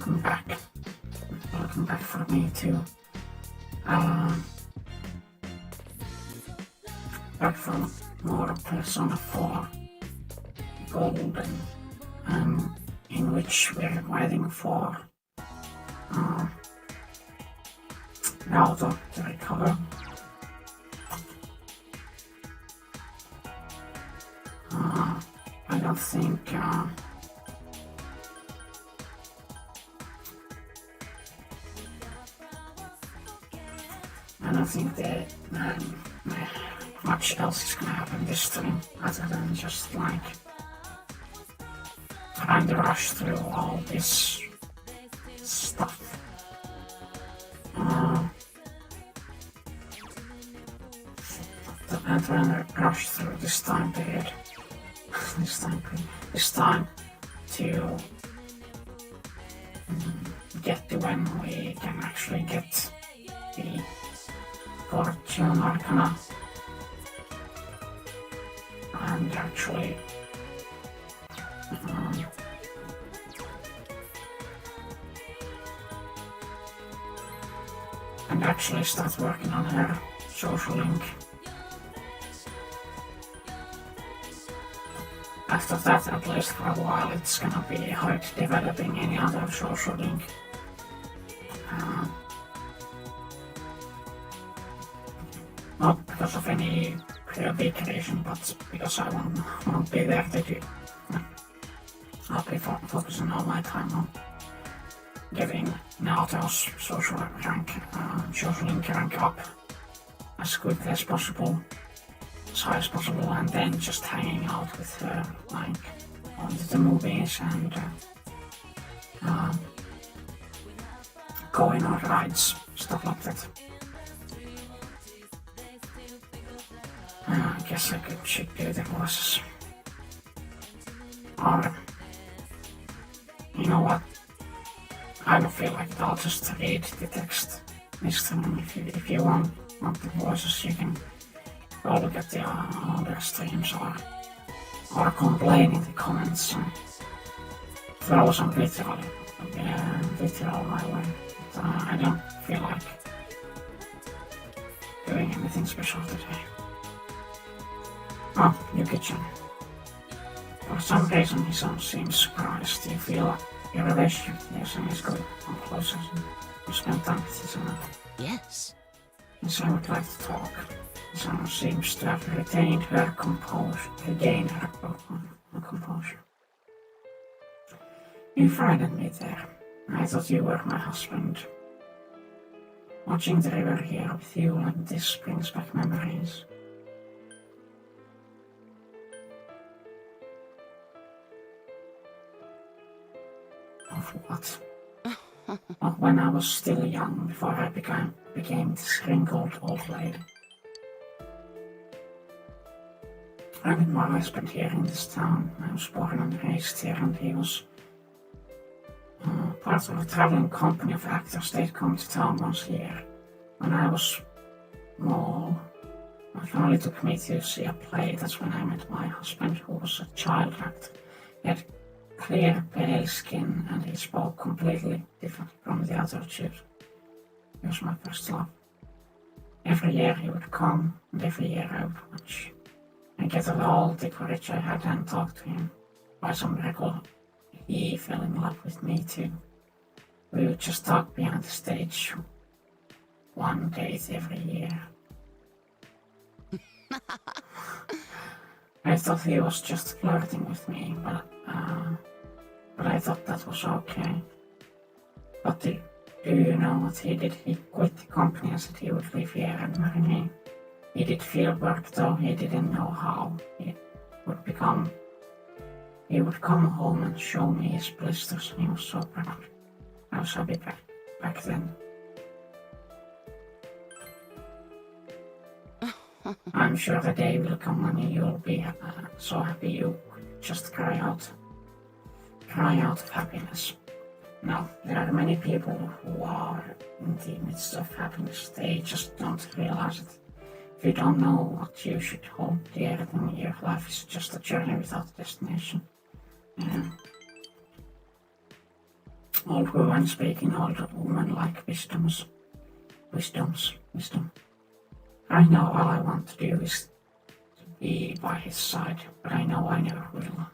welcome back. Welcome back for me too. Back from more Persona 4 Golden, in which we're waiting for Naoto to recover. I don't think that much else is gonna happen this time, other than just like trying to rush through all this stuff. And trying to rush through this time period. this time to get to when we can actually get the Fortune Arcana and actually start working on her social link. After that, at least for a while, it's gonna be hard developing any other social link. Not because of any real big reason, but because I won't be there to do. I'll be focusing all my time on getting Naoto's social link rank up as good as possible, as high as possible, and then just hanging out with her, like going to the movies and going on rides, stuff like that. I guess I should do the voices. Or, you know what? I don't feel like it. I'll just read the text next time. If you want the voices, you can go look at the other streams or complain in the comments and throw some vitriol my way. But I don't feel like doing anything special today. Oh, Yuki-chan. For some reason he seems surprised. Do you feel like your relationship with Yuki is good and closer? You spend time with Yuki? Yes. Yuki would like to talk. Yuki seems to have regained her composure. You frightened me there. I thought you were my husband. Watching the river here with you like this brings back memories. Of what? Of when I was still young, before I became this wrinkled old lady. I met my husband here in this town. I was born and raised here, and he was part of a traveling company of actors. They'd come to town once a year. When I was small, my family took me to see a play. That's when I met my husband, who was a child actor. He had clear, pale skin, and he spoke completely different from the other two. He was my first love. Every year he would come, and every year I would watch. I gathered all the courage I had and talked to him. By some miracle, he fell in love with me too. We would just talk behind the stage, one date every year. I thought he was just flirting with me, but I thought that was okay. But do you know what he did? He quit the company and said he would live here and marry me. He did field work, though he didn't know how. He would come home and show me his blisters, and he was so proud. I was happy back then. I'm sure the day will come when you'll be so happy you just cry out of happiness. Now, there are many people who are in the midst of happiness. They just don't realize it. If you don't know what you should hold dear, then your life is just a journey without a destination. Old woman speaking old woman-like wisdom. I know all I want to do is to be by his side, but I know I never will.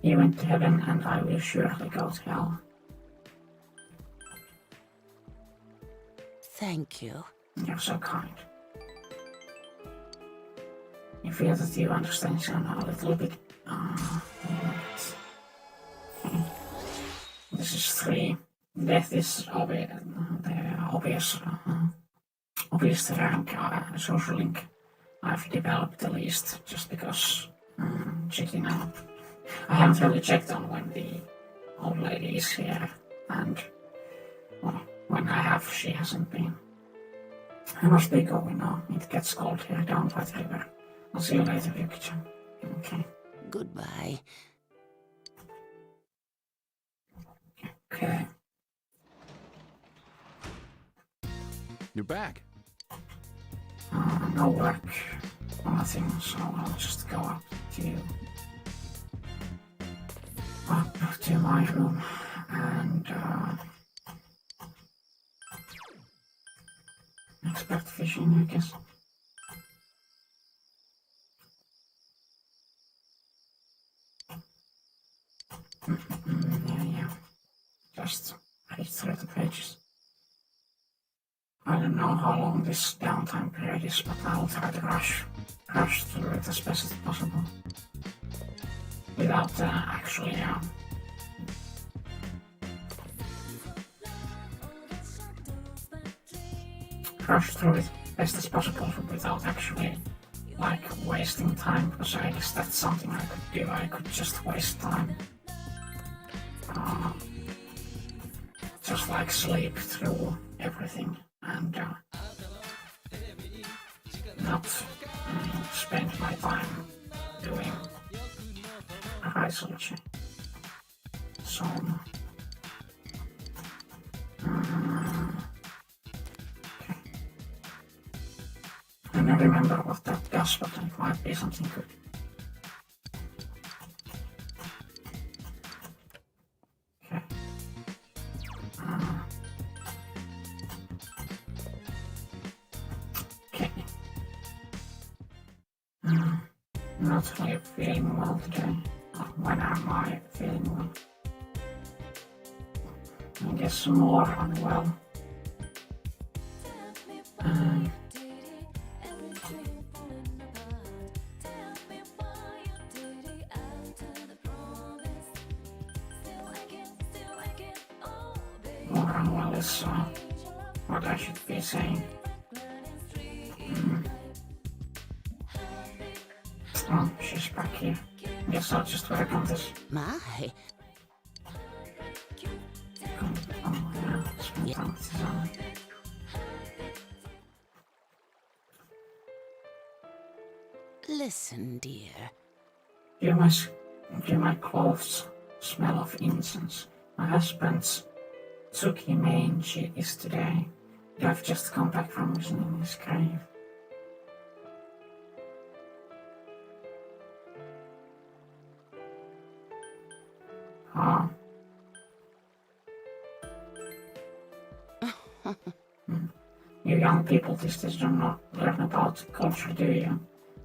He went to heaven and I will surely go to hell. Thank you. You're so kind. You feel that you understand a little bit. Okay. This is 3. Death is obvious rank social link I've developed the least, just because checking out. I haven't really checked on when the old lady is here, and well, when I have, she hasn't been. I must be going now. It gets cold here down by the river. I'll see you later, Yuki. Okay. Goodbye. Okay. You're back. No work, nothing, so I'll just go up to my room and expect fishing, I guess. Yeah. Just read through the pages. I don't know how long this downtime period is, but I'll try to rush through it as best as possible. Without actually rush through it best as possible without actually like wasting time, because I guess that's something I could do. I could just waste time. Just like sleep through everything and not spend my time doing research. So okay. I don't remember what that does, but it might be something good. Not really feeling well today. When am I feeling well? I guess more unwell. More unwell is what I should be saying. Oh, she's back here. Guess I'll just work on this. My. Oh, yeah, spend time with his own. Listen, dear. Do my clothes smell of incense? My husband's Tsuki Meinshi is today. I've just come back from visiting his grave. You young people these days do not learn about culture, do you?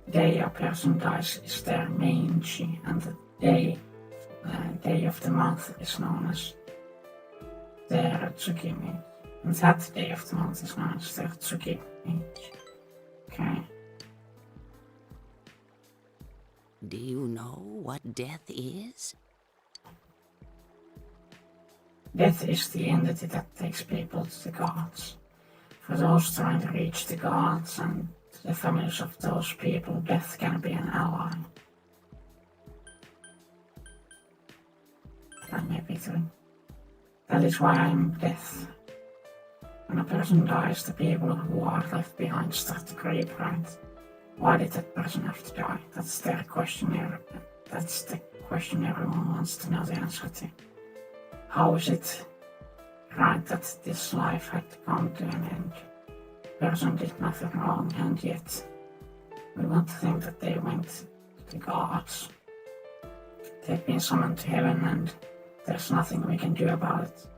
The day a person dies is their Meinshi, and the day of the month is known as their Tsuki Meinshi. And that day of the month is known as their Tsuki Meinshi. Okay. Do you know what death is? Death is the entity that takes people to the gods. For those trying to reach the gods and the families of those people, death can be an ally. That may be true. That is why I am death. When a person dies, the people who are left behind start to grieve, right? Why did that person have to die? That's their question. That's the question everyone wants to know the answer to. How is it right that this life had to come to an end? The person did nothing wrong, and yet we want to think that they went to the gods. They've been summoned to heaven, and there's nothing we can do about it.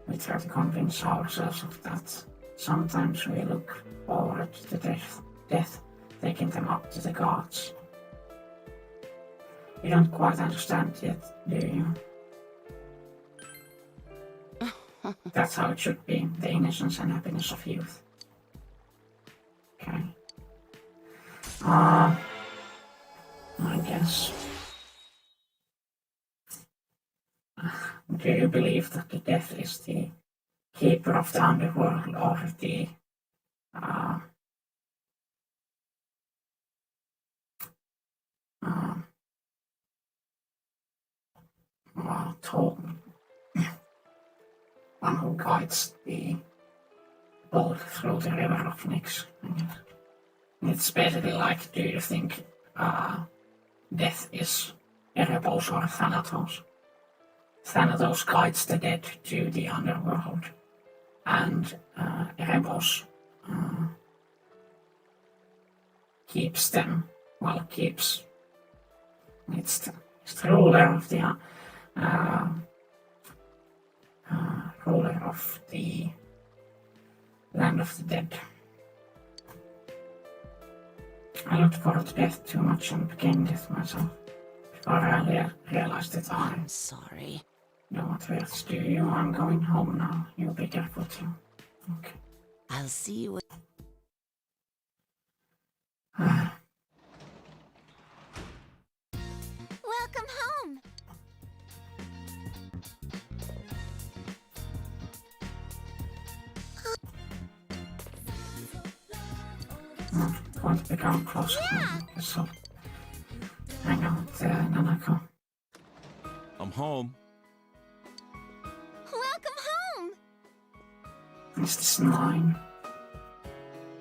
we try to convince ourselves of that. Sometimes we look forward to death, taking them up to the gods. You don't quite understand yet, do you? That's how it should be, the innocence and happiness of youth. Okay. I guess. Do you believe that the death is the keeper of the underworld or the one who guides the boat through the river of Nyx? It's basically like, do you think death is Erebos or Thanatos? Thanatos guides the dead to the underworld, and Erebos keeps them, it's the ruler of the land of the dead. I looked forward to death too much and became death myself before I realized that I'm sorry. Don't worth do you. I'm going home now. You be careful too. Okay. I'll see you. Welcome home. Want to become closer to me, so hang on with Nanako. I'm home. Welcome home. Is this 9?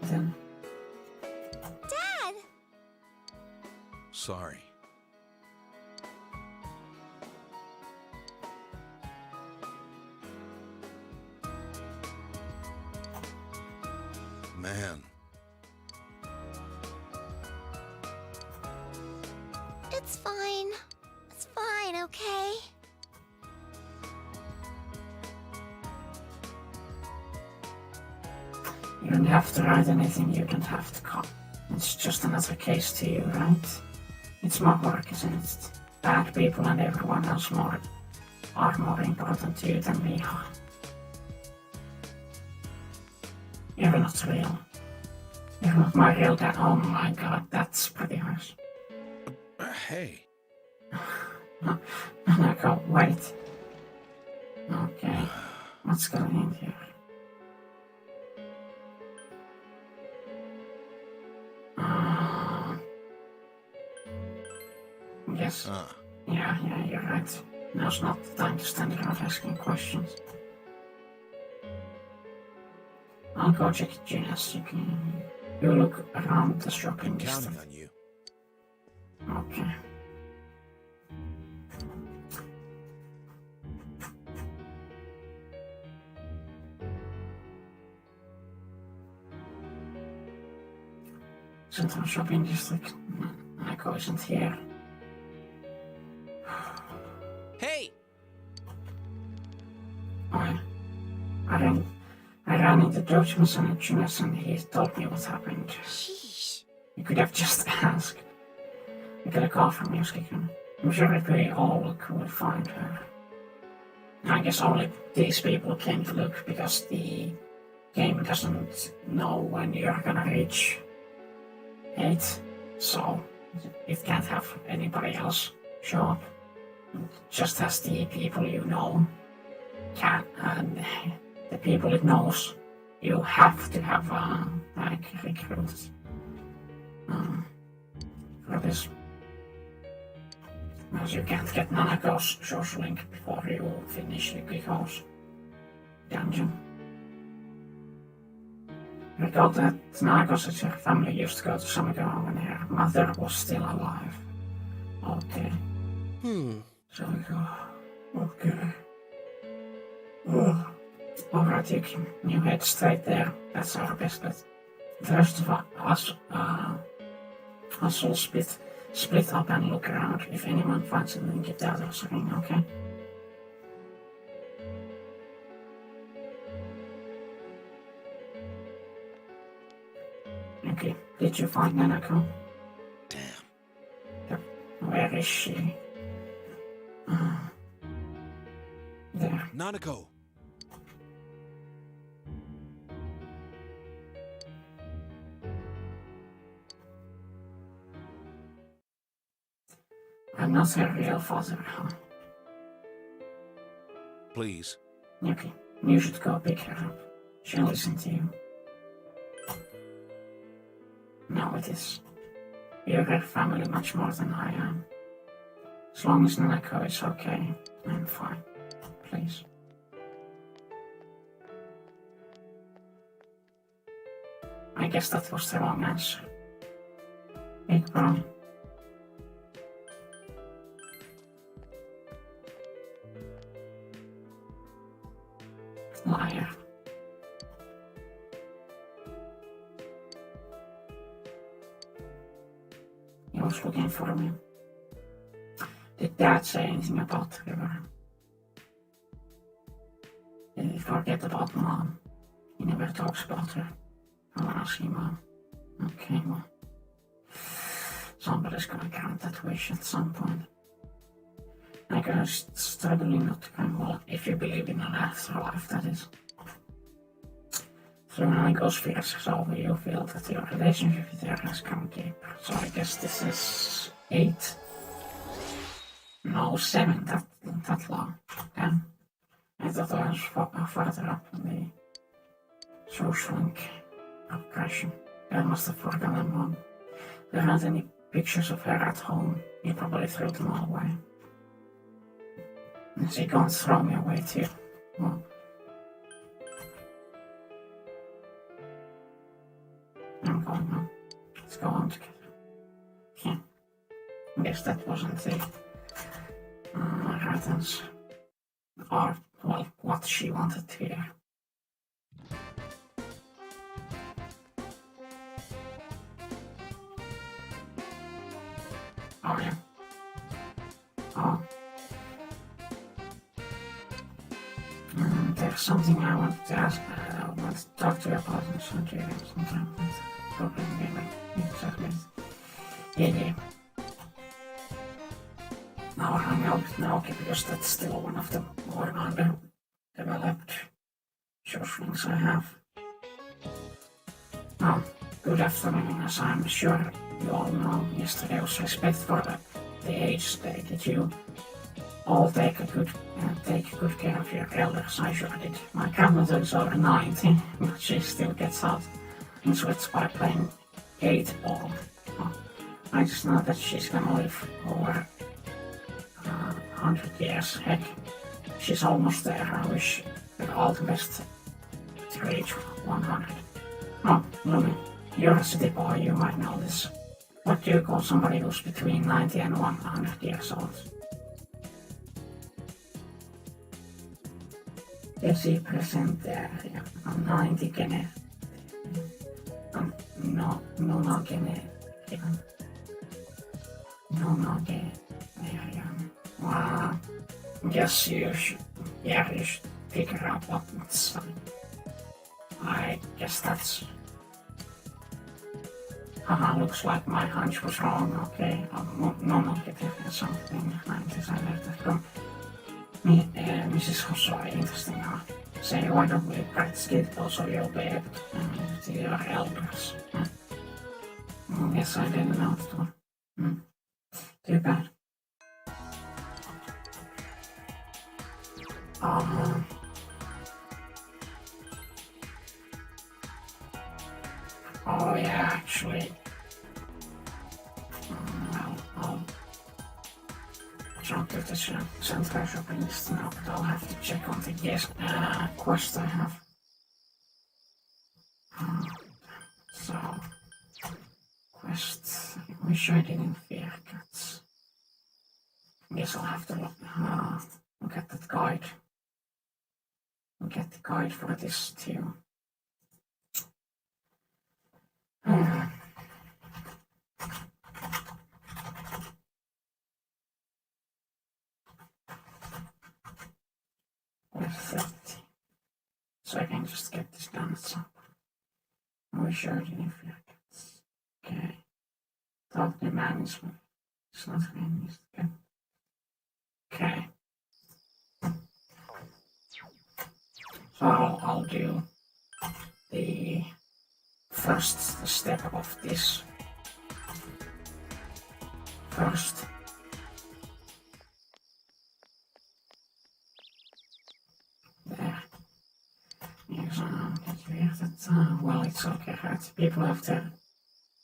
Then Dad. Sorry. Man. It's fine. It's fine, okay? you don't have to write anything, you don't have to come. It's just another case to you, right? It's more work, isn't it? Bad people and everyone else are more important to you than we are. You're not real. You're not my real dad. Oh my god, that's pretty harsh. Hey. Nanako, wait. Okay, what's going on here? Yes. Yeah, you're right. Now's not the time to stand around asking questions. I'll go check Gina's. You look around the shopping Counting district. on you. Okay. Central shopping district. Nanako isn't here. Hey! I ran into Dojima and Junas and he told me what happened. Sheesh. You could have just asked. We got a call from Yuki. I'm sure if we all look, we'll find her. I guess only these people came to look because the game doesn't know when you're gonna reach 8, so it can't have anybody else show up. It just has the people you know can, and the people it knows you have to have recruited for this. Because you can't get Nanako's social link before you finish Yukiko's dungeon. Recall that Nanako said her family used to go to Samego when her mother was still alive. Okay. So we go. Okay. Alright, Yuki. You head straight there. That's our best bet. The rest of us will split up and look around. If anyone finds something, give the others a ring, okay? Did you find Nanako? Damn. Yep. Where is she? There. Nanako! I'm not her real father, huh? Please. Yuki, you should go pick her up. She'll listen to you. No, it is. You're her family much more than I am. As long as Nanako is okay, I'm fine. Please. I guess that was the wrong answer. Big bro. Liar. He was looking for me. Did Dad say anything about the river? Did he forget about Mom? He never talks about her. I wanna see Mom. Okay, well. Somebody's gonna grant that wish at some point. I guess struggling not to come well, if you believe in an afterlife, that is. So when I goes fears over, you feel that your relationship with her has come deeper. So I guess this is 8. No, 7, that long. Damn. I thought I was farther up in the social link oppression. I must have forgotten one. There aren't any pictures of her at home. You probably threw them all away. Is he going to throw me away too? Well, I'm going on. Let's go on together. Yeah. I guess that wasn't the right answer. Or, well, what she wanted to hear. Oh, yeah. Oh. There's something I want to ask. I want to talk to you about in surgery sometime. Probably exactly. Yeah. Now hang out now, okay, because that's still one of the more underdeveloped things I have. Oh, good afternoon, as I'm sure you all know. Yesterday was respect for the age day. Did you all take good care of your elders? I sure did. My grandmother is over 90, but she still gets out and sweats by playing 8 ball. Oh, I just know that she's gonna live over 100 years. Heck, she's almost there. I wish her all the best to reach 100. Oh, Lumi, you're a city boy, you might know this. What do you call somebody who's between 90 and 100 years old? Desi presentaria, 90 gene. Well, guess you should figure out what it's I guess that's... Haha, looks like my hunch was wrong, okay. No, something 90s I learned that from Mrs. Josue, interesting, huh? Say, why don't we practice it so you'll be able to your elders? Yes, I didn't know that one. Too bad. Oh yeah, actually. I'll jump to the central shopping list now, but I'll have to check on the quest I have. So, quest. I wish I didn't fear cats. I guess I'll have to look at that guide. Look at the guide for this too. So I can just get this done at some point. I wish I didn't fear cats. Okay. Talk to management. It's not really okay. Okay. So I'll do the first step of this first. There. Yes, it's weird that, well, it's okay, right? People have to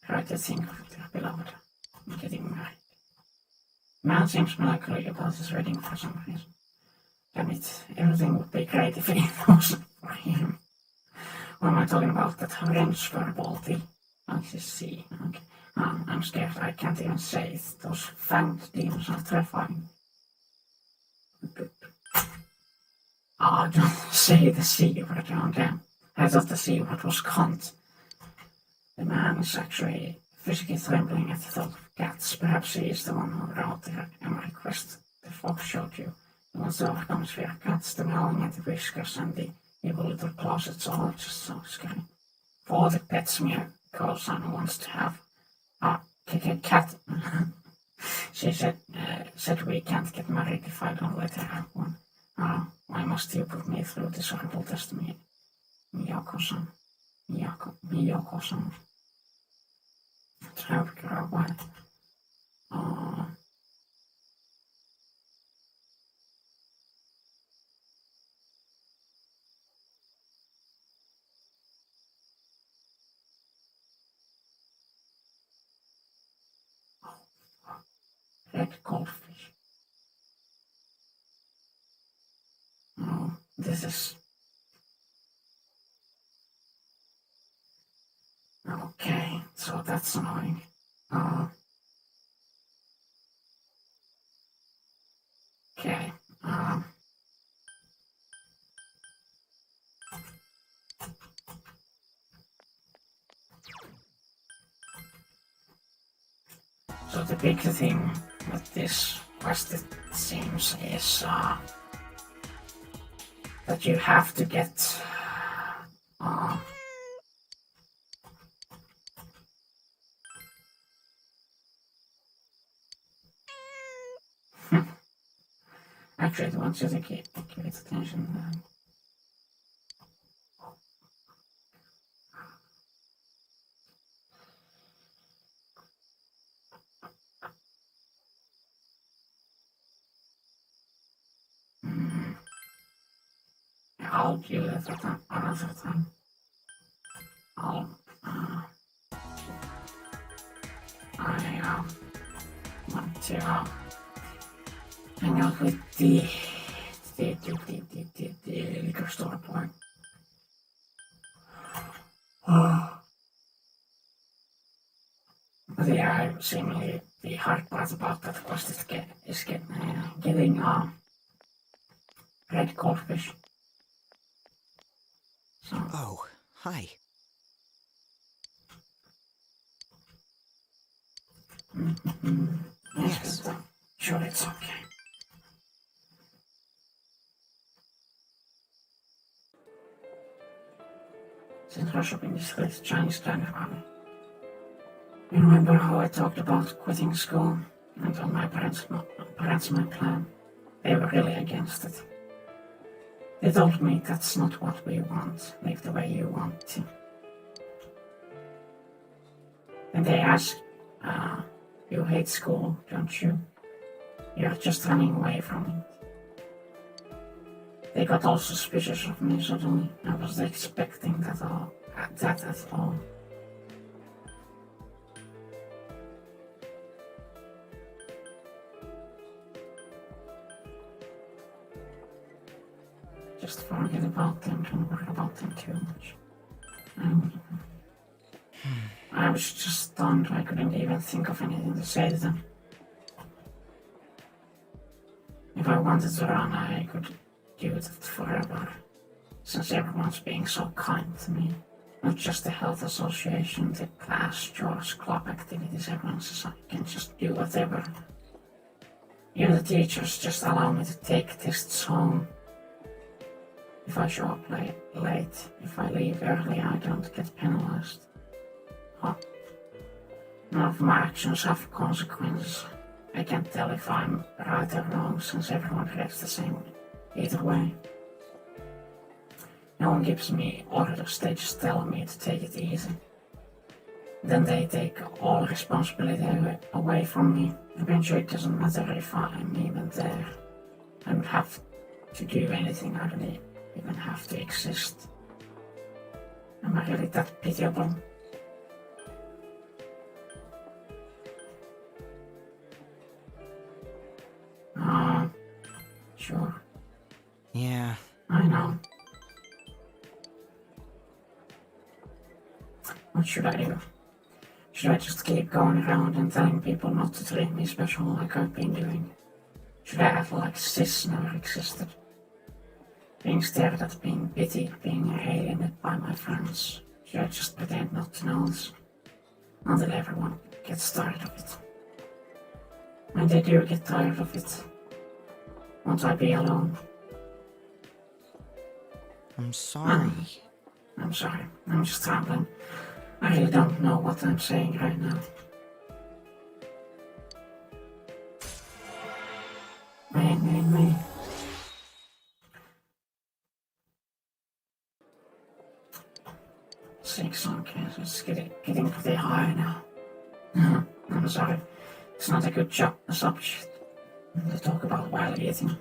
right to think of their beloved getting married. Man seems melancholy about his wedding for some reason. Damn it, everything would be great if it wasn't for him. What am I talking about? That horrendous verbality. I just see. Okay. I'm scared I can't even say it. Those fanged demons are terrifying. Don't say the C word, oh damn. I thought the C word was cunt. The man is actually physically trembling at the thought of cats. Perhaps he is the one who wrote the request the fox showed you. He wants to overcome his fear of cats, the howling and the whiskers and the evil little claws. It's all just so scary. For all the pets my co-son wants to have a cat. She said we can't get married if I don't let her have one. Why must you put me through this horrible test, Miyako-san? Miyako-san. Try to figure out why. Red goldfish. Oh, this is... Okay, so that's annoying. Okay, so the big thing with this quest, it seems, is that you have to get actually, I want you to give it attention. I'll do it another time. I want to hang out with the liquor store boy. But yeah, seemingly the hard part about that quest is getting red goldfish. So. Oh, hi. Yes. Sure, it's okay. Since we're shopping this great Chinese diner army. You remember how I talked about quitting school and told my parents my plan? They were really against it. They told me that's not what we want, live the way you want to. And they asked, you hate school, don't you? You're just running away from it. They got all suspicious of me suddenly. I wasn't expecting that at all. Just forget about them, don't worry about them too much. I was just stunned, I couldn't even think of anything to say to them. If I wanted to run, I could do it forever, since everyone's being so kind to me. Not just the health association, the class, chores, club activities, everyone says I can just do whatever. Even the teachers just allow me to take tests home. If I show up late, if I leave early, I don't get penalized. None of my actions have consequences. I can't tell if I'm right or wrong since everyone reacts the same either way. No one gives me orders, they just tell me to take it easy. Then they take all responsibility away from me. Eventually it doesn't matter if I'm even there. I don't have to do anything, I don't even have to exist. Am I really that pitiable? Sure. Yeah. I know. What should I do? Should I just keep going around and telling people not to treat me special like I've been doing? Should I act like cis never existed? Being stared at, being pitied, being alienated by my friends. Should I just pretend not to notice? Until everyone gets tired of it. When they do get tired of it, won't I be alone? I'm sorry. I'm sorry, I'm just rambling. I really don't know what I'm saying right now. Me. 6, okay, so it's getting pretty high now. I'm sorry, it's not a good subject to talk about while eating.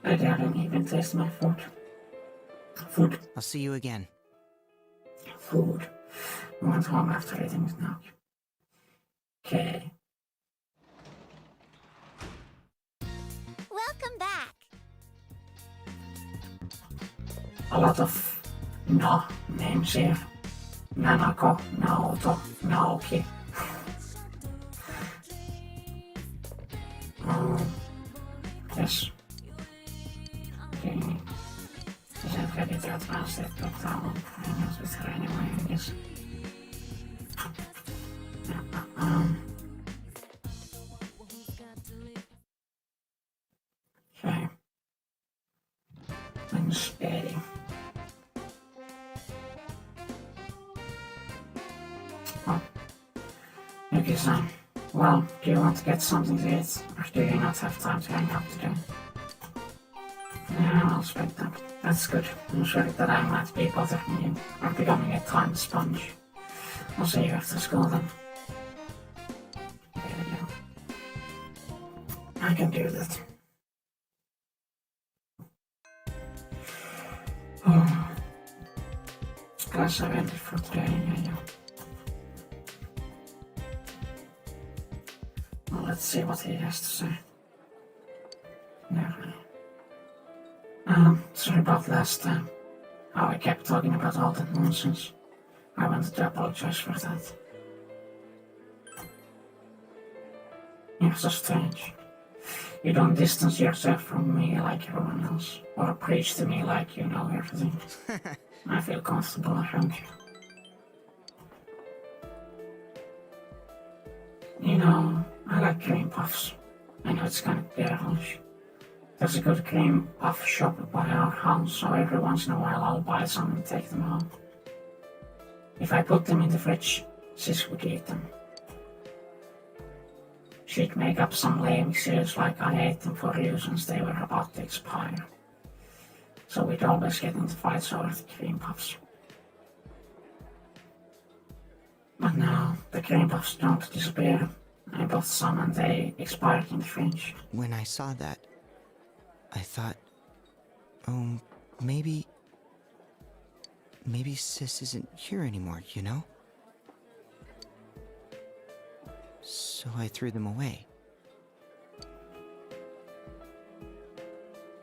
I didn't even taste my food. I'll see you again. Food. I went home after eating it now. Okay. Welcome back. A lot of no names here. Nanako, Naoto, Naoki. Yes. Okay. Is that ready to advance that but I won't else with her anyway, I guess. Okay. Wednesday. Oh. Yuki-san. Well, do you want to get something to eat, or do you not have time to hang out today? Yeah, I'll spread that. That's good. I'm sure that I might be bothering you, or becoming a time sponge. I'll see you after school then. There we go. I can do that. Oh. Class I've ended for today, yeah. Well, let's see what he has to say. Never. Sorry about last time. How I kept talking about all that nonsense. I wanted to apologize for that. You're so strange. You don't distance yourself from me like everyone else, or preach to me like you know everything. I feel comfortable around you. You know, I like cream puffs. I know it's kind of girlish. There's a good cream puff shop by our house, so every once in a while I'll buy some and take them home. If I put them in the fridge, Sis would eat them. She'd make up some lame excuse like I ate them for you since they were about to expire. So we'd always get into fights over the cream puffs. But now, the cream puffs don't disappear. I bought some and they expired in the fridge. When I saw that, I thought, oh, maybe Sis isn't here anymore, you know? So I threw them away.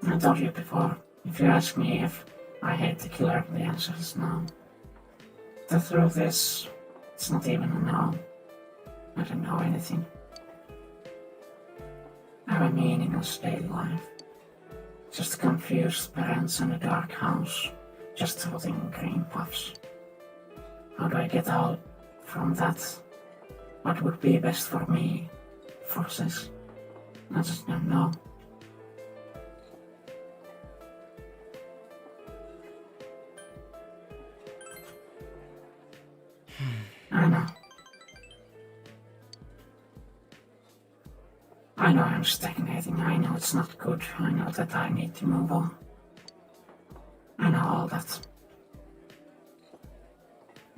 I told you before, if you ask me if I hate the killer, the answer is no. The truth is, it's not even a no. I don't know anything. I have a meaningless daily life. Just confused parents and a dark house, just rotting cream puffs. How do I get out from that? What would be best for me, for Sis? I just don't know. I know. I know I'm stagnating, I know it's not good, I know that I need to move on. I know all that.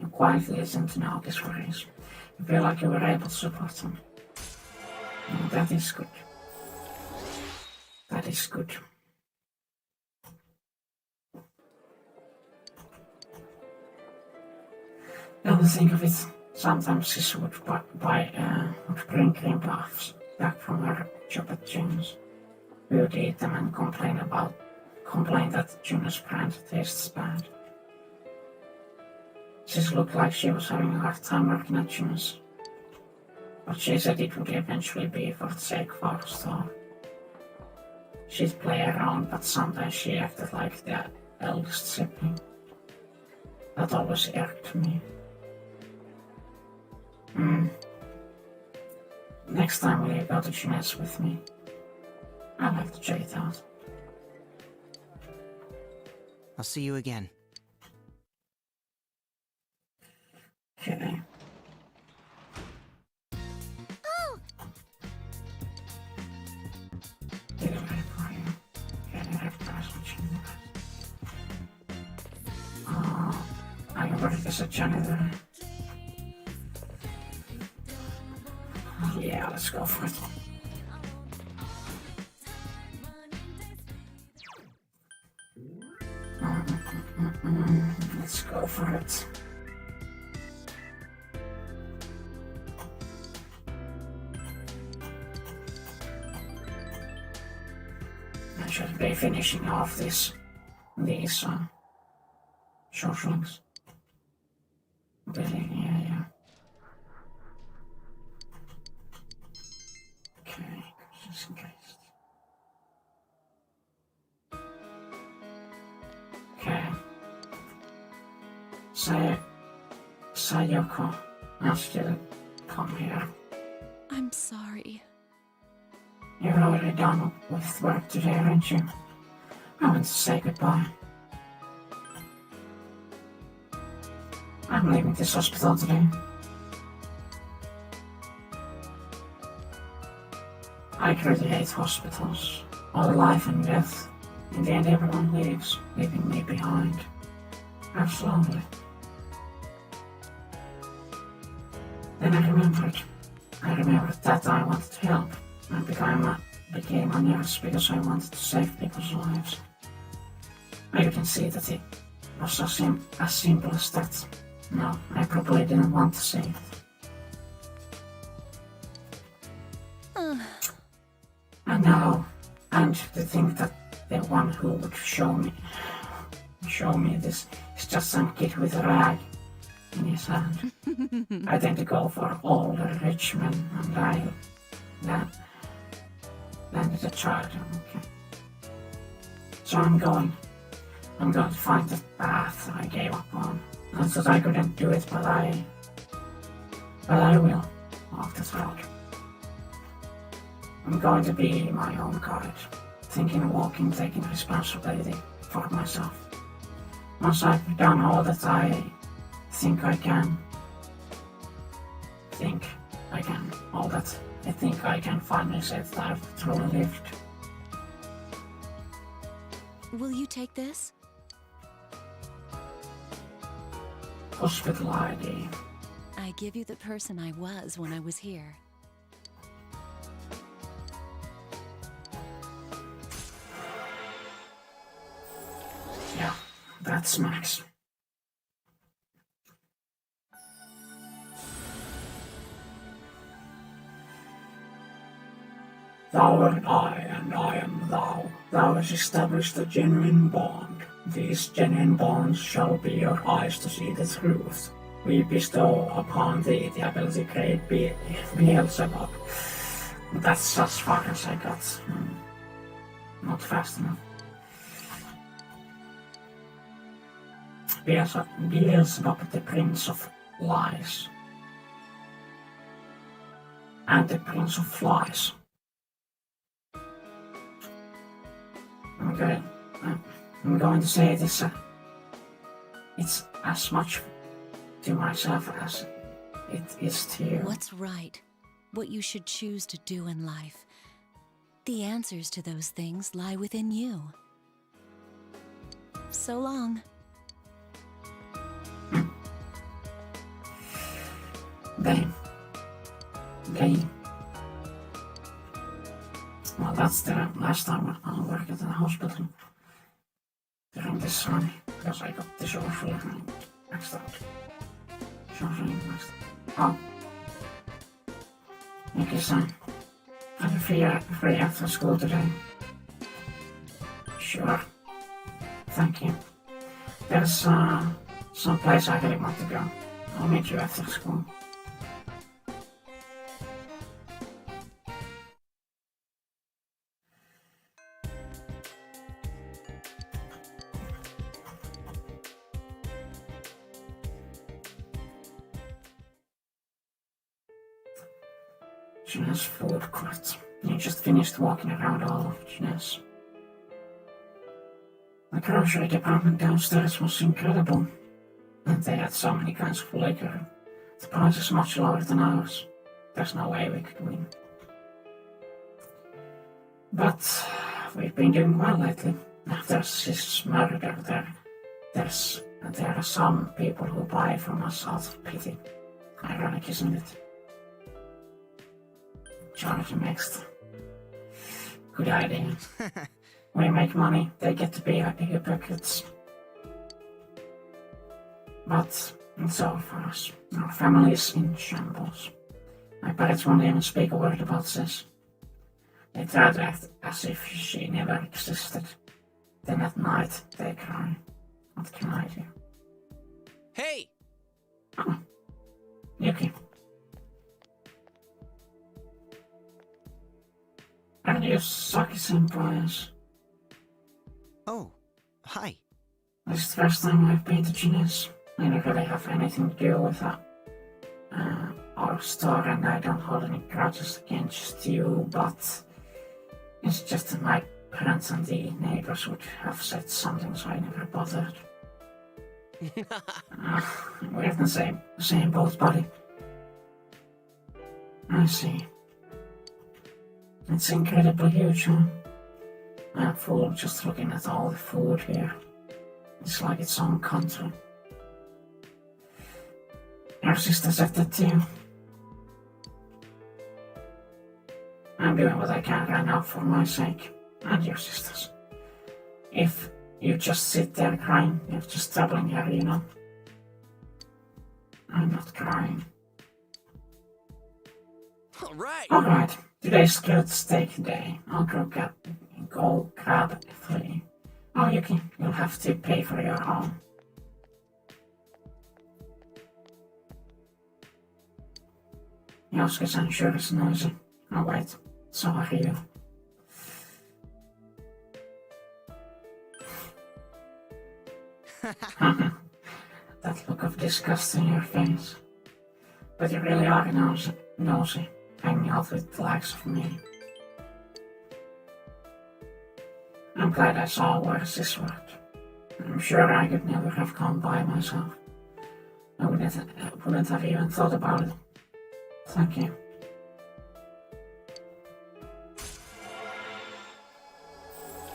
You quietly listen to Naoki's worries. You feel like you were able to support him. And that is good. That is good. Come to think of it, sometimes Sis would bring cream puffs back from her job at June's. We would eat them and complain that June's brand tastes bad. Sis looked like she was having a hard time working at June's, but she said it would eventually be for the sake of our store. She'd play around, but sometimes she acted like the eldest sibling. That always irked me. Next time will you go to June's with me? I'd like to check it out. I'll see you again. Okay. Oh, Delivery for you. Okay, I have price which you Oh, I can work as a janitor. Yeah, let's go for it. Let's go for it. I should be finishing off these short links. Yeah. Okay, just in case. Okay. Sayoko asked you to come here. I'm sorry. You're already done with work today, aren't you? I want to say goodbye. I'm leaving this hospital today. I really hate hospitals. All life and death. In the end, everyone leaves, leaving me behind. Absolutely. Then I remembered that I wanted to help. I became a nurse because I wanted to save people's lives. You can see that it was as simple as that. No, I probably didn't want to save it. And to think that the one who would show me this is just some kid with a rag in his hand. I tend to go for older rich men, and I landed a child. Okay. So I'm going to find the path I gave up on. I thought I couldn't do it, but I will walk this road. I'm going to be my own guide, thinking, walking, taking responsibility for myself. Once I've done all that I think I can, all that I think I can finally say that I've truly lived. Will you take this? Hospital ID. I give you the person I was when I was here. Yeah, that's Max. Thou art I, and I am thou. Thou hast established a genuine bond. These genuine bonds shall be your eyes to see the truth. We bestow upon thee the ability to create Beelzebub. That's as far as I got. Not fast enough. Beelzebub, the Prince of Lies. And the Prince of Flies. Okay, I'm going to say this. It's as much to myself as it is to you. What's right? What you should choose to do in life. The answers to those things lie within you. So long. They. Well, that's the last time I worked at the hospital during this summer, because I got this overflowing maxed out. Oh. Yuki-san, have you free after school today? Sure. Thank you. There's some place I really want to go. I'll meet you after school. Gina's food court. You just finished walking around all of Gina's. The grocery department downstairs was incredible, and they had so many kinds of liquor. The price is much lower than ours. There's no way we could win. But we've been doing well lately. After his murder, there are some people who buy from us out of pity. Ironic, isn't it? Charge them extra. Good idea. We make money, they get to be hypocrites. But it's all for us. Our family is in shambles. My parents won't even speak a word about this. They try to act as if she never existed. Then at night they cry. What can I do? Hey! Oh. Yuki. Are you Saki-senpais? Oh, hi. This is the first time I've been to Gina's. I don't really have anything to do with our store, and I don't hold any grudges against you, but it's just that my parents and the neighbors would have said something, so I never bothered. We're in the same boat, buddy. I see. It's incredibly huge, huh? I'm full just looking at all the food here. It's like its own country. Your sister said that too. I'm doing what I can right now for my sake, and your sister's. If you just sit there crying, you're just troubling her, you know. I'm not crying. Alright, today's good steak day. I'll go grab 3. Oh, Yuki, you'll have to pay for your own. Yosuke-san sure is noisy. Oh wait, so are you. That look of disgust in your face. But you really are nosy, hanging out with the likes of me. I'm glad I saw words this word. I'm sure I could never have come by myself. I wouldn't have even thought about it. Thank you.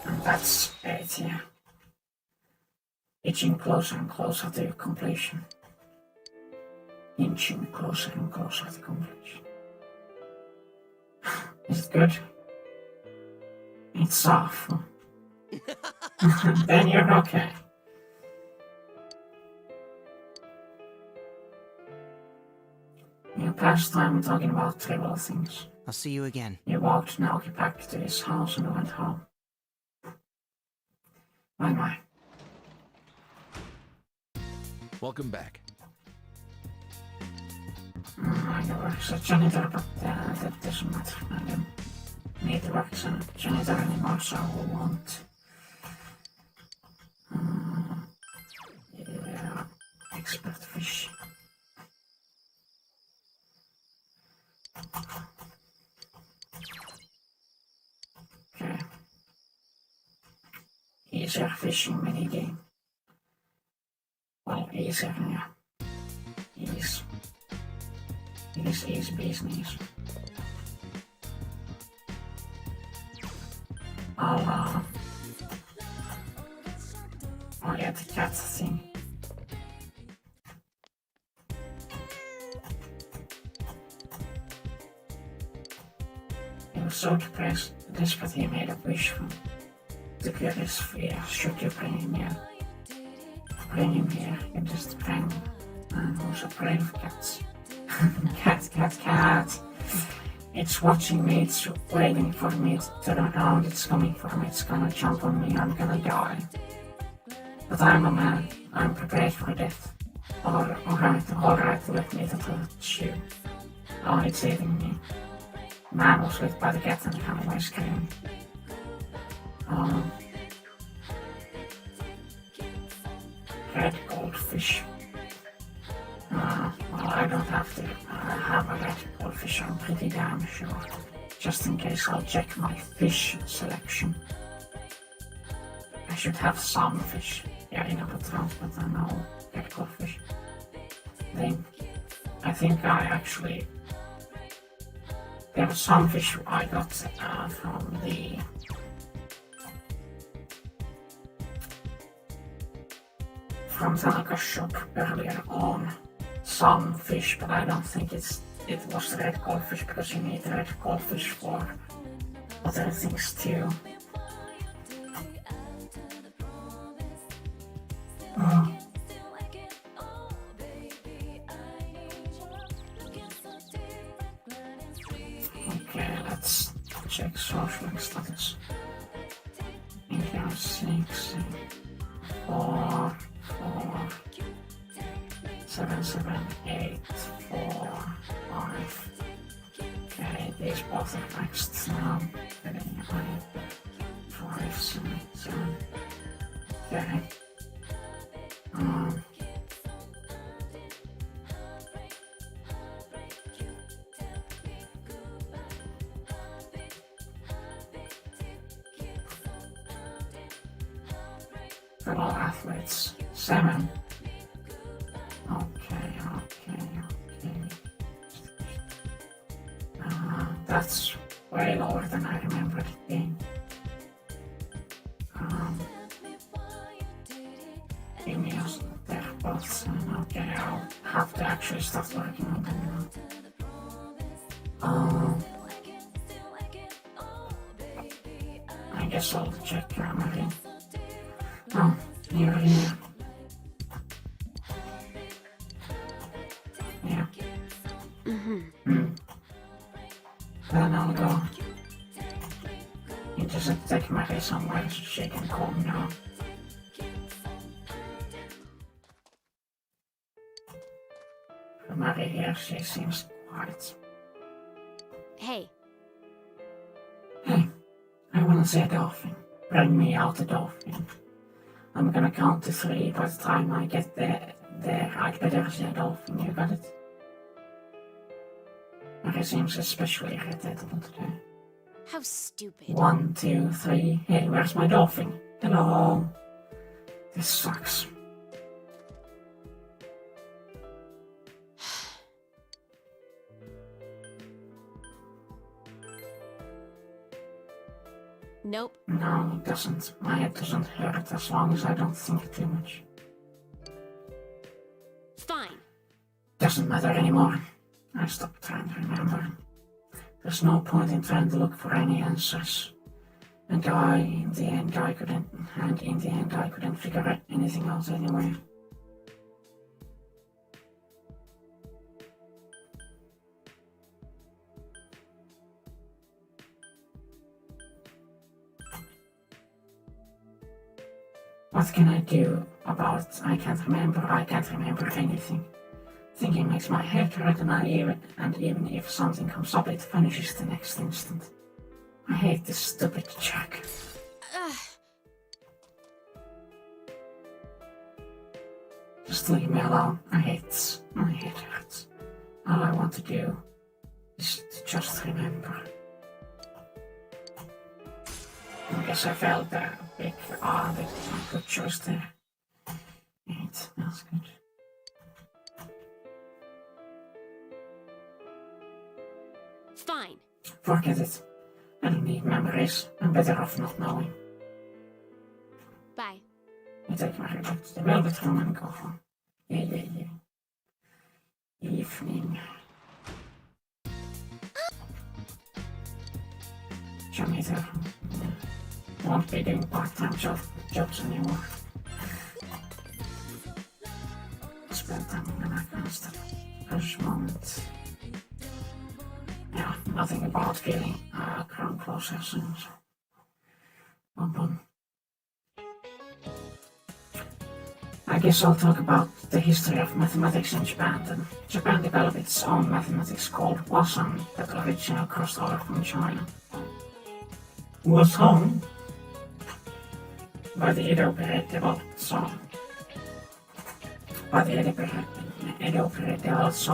And that's it, yeah. Inching closer and closer to completion. Inching closer and closer to completion. Is it good? It's awful. Then you're okay. You passed time talking about trivial things. I'll see you again. You walked Naoki back to his house and went home. Bye-bye. Welcome back. I work as a janitor, but that doesn't matter. I don't need to work as a janitor anymore, so I won't. Yeah, expert fish. Okay. Easier fishing minigame. Well, easier, yeah. Easy business. I'll, oh yeah, the cat thing. He was so depressed, desperate he made a wish to cure his fear. Should you bring him here? Bring him here, you just bring. I'm also afraid of cats. Cat. It's watching me, it's waiting for me to turn around, it's coming for me, it's gonna jump on me, I'm gonna die. But I'm a man, I'm prepared for death. Alright, let me touch you. Oh, it's eating me. Man was licked by the cat and ran away screaming. Red goldfish. Well, I don't have to have a red goldfish, I'm pretty damn sure. Just in case, I'll check my fish selection. I should have some fish. Yeah, in a patrons, but I know red goldfish. I think I actually... There was some fish I got from the... From the shop earlier on. Some fish, but I don't think it was the red goldfish, because you need red goldfish for other things too. Okay, let's check social status. Here 6, 4, 7, 7, 8, 4, 5. Okay, these both are maxed now. 5, 7, 7. Okay. Fellow athletes, 7. Okay. That's way lower than I remember it being. Emails there, both. Okay, I'll have to actually start working on them now. I guess I'll check grammar. Oh, here. Yeah. Then I'll go into take Mary somewhere so she can calm down. Mary here, she seems quiet. Hey, I wanna see a dolphin. Bring me out a dolphin. I'm gonna count to 3. By the time I get there I'd better see a dolphin. You got it? Mary seems especially irritable today. how stupid. 1, 2, 3. Hey, where's my dolphin? Hello. This sucks. Nope. No, it doesn't. My head doesn't hurt as long as I don't think too much. Fine. Doesn't matter anymore. I stopped trying to remember. There's no point in trying to look for any answers. And in the end I couldn't figure anything out anyway. What can I do about I can't remember anything. Thinking makes my head hurt and even if something comes up it vanishes the next instant. I hate this stupid check. Just leave me alone. My head hurts. All I want to do is to just remember. I guess I felt a big good choice there. 8, that's good. Fine. Forget it. I don't need memories. I'm better off not knowing. Bye. I take Mary back to the velvet room and go home. Yeah. Evening. Jamaica won't be doing part-time jobs anymore. Spend time on that kind of stuff. Fresh moment. Yeah, nothing about feeling crown processing. Bum. I guess I'll talk about the history of mathematics in Japan then. Japan developed its own mathematics called Wasan that originally crossed over from China. Wasan? By the Edo period developed so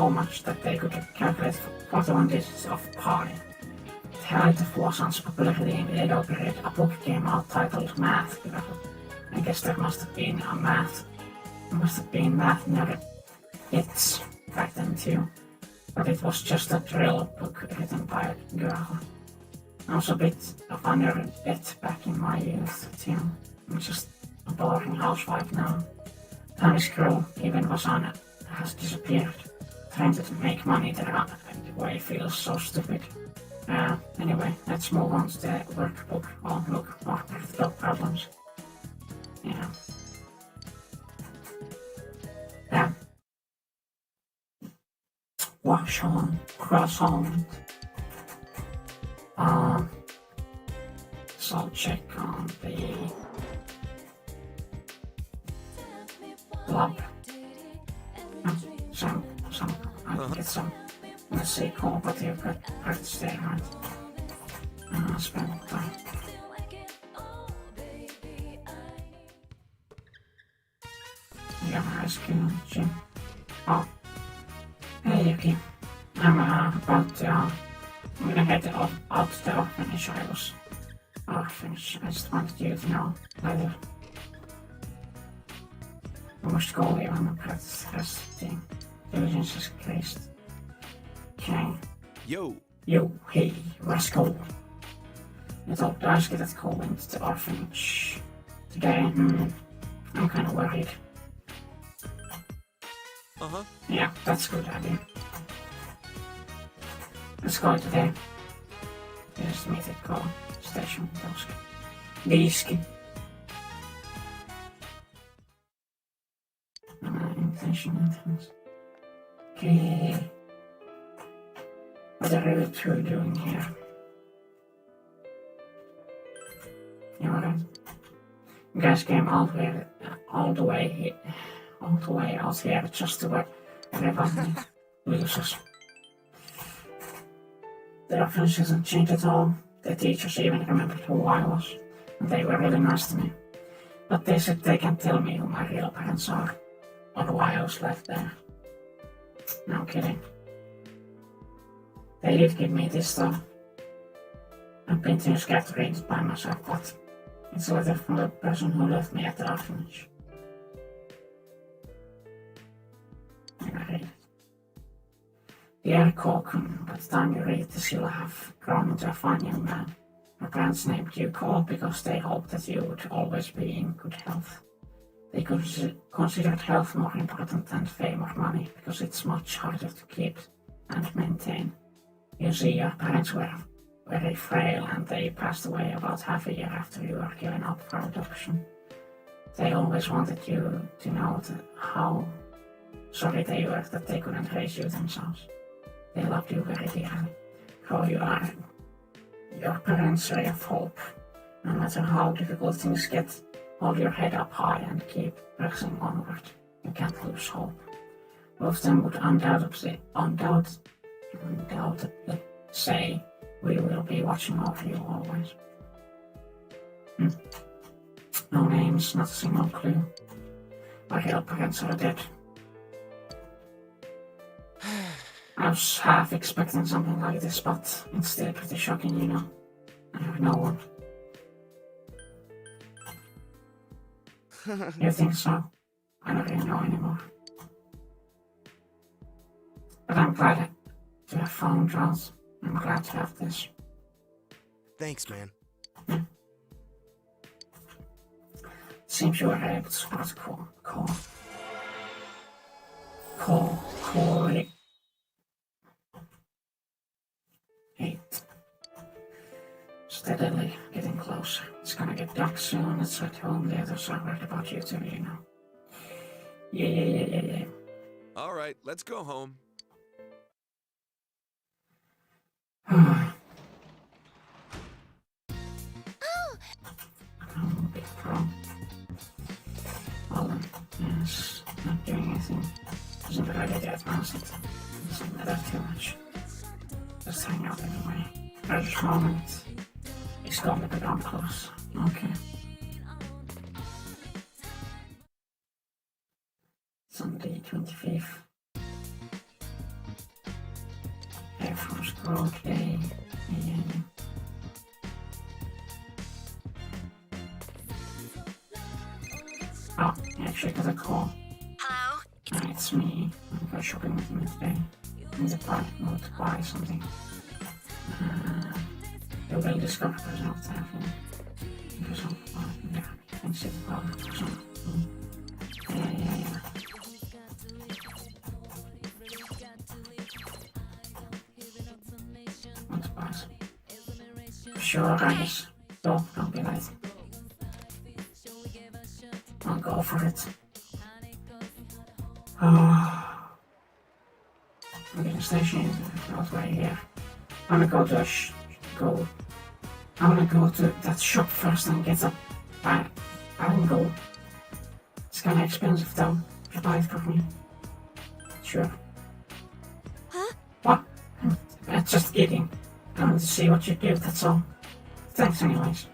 much that they could calculate 41 digits of pi. To highlight of Wasan's popularity in the Edo period, a book came out titled Math. I guess there must have been math nerd hits back then too, but it was just a drill book written by a girl. I was a bit of a nerd back in my youth too. I'm just a boring housewife now. Time is cruel, even Vasana has disappeared. Trying to make money the way feels so stupid. Anyway, let's move on to the workbook. Oh look, more practical problems. Yeah. Croissant. So I'll check on the club. Some, I can get some, let's say, cooperative practice there, right? Spend time. Yeah, high school gym. Oh, hey Yuki. I'm about to, I'm gonna head out to the orphanage. I just wanted you to know later. I must go even and practice the rest of the thing. Diligence is increased. Okay. Yo, Hey, let's go. I thought I was gonna go into the orphanage today. I'm kinda worried. Yeah, that's a good idea. Let's go today. Just meet at the station. Disk. Intention entrance. Okay. What are you two doing here? You know what? You guys came all the way out here just to work everybody loses. The reference hasn't changed at all. The teachers even remembered who I was, and they were really nice to me. But they said they can't tell me who my real parents are, or why I was left there. No kidding. They did give me this though. I've been too scared to read it by myself, but it's a letter from the person who left me at the orphanage. And I read it. Dear Corcoran, by the time you read this you'll have grown into a fine young man. Your parents named you Cole because they hoped that you would always be in good health. They considered health more important than fame or money because it's much harder to keep and maintain. You see, your parents were very frail and they passed away about half a year after you were given up for adoption. They always wanted you to know how sorry they were that they couldn't raise you themselves. They loved you very dearly, for you are your parents' ray of hope. No matter how difficult things get, hold your head up high and keep pressing onward. You can't lose hope. Both of them would undoubtedly say, we will be watching over you always. No names, not a single clue. My real parents are dead. I was half expecting something like this, but it's still pretty shocking, you know. I have no one. You think so? I don't really know anymore. But I'm glad to have found Charles. I'm glad to have this. Thanks, man. Seems you were able to spot Corey. 8. Steadily getting closer. It's gonna get dark soon. It's at home. The others are worried about you too, you know. Yeah. All right, let's go home. Big pro. Well then, yes, not doing anything. Doesn't really get advanced. Doesn't matter too much. Just hang out anyway. At this moment, he's got me the gun close. Okay. Sunday 25th. Air Force Grove Day. Yeah. Oh, I actually got a call. Hello? It's me. I'm going shopping with me today. In the park mode to buy something. You will discover there's no time for some yeah, you can sit down or something. Yeah. Want to buy some? Sure, guys. Don't be late. I'll go for it. I'm getting stationed out right here. I'm gonna go to I'm gonna go to that shop first and get a bangle. It's kinda expensive though, if you buy it for me. Sure. Huh? What? Just kidding. I wanted to see what you do, that's all. Thanks anyways.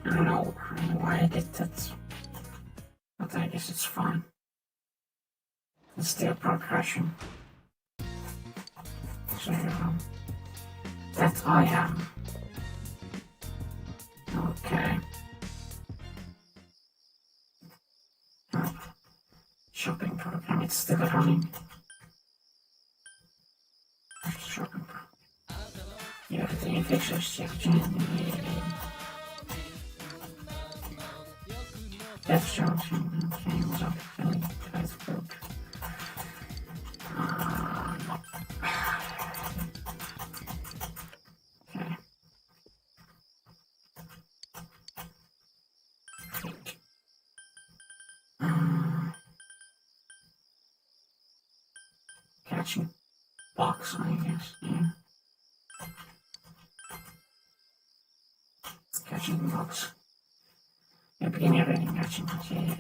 I don't know why I did that, but I guess it's fine. It's still progression. So, that I am. Okay. Oh, shopping program, it's still running. Shopping program. Yeah, everything fixes, Death charging, okay, was up, filling, tries to broke. Okay. Catching box, I guess, yeah. Catching box. Ja, begin je reading catching box, yeah.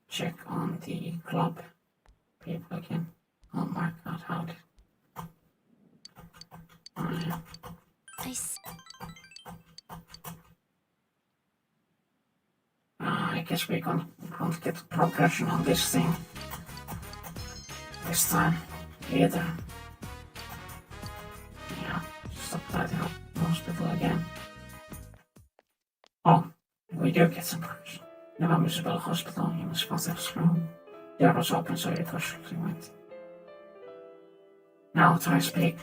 Check on the club people again. Oh my god, how did... Oh yeah. I guess we're gonna get progression on this thing. This time, either. Yeah, stop at the hospital again. Oh, we do get some progression. The municipal hospital in his father's room. The door was open, so he cautiously went. Now try to speak.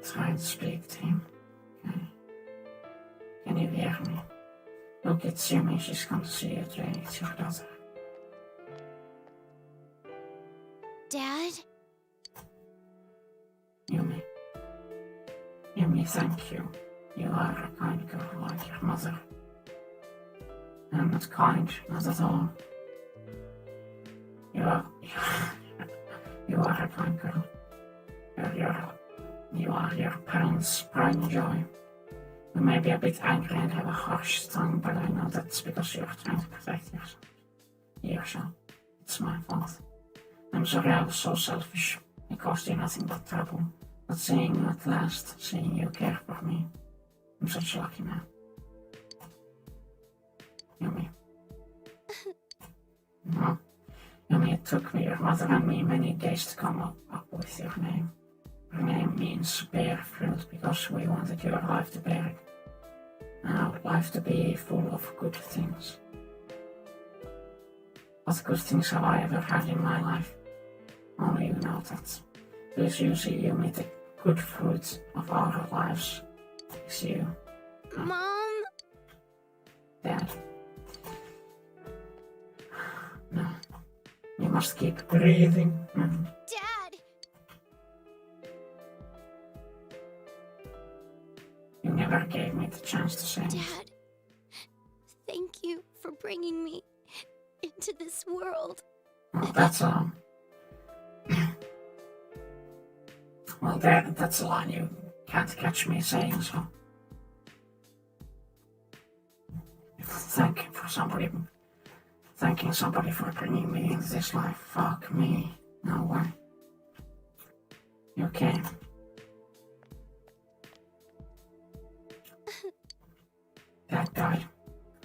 Try to speak to him. Okay. Can you hear me? Look, it's Yumi. She's come to see you today. It's your daughter. Dad? Yumi. Yumi, thank you. You are a kind girl like your mother. I'm not kind, not at all. You are a kind girl. You are your parents' pride and joy. You may be a bit angry and have a harsh tongue, but I know that's because you are trying to protect yourself. It's my fault. I'm sorry I was so selfish. It caused you nothing but trouble. But seeing you at last, seeing you care for me, I'm such a lucky man. Yumi. No. Yumi, it took me, your mother and me, many days to come up with your name. Your name means bear fruit because we wanted your life to bear it. Our life to be full of good things. What good things have I ever had in my life? Only you know that. Because you see, you made the good fruits of our lives. It's you. Mom? Dad. No. You must keep breathing. Dad! You never gave me the chance to say it. Dad, thank you for bringing me into this world. Well, that's well, that's a line you can't catch me saying, so. Thanking somebody for bringing me into this life. Fuck me. No way. You came. Dad died.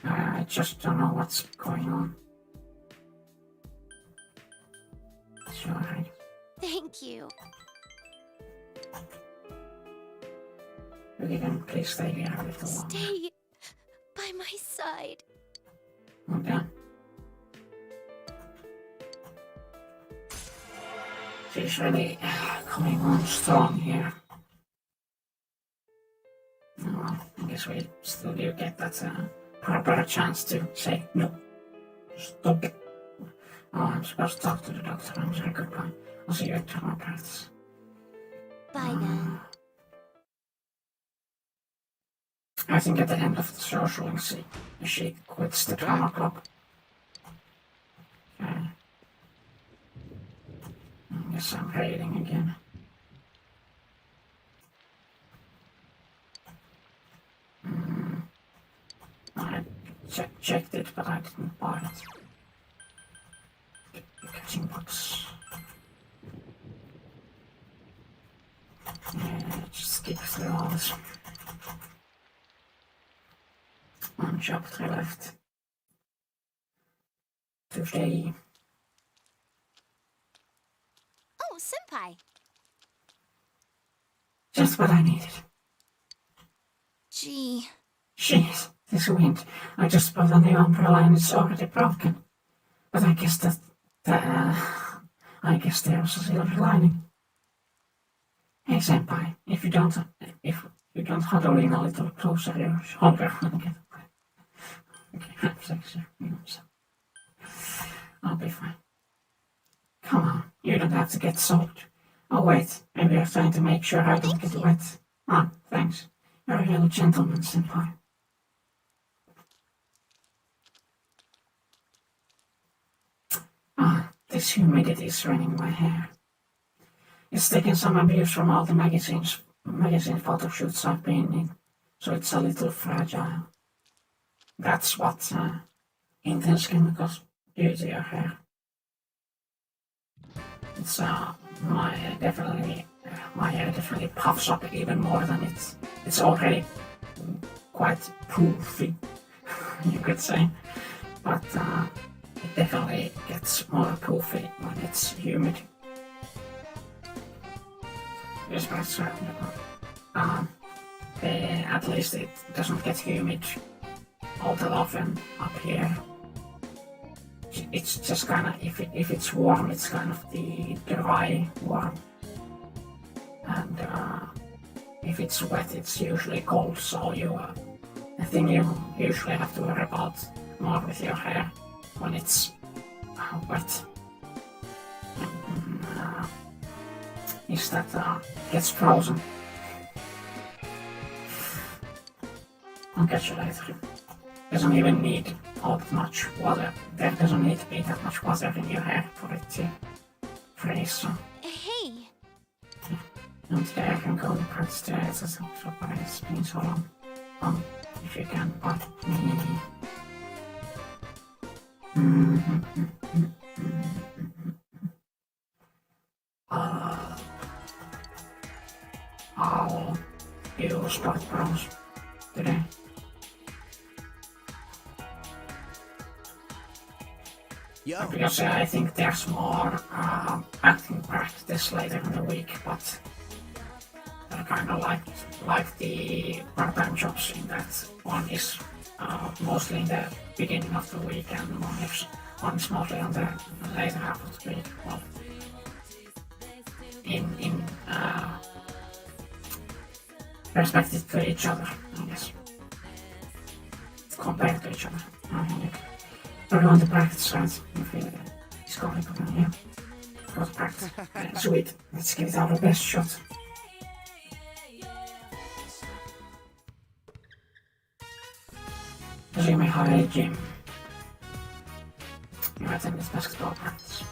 I just don't know what's going on. It's alright. Thank you. You can please stay here a little longer. Stay by my side. Okay. She's really coming on strong here. Well, I guess we still do get that proper chance to say no. Stop. Oh, I'm supposed to talk to the doctor. I'm sorry, goodbye. I'll see you at drama practice. Bye then. I think at the end of the social, she quits the drama club. Okay. I guess I'm raiding again. I checked it, but I didn't buy it. Catching box. Yeah, just skip through all this. One chapter left. Today. Oh, Senpai. Just what I needed. Gee. Jeez, this wind. I just put on the umbrella and it's already broken. But I guess I guess there was a silver lining. Hey Senpai, if you don't huddle in a little closer, your shoulder will get away. Okay, have sex, I'll be fine. Come on, you don't have to get soaked. Oh wait, maybe you're trying to make sure I don't get wet. Ah, thanks. You're a real gentleman, Senpai. Ah, this humidity is ruining my hair. It's taken some abuse from all the magazine photo shoots I've been in, so it's a little fragile. That's what intense chemicals do to your hair. It's my hair definitely puffs up even more than it's already quite poofy, you could say, but it definitely gets more poofy when it's humid. Yes, but certain at least it doesn't get humid all that often up here. It's just kind of, if it's warm, it's kind of the dry warm. And if it's wet, it's usually cold, so the thing you usually have to worry about more with your hair when it's wet is that it gets frozen. I'll catch you later. Doesn't even need all that much water. There doesn't need to be that much water in your hair for it to freeze. So. Hey. And today I can go to practice today. It's been so long. If you can, but me. I'll use spot bros today. Yo. Because I think there's more acting practice later in the week, but are kind of like the part-time jobs in that one is mostly in the beginning of the week and one is mostly on the later half of the week. Well, in perspective to each other, I guess. Compared to each other. I think we're going to practice, right? If it's going to be, yeah. Go to practice. Sweet. Let's give it our best shot. So you may have a gym. You attend this basketball practice.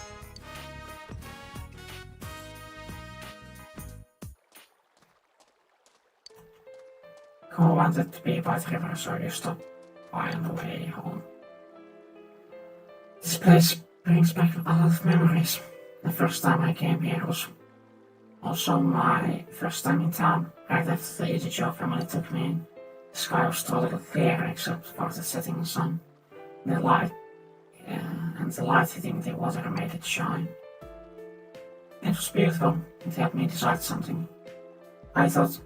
Cole wanted to be by the river, so you stopped by on the way home. This place brings back a lot of memories. The first time I came here was also my first time in town. Right after the Ichijo family took me in, the sky was totally clear except for the setting sun. The light and the light hitting the water made it shine. It was beautiful. It helped me decide something. I thought,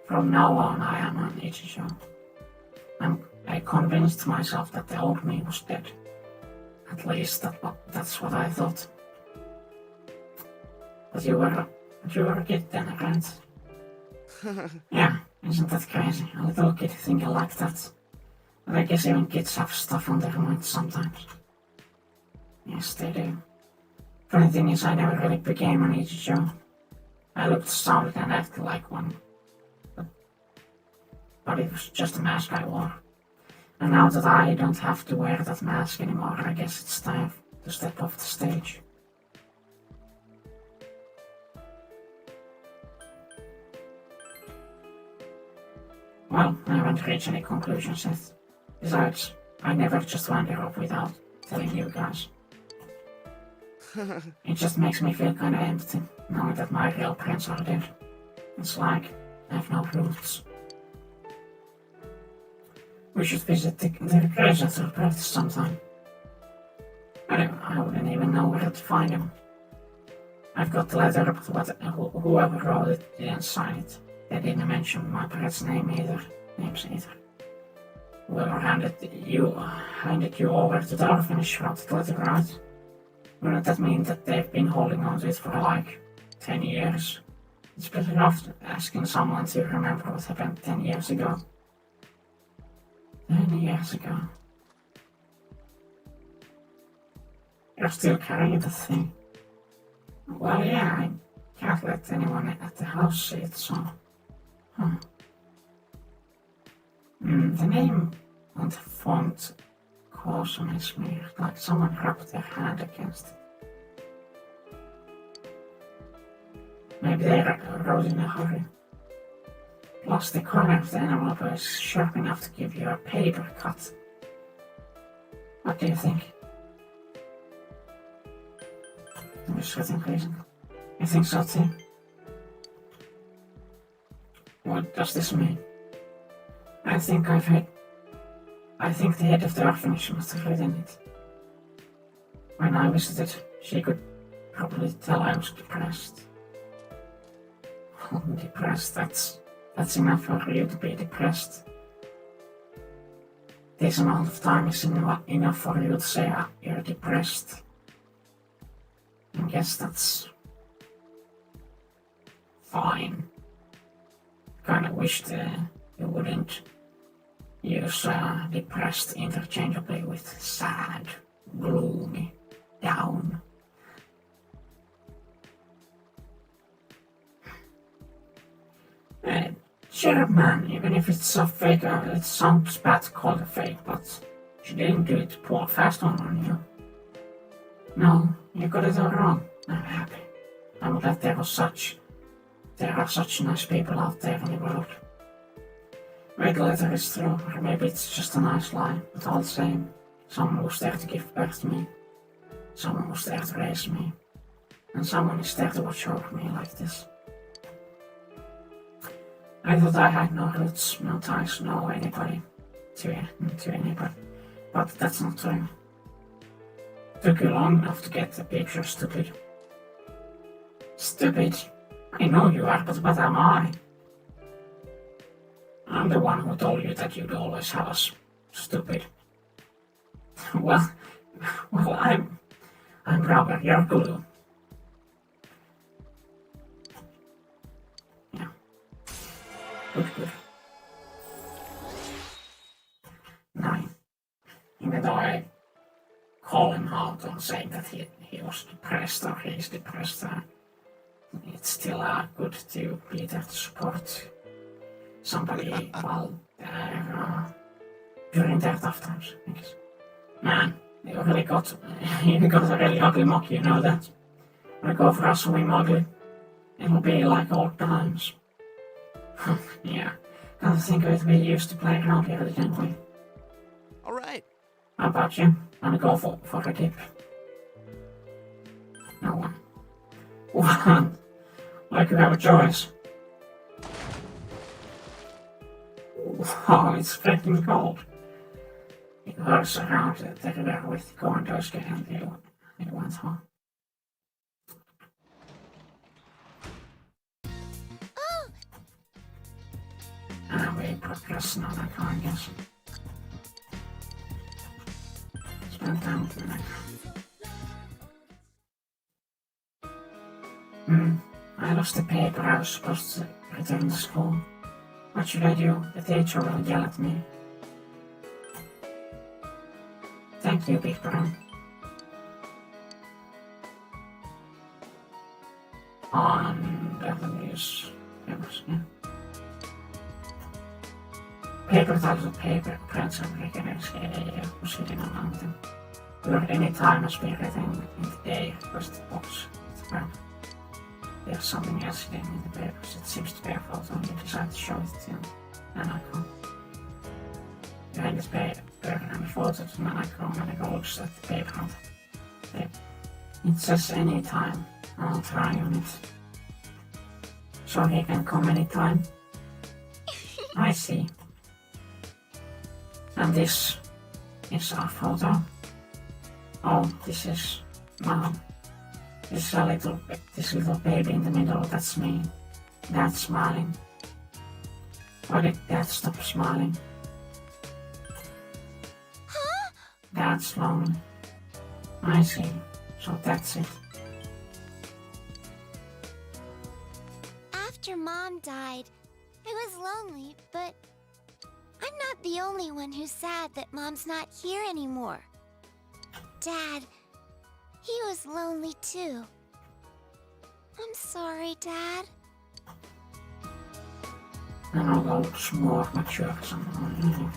from now on I am an Ichijo. I convinced myself that the old me was dead. At least that's what I thought. But you were a kid then, right? Yeah, isn't that crazy? A little kid thinking like that. But I guess even kids have stuff on their minds sometimes. Yes, they do. Funny thing is, I never really became an Ichijo. I looked, sounded and acted like one. But it was just a mask I wore. And now that I don't have to wear that mask anymore, I guess it's time to step off the stage. Well, I haven't reached any conclusions yet. Besides, I never just wander off without telling you guys. It just makes me feel kinda empty, knowing that my real friends are dead. It's like I have no roots. We should visit the graves after practice sometime. I wouldn't even know where to find them. I've got the letter, but whoever wrote it didn't sign it. They didn't mention my parents' names either. Whoever handed you over to the orphanage wrote the letter, right? Wouldn't that mean that they've been holding on to it for like 10 years? It's pretty rough asking someone to remember what happened 10 years ago. 10 years ago. You're still carrying the thing. Well, yeah, I can't let anyone at the house see it, so... The name on the font cautions me, like someone rubbed their hand against it. Maybe they wrote in a hurry. Plus, the corner of the envelope is sharp enough to give you a paper cut. What do you think? I'm sweating reason. I think so too. What does this mean? I think the head of the orphanage must have written it. When I visited, she could probably tell I was depressed. Depressed, that's enough for you to be depressed. This amount of time is enough for you to say you're depressed. I guess that's fine. Kinda wished you wouldn't use depressed interchangeably with sad, gloomy, down. Sure, man, even if it's a fake, it sounds bad to call it fake, but she didn't do it to pull a fast one on you. No, you got it all wrong. I'm happy. I'm glad there are such nice people out there in the world. Maybe the letter is true, or maybe it's just a nice lie, but all the same, someone was there to give birth to me. Someone was there to raise me. And someone is there to watch over me like this. I thought I had no roots, no ties, no anybody to anybody, but that's not true. Took you long enough to get the picture, stupid. Stupid? I know you are, but what am I? I'm the one who told you that you'd always have us stupid. well, I'm rubber, you're glue. Yeah. Good. 9. Even though I call him out on saying that he was depressed or he's depressed, it's still good to be there to support somebody while they're during their tough times, I guess. Man, you got a really ugly mock, you know that. When I go for a swim ugly, it'll be like old times. Yeah, come to think of it, we used to play around here, didn't we? All right. How about you? Wanna go for a dip? No one. What? Like you have a choice. Wow, it's freaking cold. It hurts around there with the convos and it went home. And we progress now, I guess. Spend time with me. I lost the paper I was supposed to return to school. What should I do? The teacher will yell at me. Thank you, Big Brown. On the news papers, yeah. Paper types of paper, prints and reckoners, proceeding among them. Without any time has been written in the day, first the box. There's something else hidden in the papers. It seems to be a fault when you decide to show it to him. And I can't. Behind this paper and the photos, and I come and I go looks at the paper. It says any time. I'll try on it. So he can come anytime. I see. And this is our photo. Oh, this is Mom. This little baby in the middle, that's me. Dad's smiling. Why did Dad stop smiling? Huh? Dad's lonely. I see. So that's it. After Mom died, I was lonely, but I'm not the only one who's sad that Mom's not here anymore. Dad, he was lonely too. I'm sorry, Dad. And I'll looks more mature somehow.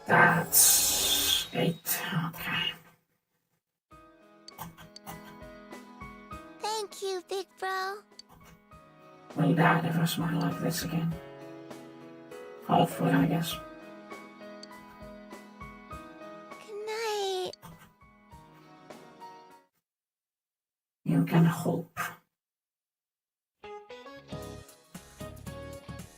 That's 8. Okay. Thank you, Big Bro. Will Dad ever smile like this again? Hopefully, I guess. Good night. You can hope.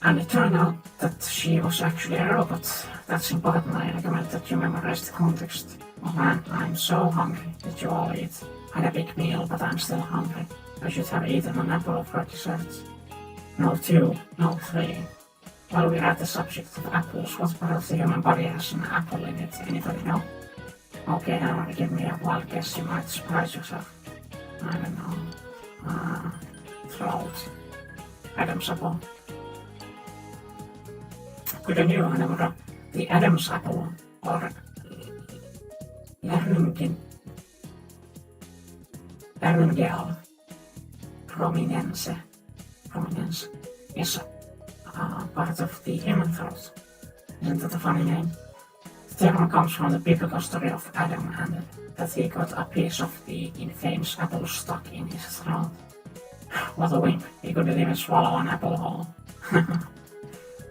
And it turned out that she was actually a robot. That's important. I recommend that you memorize the context. Oh man, I'm so hungry. Did you all eat? Had a big meal, but I'm still hungry. I should have eaten an apple for dessert. No 2, no 3. While we're at the subject of apples, what part of the human body has an apple in it? Anybody know? Okay, now give me a wild guess, you might surprise yourself. I don't know. Throat. Adam's apple. Good on you, I never got the Adam's apple, or Laryngeal prominence is part of the human throat. Isn't that a funny name? The term comes from the biblical story of Adam and that he got a piece of the infamous apple stuck in his throat. What a wimp, he couldn't even swallow an apple whole.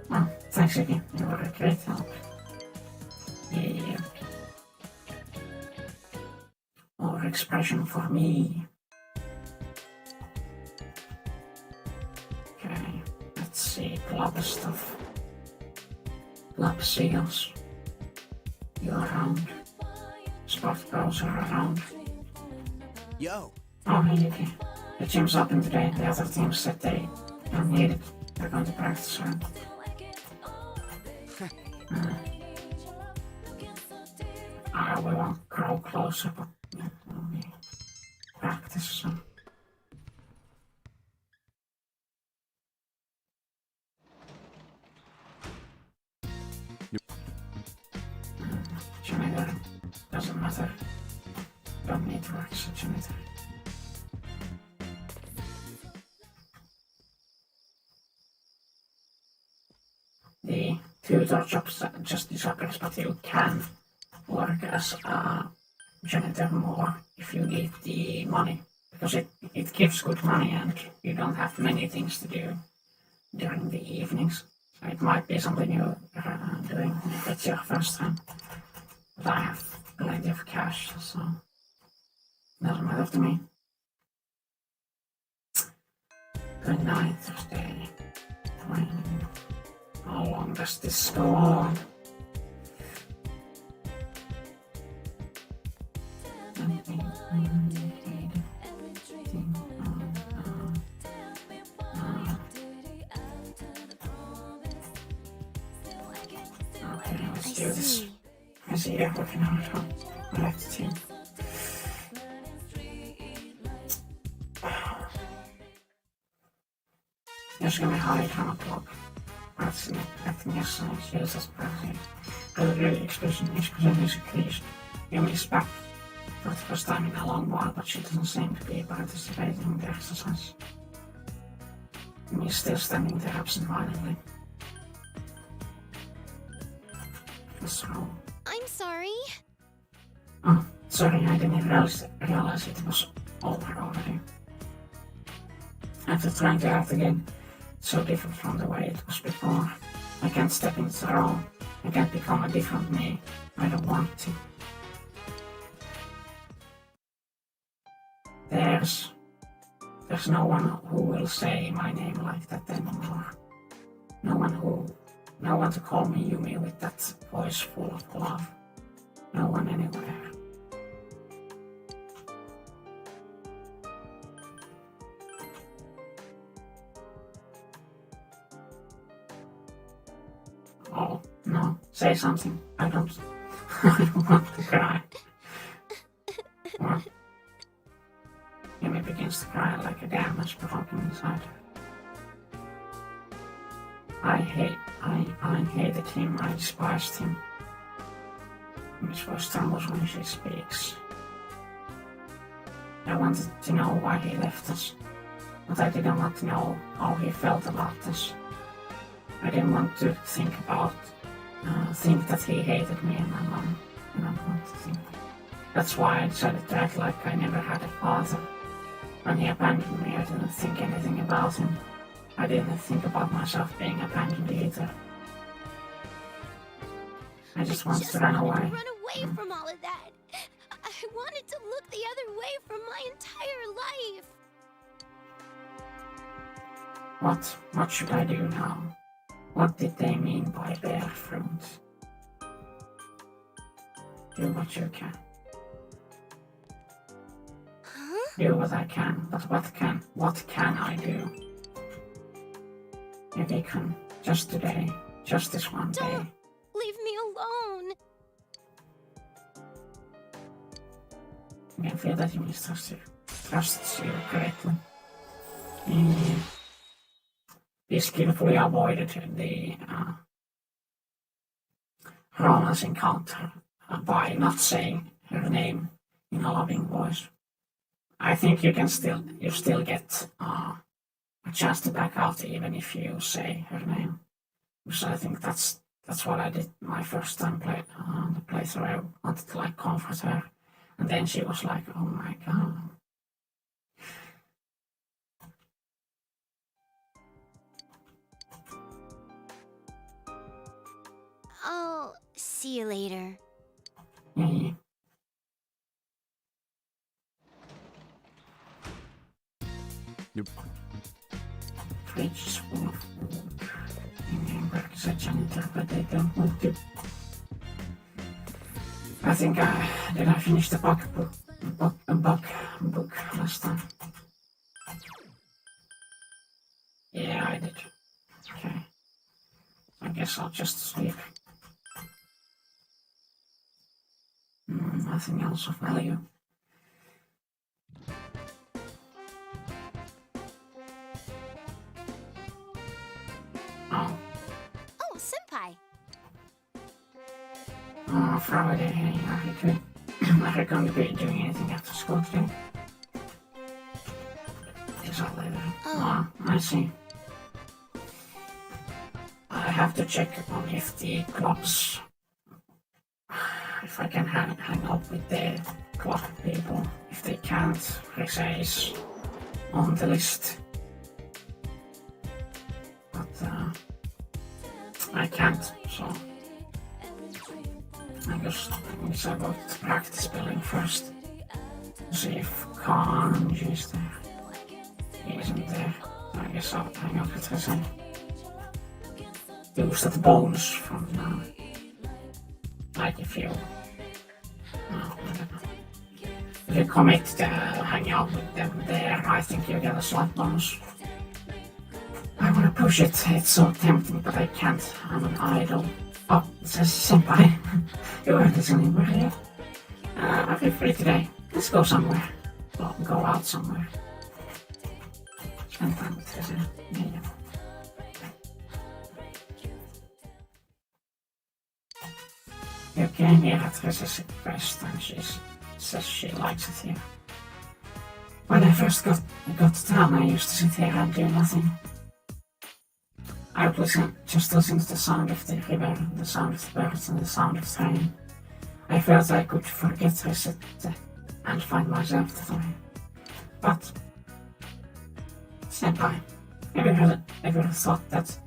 Well, thanks again, you were a great help. Yeah. More expression for me. Okay, let's see, club stuff. Club seals. You're around. Spot girls are around. Yo. Oh, hey, Yuki. The gym's open today. The other team said they don't need it. They're going to practice her. We won't grow closer, but we practice some. Janitor, doesn't matter. Don't need to work as a janitor. The tutor job just disappears, but you can work as a janitor more if you need the money, because it gives good money and you don't have many things to do during the evenings. So it might be something you're doing when you get your first time. But I have plenty of cash, so it doesn't matter to me. Good night, Thursday. How long does this go on? Okay, let's do this. I see you're working on it, huh? I like the team. Jag ska med ha i kammarblogg. Alltså, acting as sales as president. Really expression is increased. Yumi is back for the first time in a long while, but she doesn't seem to be participating in the exercise. Yumi is still standing there absent-mindedly. So... I'm sorry. Oh, sorry, I didn't realize it was over already. After trying to act again, it's so different from the way it was before. I can't step into the role. I can't become a different me. I don't want to. There's no one who will say my name like that anymore. No one to call me Yumi with that voice full of love. No one anywhere. Oh, no, say something. I don't want to cry. Well, Yumi begins to cry like a dam is provoking inside her. I hated him, I despised him. His voice trembles when she speaks. I wanted to know why he left us, but I didn't want to know how he felt about us. I didn't want to think that he hated me and my mom. I don't want to think. That's why I decided to act like I never had a father. When he abandoned me, I didn't think anything about him. I didn't think about myself being abandoned either. I just wanted to run away. Run away from all of that. I wanted to look the other way for my entire life. What should I do now? What did they mean by bear fruit? Do what you can. Huh? Do what I can, but what can I do? If I can, just today, just this one day. Don't leave me alone. I can feel that he mistrusts you correctly. He skillfully avoided the romance encounter by not saying her name in a loving voice. I think you still get a chance to back out even if you say her name. Because I think that's what I did my first time the playthrough. I wanted to like comfort her, and then she was like, "Oh my god." I'll see you later. Yeah. Yep. Fridge is full of food. I work as a janitor, but they don't want to. I think did I finish the book last time? Yeah, I did. guess I'll just sleep. Nothing else of value. Oh. Oh, Senpai! Oh, Friday, hey, are you going to be doing anything after school today? Is that later? Oh, I see. I have to check on if the clubs, if I can hang out with the club people. If they can't, Risa is on the list. But I can't, so I guess I will practice spelling first. See if kanji is there. He isn't there. I guess I'll hang out with Risa. Use that bonus from like if you if you commit to hang out with them there, I think you get a slot bonus. I wanna push it, it's so tempting, but I can't. I'm an idol. Oh, it says Senpai. You weren't listening yet. Are you free today? Let's go somewhere. Well, go out somewhere. Spend time with Risa. Yeah. You came here at Risa's request and she says she likes it here. When I first got to town, I used to sit here and do nothing. I would just listen to the sound of the river, the sound of the birds and the sound of the train. I felt I could forget Risa and find myself there. But, Senpai, have you ever thought that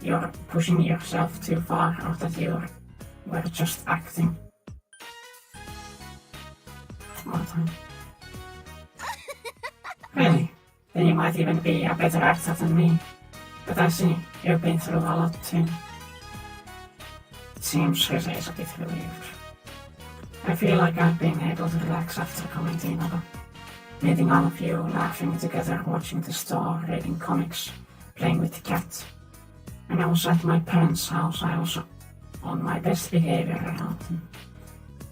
you're pushing yourself too far or that you're we're just acting. All the time. Really? Then you might even be a better actor than me. But I see, you've been through a lot too. It seems Risa is a bit relieved. I feel like I've been able to relax after coming to Inaba. Meeting all of you, laughing together, watching the store, reading comics, playing with the cat. When I was at my parents' house, I was on my best behavior around him.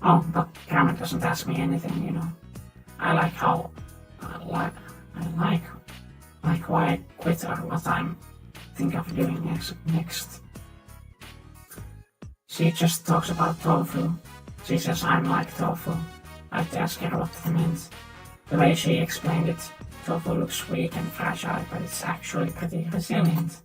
Oh, but Grandma doesn't ask me anything, you know. I like why I quit or what I'm think of doing next. She just talks about tofu. She says I'm like tofu. I had to ask her what it meant. The way she explained it, tofu looks weak and fragile, but it's actually pretty resilient.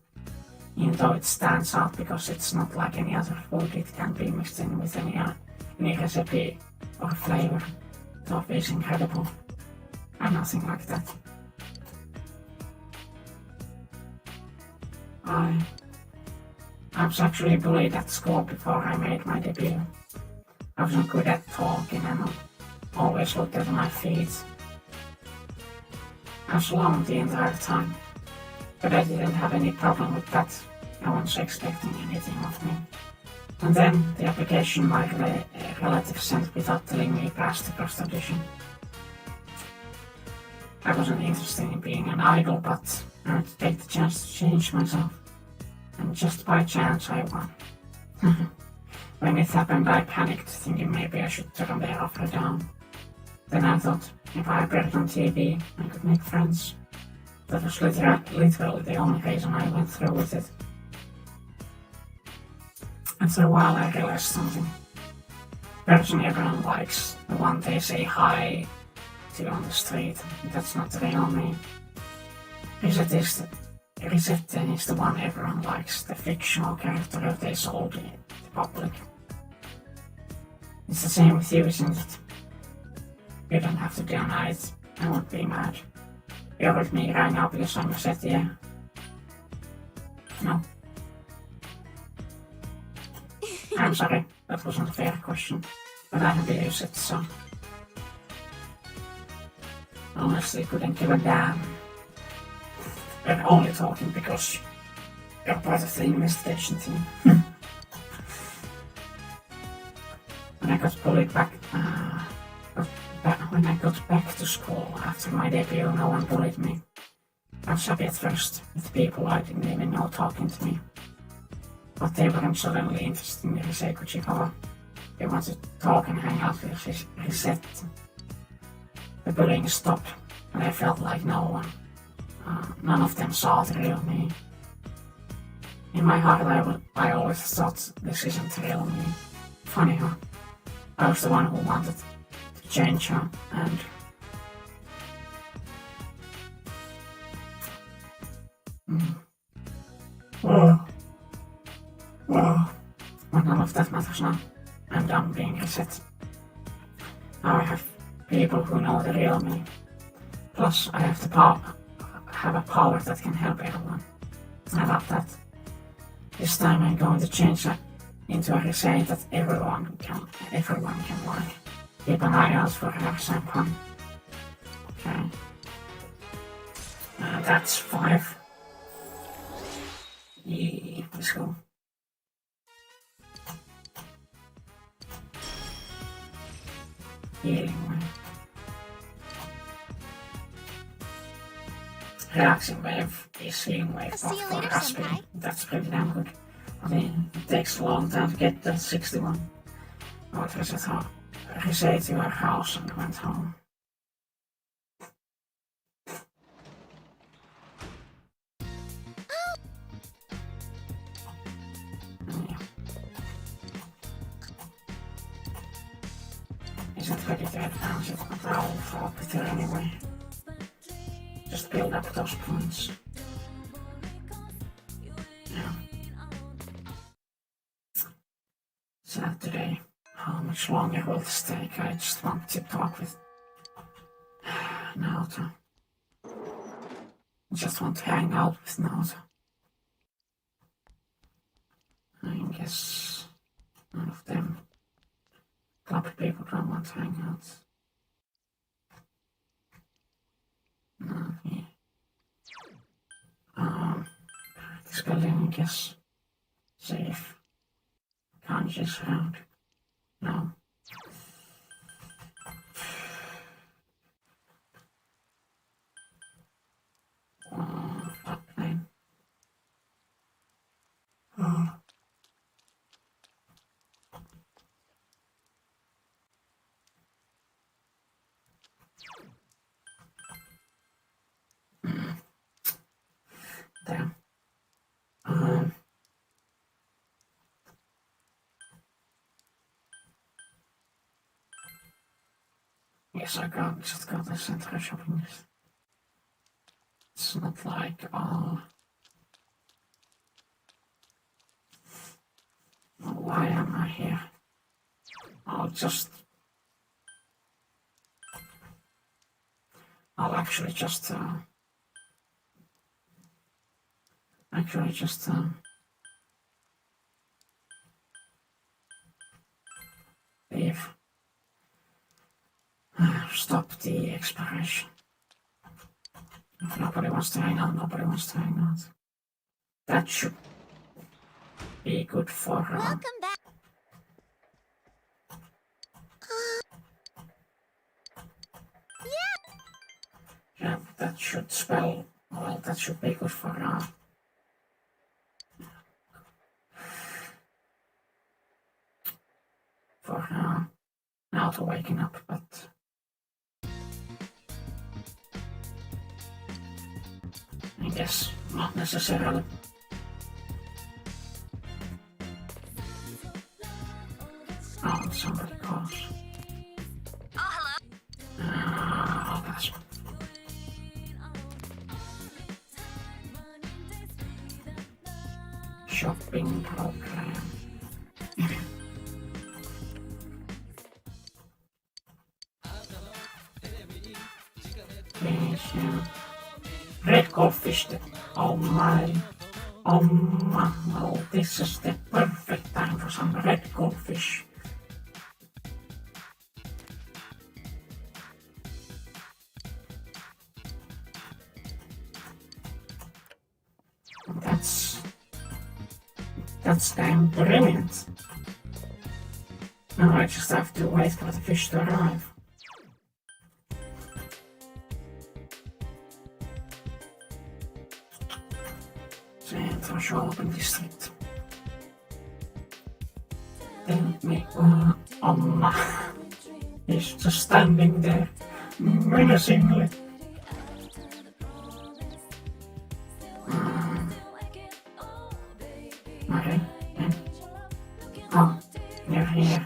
Even though it stands out because it's not like any other food, it can be mixed in with any recipe or flavor. Tofu is incredible. I'm nothing like that. I was actually bullied at school before I made my debut. I wasn't good at talking and always looked at my feet. I was alone the entire time, but I didn't have any problem with that. No one's expecting anything of me. And then the application my relative sent without telling me passed the first audition. I wasn't interested in being an idol, but I had to take the chance to change myself. And just by chance I won. When it happened, I panicked, thinking maybe I should turn the offer down. Then I thought, if I appeared on TV, I could make friends. That was literally the only reason I went through with it. After a while I realized something. The person everyone likes, the one they say hi to on the street, that's not the real me. Reset is the one everyone likes, the fictional character they sold to the public. It's the same with you, isn't it? You don't have to deny it, I won't be mad. You're with me right now because I'm a set, yeah? No? I'm sorry, that wasn't a fair question, but I abuse it, so... Honestly, couldn't give a damn. We're only talking because you're part of the investigation team. When I got bullied when I got back to school after my debut, no one bullied me. I was happy at first, with people I didn't even know talking to me. But they weren't suddenly interested in Risei Kuchikawa. They wanted to talk and hang out with Risette. The bullying stopped, and I felt like none of them saw the real me. In my heart, I always thought this isn't real me. Funny, huh? I was the one who wanted to change her, and but none of that matters now. I'm done being reset. Now I have people who know the real me. Plus, I have a power that can help everyone. I love that. This time I'm going to change that into a Risei that everyone can like. Keep an eye out for Senpai. Okay. That's 5. Yeah, let's go. Healing wave. Relaxing wave is healing wave, I'll but see you for later, Raspy, Senpai. that's pretty damn good. I mean, it takes a long time to get the 61. I would visit her, Risei to her house and went home. Yeah. Isn't ready to advance it, but I'll follow with her anyway. Just build up those points. Yeah. Saturday. How much longer will this take? I just want to talk with Naoto. I just want to hang out with Naoto. I guess none of them club people don't want to hang out. No, yeah. This building, I guess, safe. Kanji's around. No. Upline. Damn. Yes, I just got the central shopping list. It's not like why am I here? I'll actually just leave. Stop the exploration. If nobody wants to hang out, nobody wants to hang out. That should be good for Welcome back. yeah, that should spell, well, that should be good for now to waking up, but I guess not necessarily. Oh, somebody calls. Oh, hello. Oh, that's shopping program. Red goldfish. Oh my. Oh, this is the perfect time for some red goldfish. That's damn brilliant. Now I just have to wait for the fish to arrive. Central shopping district. Tell me on. He's just standing there, menacingly. Okay. Oh, you're here.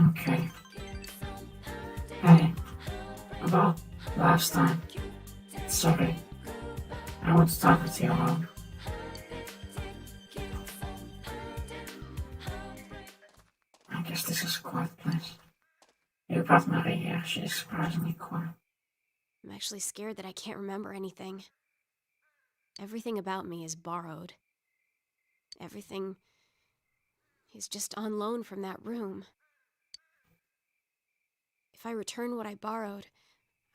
Okay. Hey, about last time. Sorry. I want to talk with you alone. I guess this is a quiet place. You brought Marie here. She's surprisingly quiet. I'm actually scared that I can't remember anything. Everything about me is borrowed. Everything is just on loan from that room. If I return what I borrowed,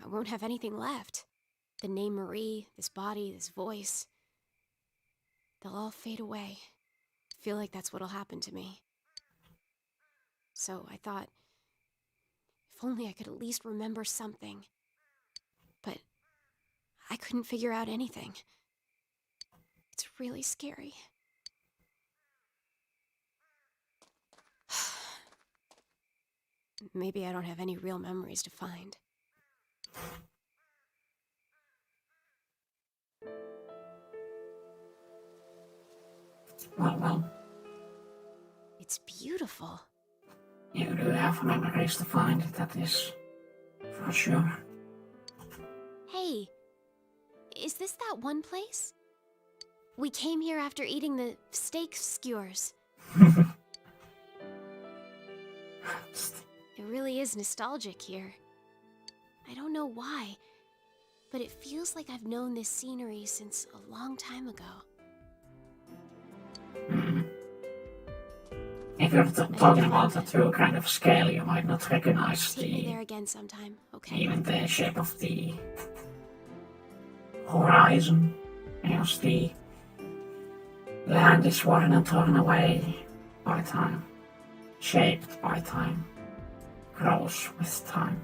I won't have anything left. The name Marie, this body, this voice, they'll all fade away. I feel like that's what'll happen to me. So I thought, if only I could at least remember something. But I couldn't figure out anything. It's really scary. Maybe I don't have any real memories to find. Well, It's beautiful. you do have memories to find, that is for sure. Hey, is this that one place? We came here after eating the steak skewers. It really is nostalgic here. I don't know why, but it feels like I've known this scenery since a long time ago. If you're talking about the true kind of scale, you might not recognize Take me there again sometime, okay? even the shape of the horizon. As the land is worn and torn away by time, shaped by time, grows with time.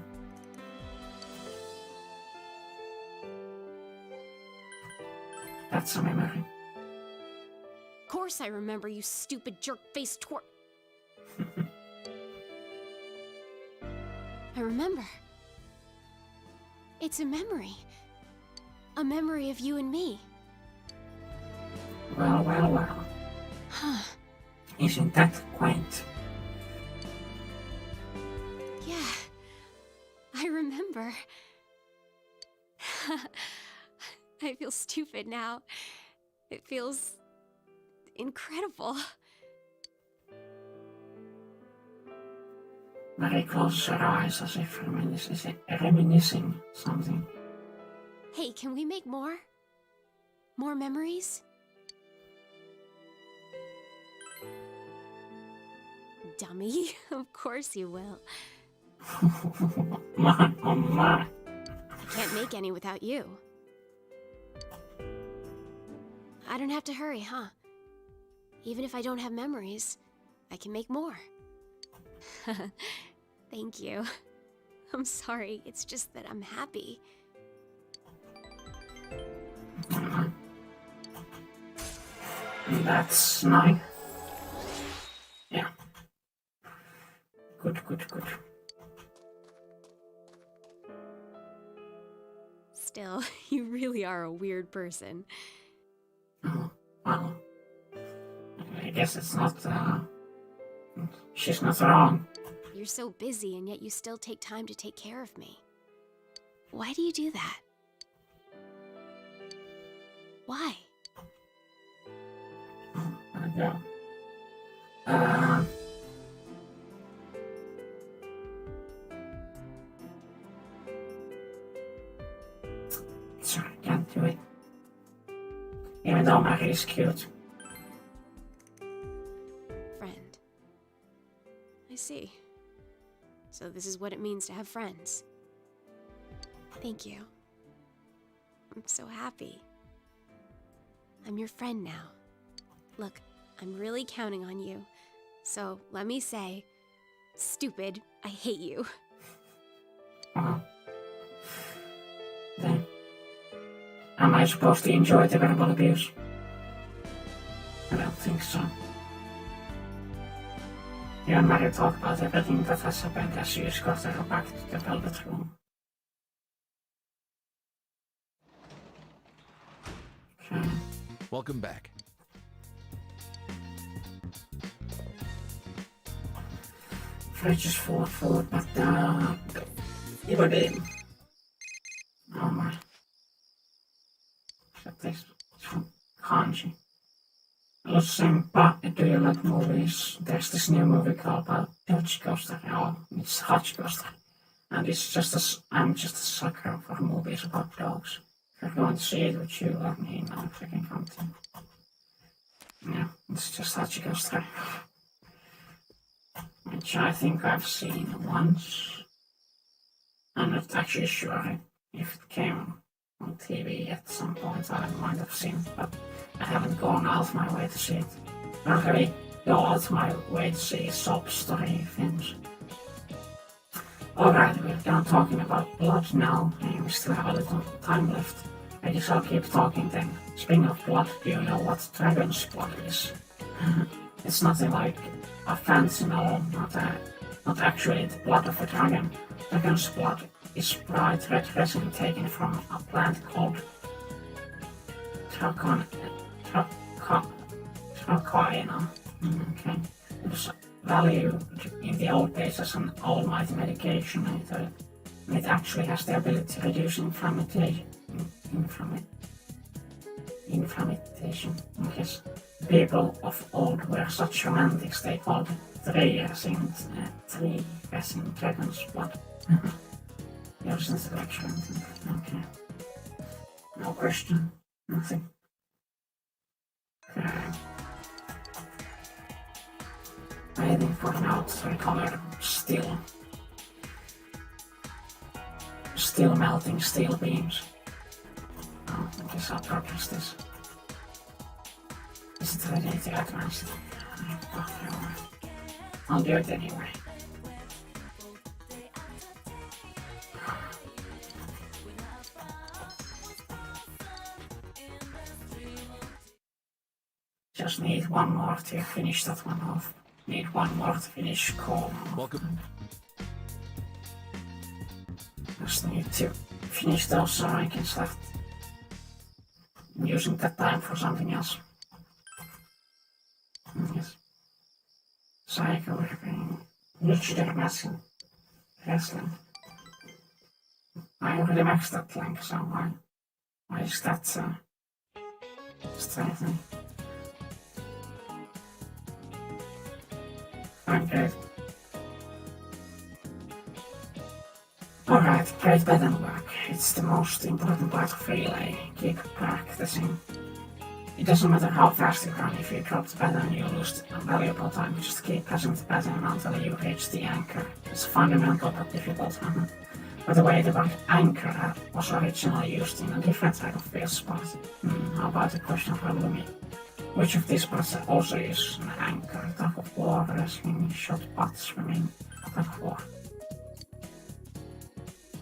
That's a memory. Of course I remember, you stupid jerk-faced twerp. I remember. It's a memory. A memory of you and me. Well. Huh. Isn't that quaint? Yeah. I remember. I feel stupid now. It feels incredible. Marie closes her eyes as if reminiscing something. Hey, can we make more? More memories? Dummy. Of course you will. My. I can't make any without you. I don't have to hurry, huh? Even if I don't have memories, I can make more. Thank you. I'm sorry, it's just that I'm happy. That's nice. Yeah. Good. Still, you really are a weird person. Oh, well. I guess it's not, she's not wrong. You're so busy and yet you still take time to take care of me. Why do you do that? Why? Yeah. Sorry, can't do it. Even though Marie is cute. Friend. I see. So this is what it means to have friends. Thank you. I'm so happy. I'm your friend now. Look, I'm really counting on you. So let me say, stupid, I hate you. Then, am I supposed to enjoy the verbal abuse? think so. You and Mary talk about everything that has happened as you escort her back to the velvet room. Okay. Welcome back. Fridge is full of food, but even in. Oh my. Except this from kanji. I was saying, but do you like movies? There's this new movie called Dutch Coaster. Oh, it's Hutch Coaster. And it's just I'm just a sucker for movies about dogs. If you're going to see it with you, let me know if I can come to. Yeah, it's just Hutch Coaster. Which I think I've seen once. I'm not actually sure if it came on TV at some point. I might have seen it, but I haven't gone out of my way to see it. I don't really go out of my way to see sob story films. Alright, we're done talking about blood now, and we still have a little time left. I guess I'll keep talking then. Speaking of blood, do you know what dragon's blood is? It's nothing like a fancy novel, not actually the blood of a dragon. Dragon's blood is bright red resin taken from a plant called Tracoina. Okay. It was valued in the old days as an almighty medication, and it actually has the ability to reduce inflammation. I guess people of old were such romantics, they called three resin dragon's blood. Yours is excellent. Okay. No question. Nothing. Okay. Waiting for now to recover steel melting steel beams. Oh, I guess I'll progress this. Is it ready to advance? I'll do it anyway. Just need one more to finish that one off. Need one more to finish call. Welcome. Just need to finish those so I can start using that time for something else. Yes. Psycho ripping. Luchador wrestling. I already maxed that length, so why is that strengthening? I'm great. Alright, great pattern work. It's the most important part of relay. Keep practicing. It doesn't matter how fast you run, if you drop the pattern you lose valuable time. Just keep passing the pattern until you reach the anchor. It's fundamental but difficult. By the way, the word anchor was originally used in a different type of field spot. How about the question from Lumi? Which of these spots also use an anchor? Tug of war, wrestling, shot put, swimming, tug of war.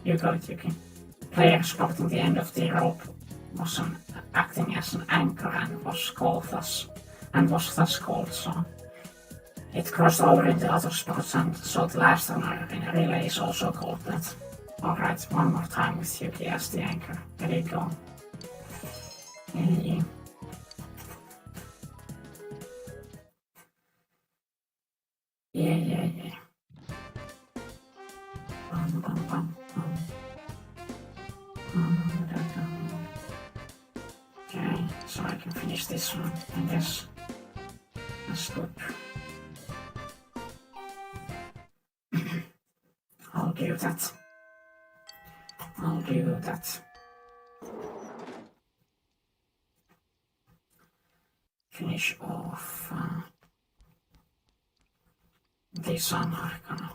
You got it, Yuki. The player spotting the end of the rope was acting as an anchor and was thus called so. It crossed over into other spots, and so the last runner in a relay is also called that. Alright, one more time with Yuki as the anchor. There you go. Yeah. Okay, so I can finish this one, I guess. That's good. I'll do that. Finish off the Sun Arcana.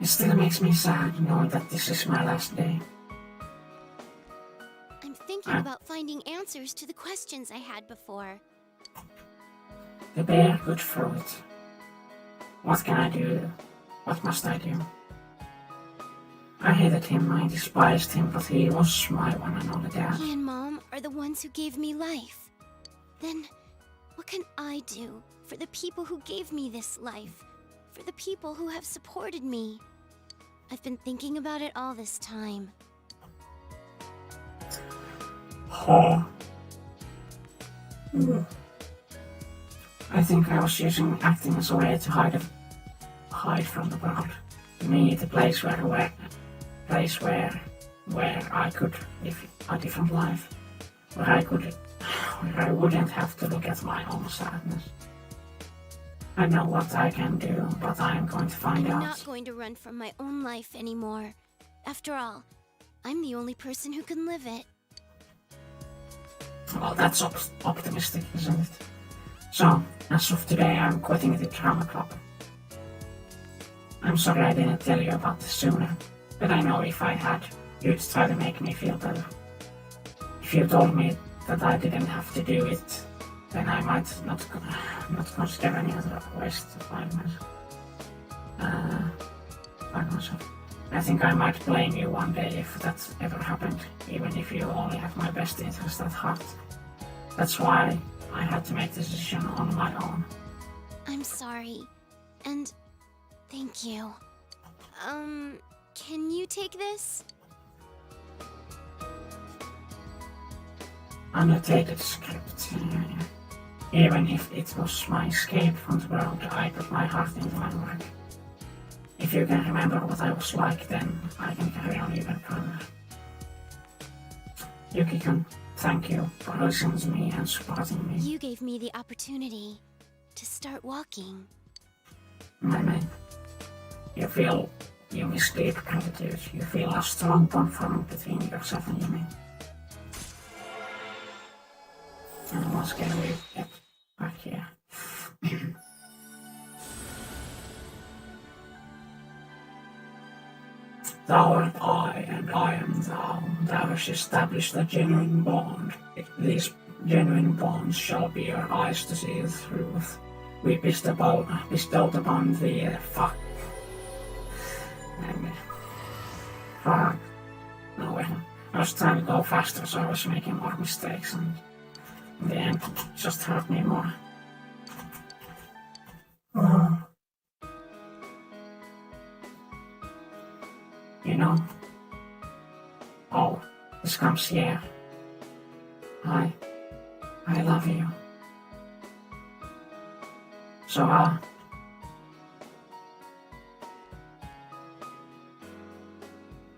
It still makes me sad knowing that this is my last day. I'm thinking about finding answers to the questions I had before. The bear could throw it. What can I do? What must I do? I hated him, I despised him, but he was my one and only dad. He and Mom are the ones who gave me life. Then, what can I do for the people who gave me this life? For the people who have supported me? I've been thinking about it all this time. Oh. I think I was using acting as a way to hide from the world. To me, the place where I could live a different life, where I wouldn't have to look at my own sadness. I know what I can do, but I am going to find out. I'm not going to run from my own life anymore. After all, I'm the only person who can live it. Well, that's optimistic, isn't it? So, as of today, I'm quitting the drama club. I'm sorry I didn't tell you about this sooner, but I know if I had, you'd try to make me feel better. If you told me that I didn't have to do it, then I might not consider any other ways to find myself. I think I might blame you one day if that ever happened, even if you only have my best interest at heart. That's why I had to make this decision on my own. I'm sorry, and thank you. Can you take this? Annotated script. Even if it was my escape from the world, I put my heart into my work. If you can remember what I was like, then I can carry on even further. Yuki can thank you for listening to me and supporting me. You gave me the opportunity to start walking. My man, you miss deep gratitude. You feel a strong bond forming between yourself and Yumi. And once again we get back here. Thou art I, and I am thou. Thou hast established a genuine bond. These genuine bonds shall be your eyes to see the truth. We bestowed upon thee fuck. No, I was trying to go faster, so I was making more mistakes, and in the end, it just hurt me more. You know, oh, this comes here. I love you. So,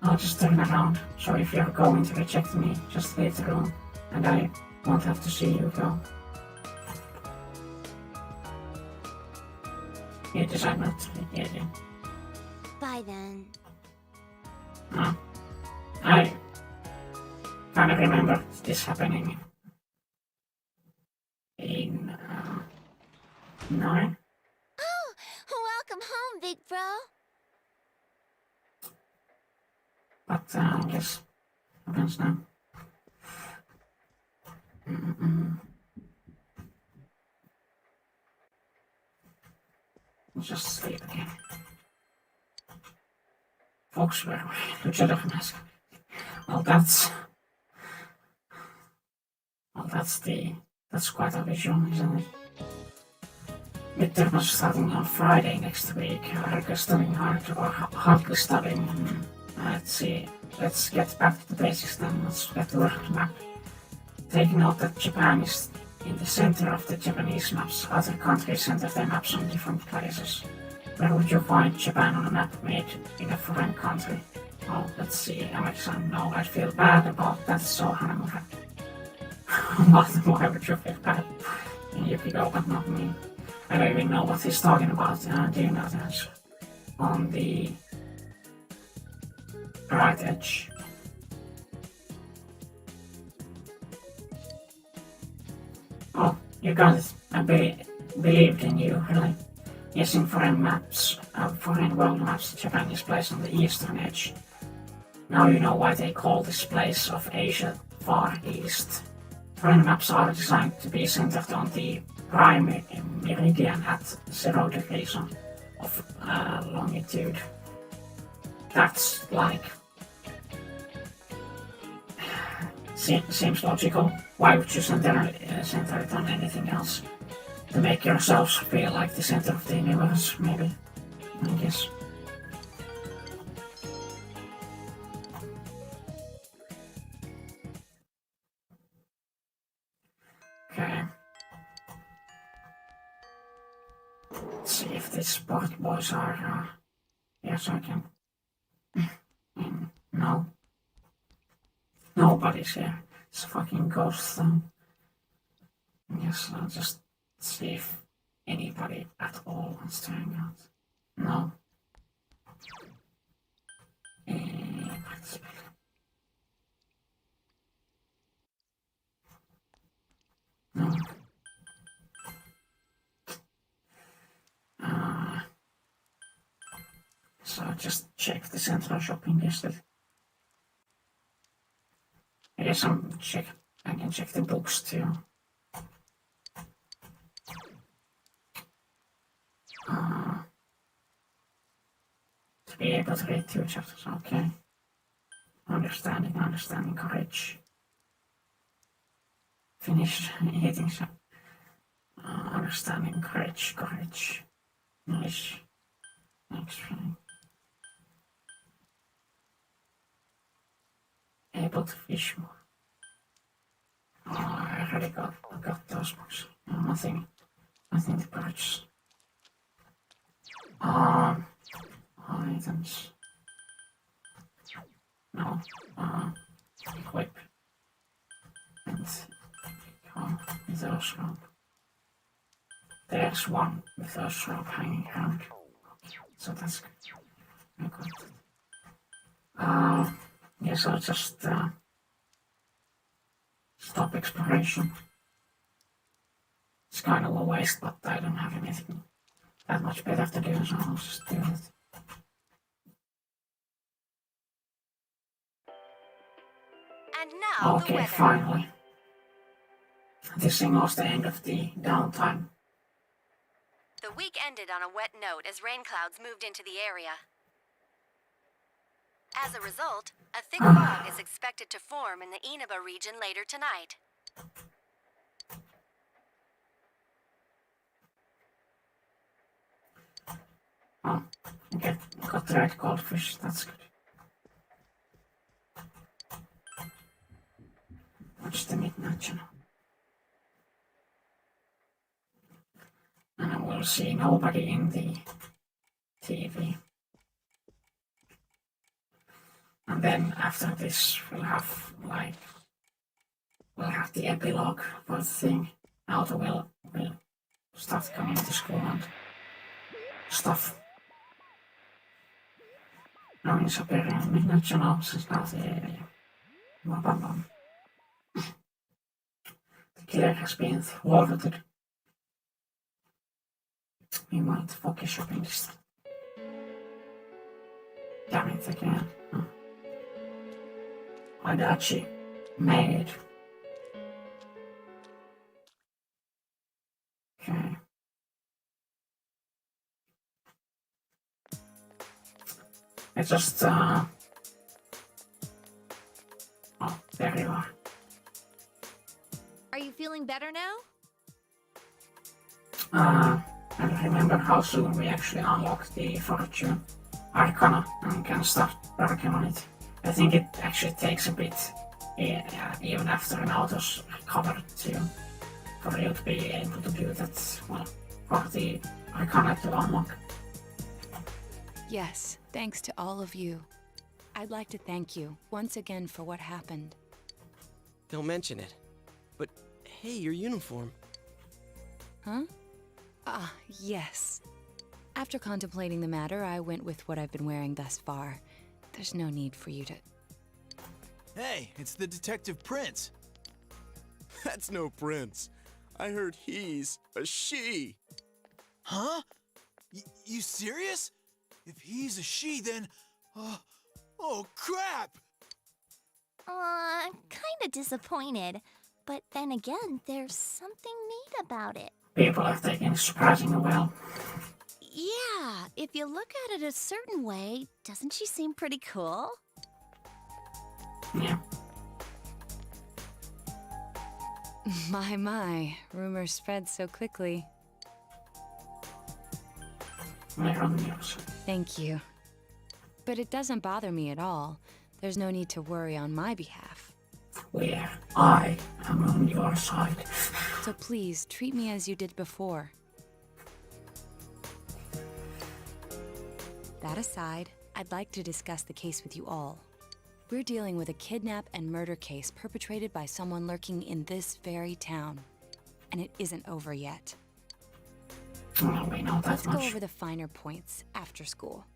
I'll just turn around, so if you're going to reject me, just leave the room, and I won't have to see you go. You decide not to get in. Bye then. No. I kind of remember this happening in 9. Oh, welcome home, big bro. But I guess happens now. Let's just sleep again. Folks wear luchador mask. That's quite a visual, isn't it? Midterm was starting on Friday next week. Are you studying hard or hardly studying? Let's see. Let's get back to the basics then. Let's get to work map. Take note that Japan is in the center of the Japanese maps. Other countries center their maps on different places. Where would you find Japan on a map made in a foreign country? Oh, let's see. Alexa, no, I feel bad about that, so Hanamura. Why would you feel bad? Yuki go, but not me. I don't even know what he's talking about. Do you know the answer? On the right edge. Oh, you got it. I believed in you, really. Yes, in foreign world maps, Japan is placed on the eastern edge. Now you know why they call this place of Asia Far East. Terrain maps are designed to be centered on the prime meridian at 0 degrees of longitude. That's like... seems logical. Why would you center it on anything else? To make yourselves feel like the center of the universe, maybe. I guess. Okay. Let's see if these sport boys are here so I can... No. Nobody's here. It's a fucking ghost thing. Yes, I'll just see if anybody at all wants to hang out. No. No. So just check the central shopping district. I guess I can check the books too. To be able to read 2 chapters, okay. Understanding, courage. Finish hitting some. Understanding, courage. Nice. Next thing. Able to fish more. Oh, I already got those books. No, nothing to purchase. Items. No. Equip. And go with those rope. There's one with those rope hanging around. So that's good. I got it. Yes, I'll just stop exploration. It's kind of a waste, but I don't have anything that much better to do, so I'll just do it. And now the Okay, weather. finally. This signals the end of the downtime. The week ended on a wet note as rain clouds moved into the area. As a result, a thick fog is expected to form in the Inaba region later tonight. Oh, okay, got the red goldfish, that's good. Watch the Midnight Channel. And I will see nobody in the TV. And then after this, we'll have the epilogue for the thing. Alto will start coming to school and stuff. No niin se perään Midnight Channel, siis bam bam bam. The killer has been thwarted. We might focus shopping this. Damn it again. Adachi made. Okay. I just oh, there you are. Are you feeling better now? I don't remember how soon we actually unlock the Fortune Arcana and can start working on it. I think it actually takes a bit, even after an auto's recovered for you to be able to do that, well, for the Arcana to unlock. Yes, thanks to all of you. I'd like to thank you once again for what happened. Don't mention it. But hey, your uniform. Huh? Ah, yes. After contemplating the matter, I went with what I've been wearing thus far. There's no need for you to... Hey, it's the Detective Prince. That's no prince. I heard he's a she. Huh? You serious? If he's a she, then... oh, crap! I'm kinda disappointed. But then again, there's something neat about it. People are taking it surprisingly well. Yeah, if you look at it a certain way, doesn't she seem pretty cool? Yeah. My, rumors spread so quickly. We're on the news. Thank you. But it doesn't bother me at all. There's no need to worry on my behalf. Where I am on your side. So please, treat me as you did before. That aside, I'd like to discuss the case with you all. We're dealing with a kidnap and murder case perpetrated by someone lurking in this very town. And it isn't over yet. Well, we know that Let's much. go over the finer points after school.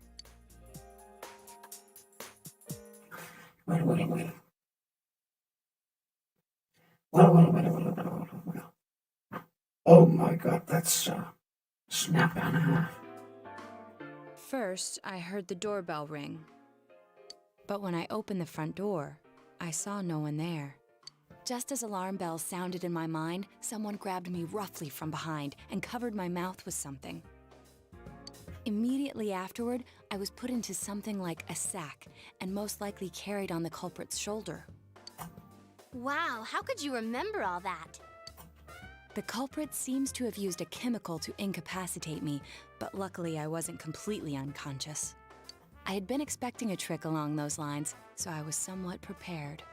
Well. Oh my god, that's a snap and a half. First, I heard the doorbell ring. But when I opened the front door, I saw no one there. Just as alarm bells sounded in my mind, someone grabbed me roughly from behind and covered my mouth with something. Immediately afterward, I was put into something like a sack and most likely carried on the culprit's shoulder. Wow, how could you remember all that? The culprit seems to have used a chemical to incapacitate me, but luckily I wasn't completely unconscious. I had been expecting a trick along those lines, so I was somewhat prepared.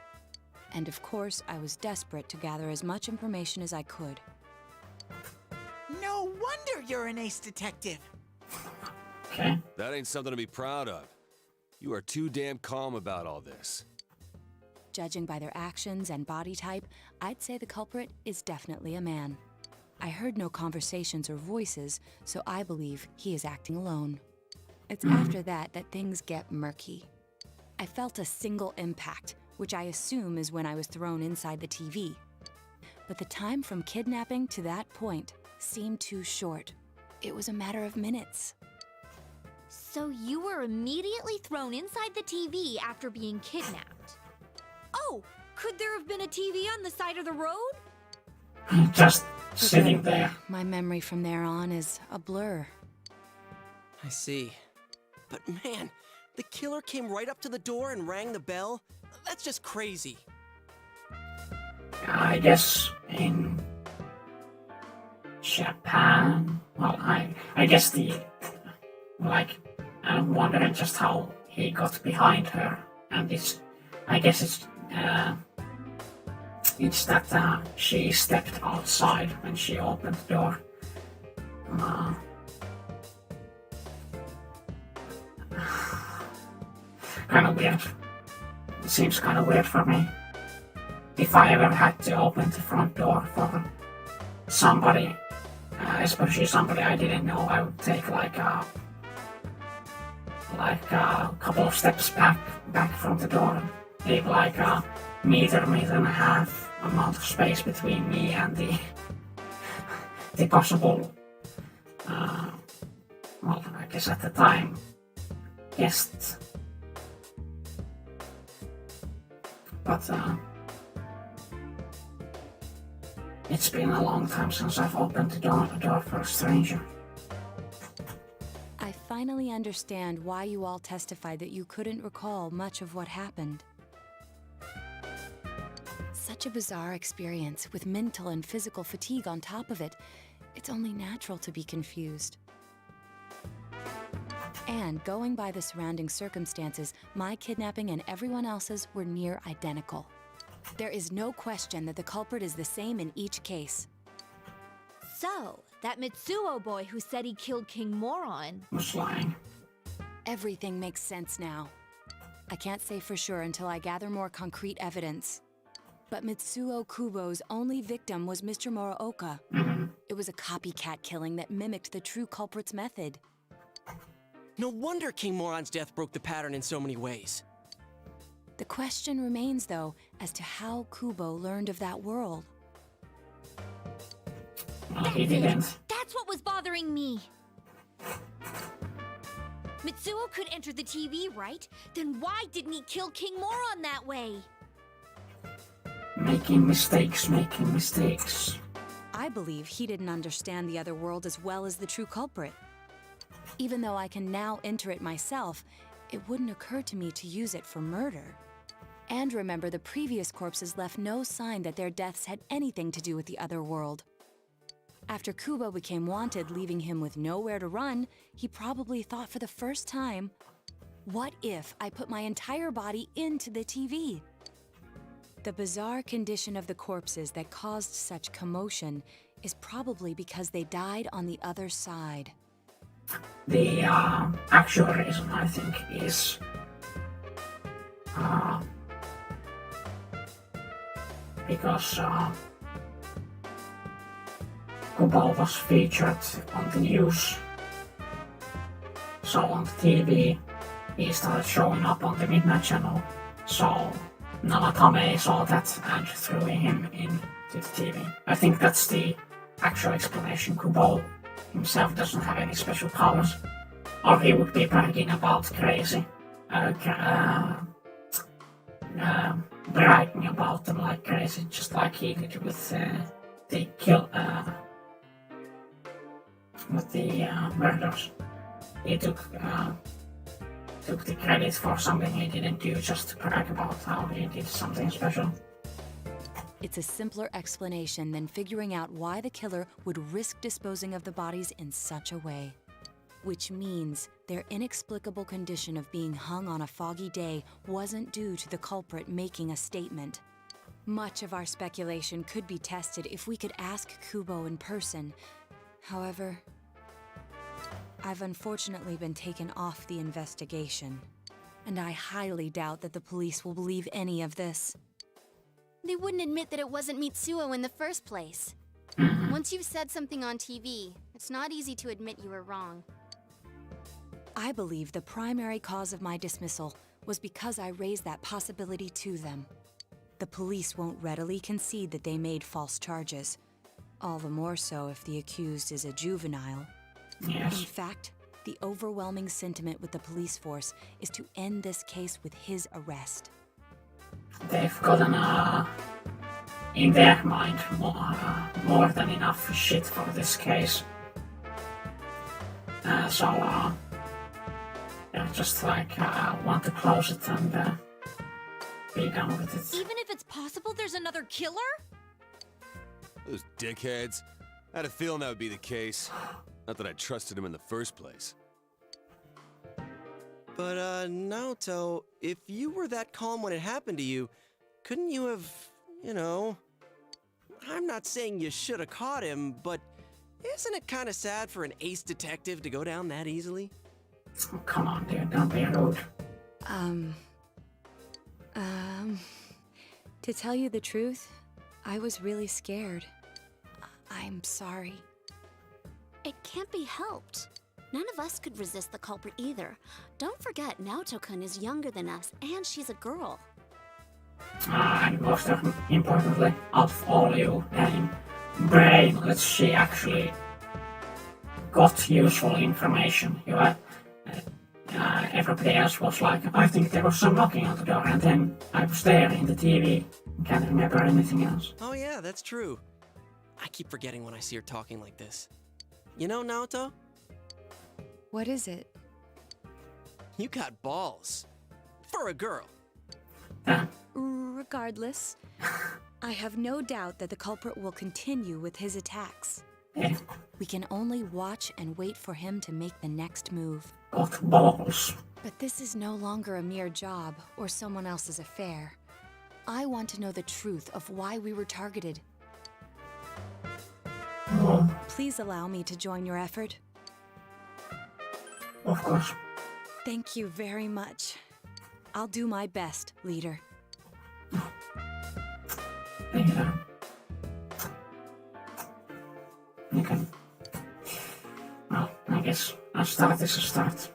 And of course, I was desperate to gather as much information as I could. No wonder you're an ace detective. Okay. That ain't something to be proud of. You are too damn calm about all this. Judging by their actions and body type, I'd say the culprit is definitely a man. I heard no conversations or voices, so I believe he is acting alone. It's after that that things get murky. I felt a single impact, which I assume is when I was thrown inside the TV. But the time from kidnapping to that point seemed too short. It was a matter of minutes. So you were immediately thrown inside the TV after being kidnapped. Oh, could there have been a TV on the side of the road? Just sitting there. My memory from there on is a blur. I see. But man, the killer came right up to the door and rang the bell? That's just crazy. I guess in Japan, well, I guess I'm wondering just how he got behind her, and I guess it's that she stepped outside when she opened the door. Kind of weird. It seems kind of weird for me. If I ever had to open the front door for somebody, especially somebody I didn't know, I would take like a couple of steps back from the door, leave like a meter and a half amount of space between me and the possible, well, I guess at the time, guest. But it's been a long time since I've opened the door for a stranger. I finally understand why you all testified that you couldn't recall much of what happened. Such a bizarre experience with mental and physical fatigue on top of it. It's only natural to be confused. And going by the surrounding circumstances, my kidnapping and everyone else's were near identical. There is no question that the culprit is the same in each case. So, that Mitsuo boy who said he killed King Moron. Was lying. Everything makes sense now. I can't say for sure until I gather more concrete evidence. But Mitsuo Kubo's only victim was Mr. Muraoka. It was a copycat killing that mimicked the true culprit's method. No wonder King Moron's death broke the pattern in so many ways. The question remains, though, as to how Kubo learned of that world. Well, he didn't. That's what was bothering me. Mitsuo could enter the TV, right? Then why didn't he kill King Moron that way? Making mistakes, making mistakes. I believe he didn't understand the other world as well as the true culprit. Even though I can now enter it myself, it wouldn't occur to me to use it for murder. And remember, the previous corpses left no sign that their deaths had anything to do with the other world. After Kubo became wanted, leaving him with nowhere to run, he probably thought for the first time, what if I put my entire body into the TV? The bizarre condition of the corpses that caused such commotion is probably because they died on the other side. The actual reason, I think, is because Kubo was featured on the news. So on the TV, he started showing up on the Midnight Channel. So Namatame saw that and threw him into the TV. I think that's the actual explanation. Kubo himself doesn't have any special powers, or he would be bragging about bragging about them like crazy, just like he did with the murders. He took the credit for something he didn't do just to brag about how he did something special. It's a simpler explanation than figuring out why the killer would risk disposing of the bodies in such a way. Which means their inexplicable condition of being hung on a foggy day wasn't due to the culprit making a statement. Much of our speculation could be tested if we could ask Kubo in person. However, I've unfortunately been taken off the investigation, and I highly doubt that the police will believe any of this. They wouldn't admit that it wasn't Mitsuo in the first place. Once you've said something on TV, it's not easy to admit you were wrong. I believe the primary cause of my dismissal was because I raised that possibility to them. The police won't readily concede that they made false charges. All the more so if the accused is a juvenile. Yes. In fact, the overwhelming sentiment with the police force is to end this case with his arrest. They've gotten, in their mind, more than enough shit for this case. So they just like want to close it and be done with it. Even if it's possible there's another killer? Those dickheads. I had a feeling that would be the case. Not that I trusted him in the first place. But, Naoto, if you were that calm when it happened to you, couldn't you have, I'm not saying you should have caught him, but isn't it kind of sad for an ace detective to go down that easily? Oh, come on, dude, don't be rude. To tell you the truth, I was really scared. I'm sorry. It can't be helped. None of us could resist the culprit either. Don't forget, Naoto-kun is younger than us, and she's a girl. And most importantly, of all you brainlets, she actually got useful information. Everybody else was like, I think there was some knocking on the door, and then I was there in the TV. Can't remember anything else. Oh yeah, that's true. I keep forgetting when I see her talking like this. You know, Naoto? What is it? You got balls. For a girl. Regardless, I have no doubt that the culprit will continue with his attacks. Yeah. We can only watch and wait for him to make the next move. Got balls. But this is no longer a mere job or someone else's affair. I want to know the truth of why we were targeted. Oh, Please allow me to join your effort. of course. Thank you very much. I'll do my best, leader. Yeah. Okay. Well, I guess a start is a start.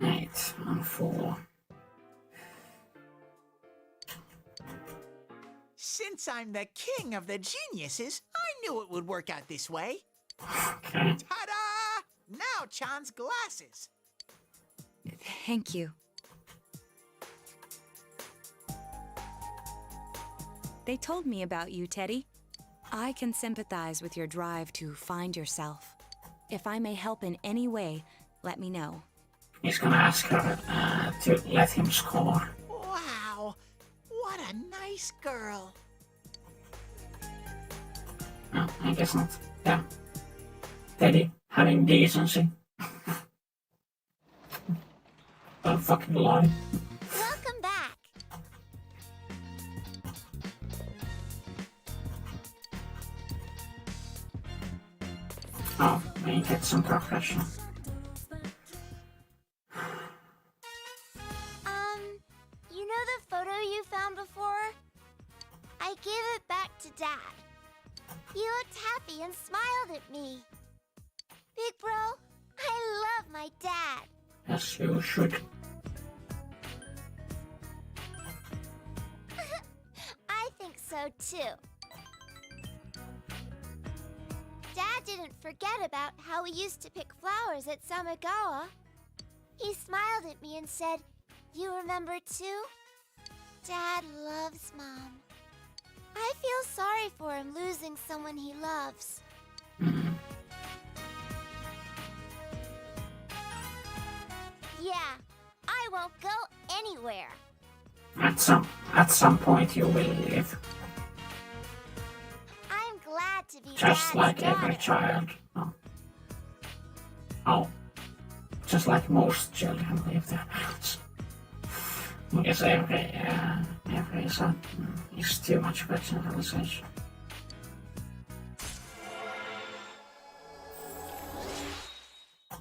8 and 4. Since I'm the king of the geniuses, I knew it would work out this way. Okay. Ta-da! Now Chan's glasses. Thank you. They told me about you, Teddy. I can sympathize with your drive to find yourself. If I may help in any way, let me know. He's gonna ask her to let him score. Wow, what a nice girl. No, I guess not. Yeah. Teddy, having decency. Don't fucking lie. Welcome back. Oh, we get some progression. You know the photo you found before? I gave it back to Dad. He looked happy and smiled at me. Big bro, I love my dad. Yes, you should. I think so too. Dad didn't forget about how we used to pick flowers at Samagawa. He smiled at me and said, "You remember too?" Dad loves Mom. I feel sorry for him losing someone he loves. Yeah, I won't go anywhere. At some point you will leave. I'm glad to be Just Dad's like daughter. every child. Oh. Just like most children leave their parents. I guess every son is too much of a generalization.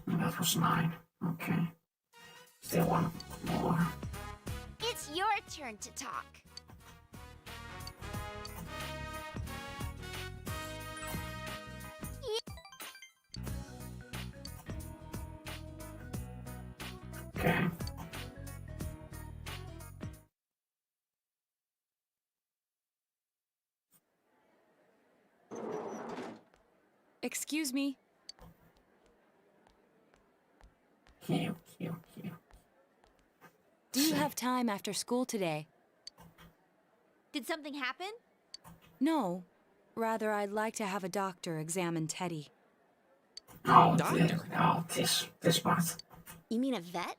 That was 9. Okay. Still one more. It's your turn to talk. Okay. Excuse me. Cute. Do you have time after school today? Did something happen? No. Rather, I'd like to have a doctor examine Teddy. Oh, Doctor? This part. You mean a vet?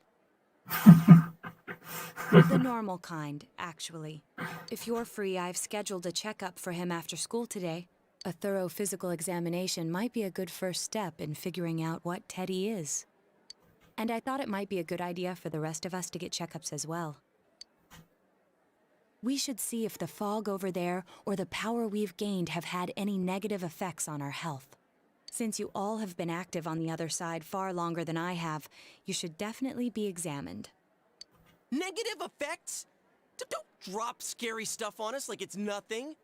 The normal kind, actually. If you're free, I've scheduled a checkup for him after school today. A thorough physical examination might be a good first step in figuring out what Teddy is. And I thought it might be a good idea for the rest of us to get checkups as well. We should see if the fog over there or the power we've gained have had any negative effects on our health. Since you all have been active on the other side far longer than I have, you should definitely be examined. Negative effects? Don't drop scary stuff on us like it's nothing.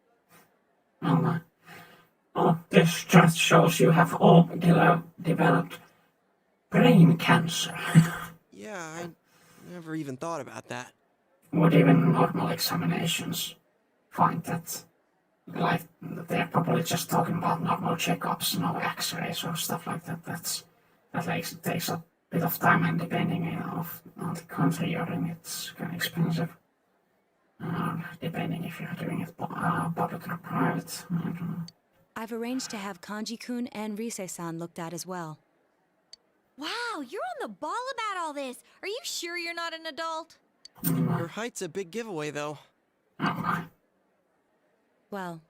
Oh, this just shows you have all developed brain cancer. Yeah, I never even thought about that. Would even normal examinations find that, like, they're probably just talking about normal checkups, no x-rays or stuff like that. That takes a bit of time, and depending on the country you're in, it's kind of expensive. Depending if you're doing it public or private. I don't know. I've arranged to have Kanji-kun and Rise-san looked at as well. Wow, you're on the ball about all this. Are you sure you're not an adult? Your height's a big giveaway, though. Well,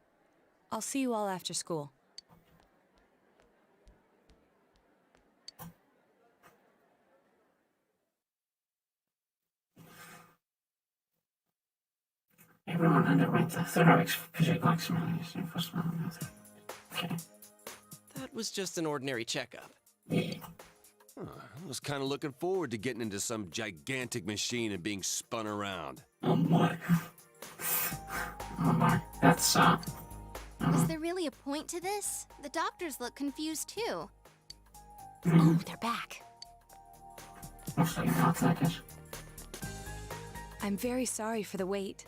I'll see you all after school. Everyone underwent a thorough physical examination for small. Okay. That was just an ordinary checkup. Yeah. I was kind of looking forward to getting into some gigantic machine and being spun around. Oh my. That's, Is there really a point to this? The doctors look confused too. Oh, they're back. Mostly not, I guess. I'm very sorry for the wait.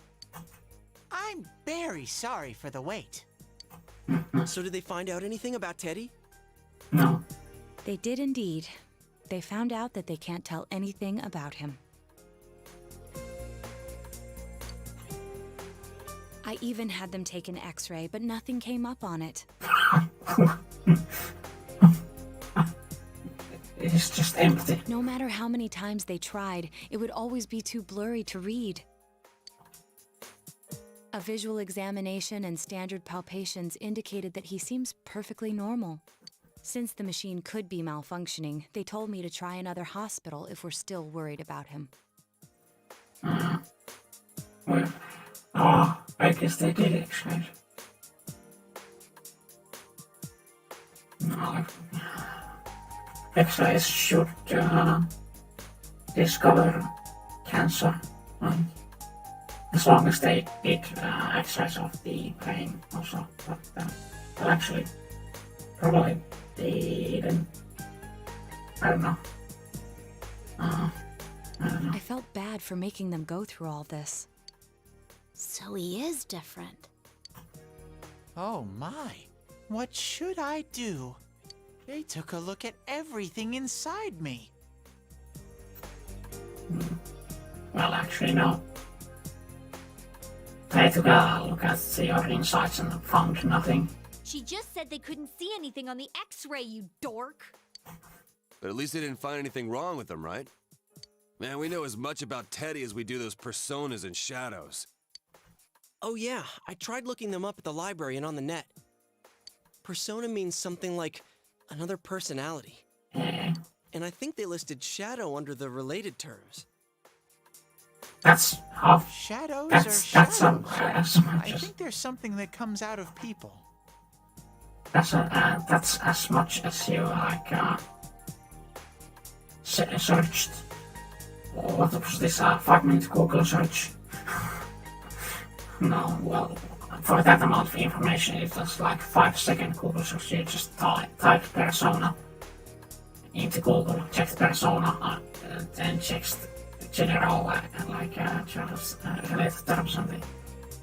I'm very sorry for the wait. So did they find out anything about Teddy? No. They did indeed. They found out that they can't tell anything about him. I even had them take an x-ray, but nothing came up on it. It's just empty. No matter how many times they tried, it would always be too blurry to read. A visual examination and standard palpations indicated that he seems perfectly normal. Since the machine could be malfunctioning, they told me to try another hospital if we're still worried about him. Well, I guess they did x-rays. No, x-rays should discover cancer, as long as they did x-rays of the brain also, but actually probably they didn't. I don't know. I felt bad for making them go through all this. So he is different. Oh my, what should I do? They took a look at everything inside me. Well, actually, no. They took a look at your insides and found nothing. She just said they couldn't see anything on the x-ray, you dork. But at least they didn't find anything wrong with them, right? Man, we know as much about Teddy as we do those personas and shadows. Oh yeah, I tried looking them up at the library and on the net. Persona means something like another personality. And I think they listed shadow under the related terms. That's how. Shadows That's are shadows. I think there's something that comes out of people. That's as much as you like searched. What was this 5-minute Google search? No, well, for that amount of information, it was like 5-second Google search. You just type persona into Google, checked persona, then checked general, just related term something,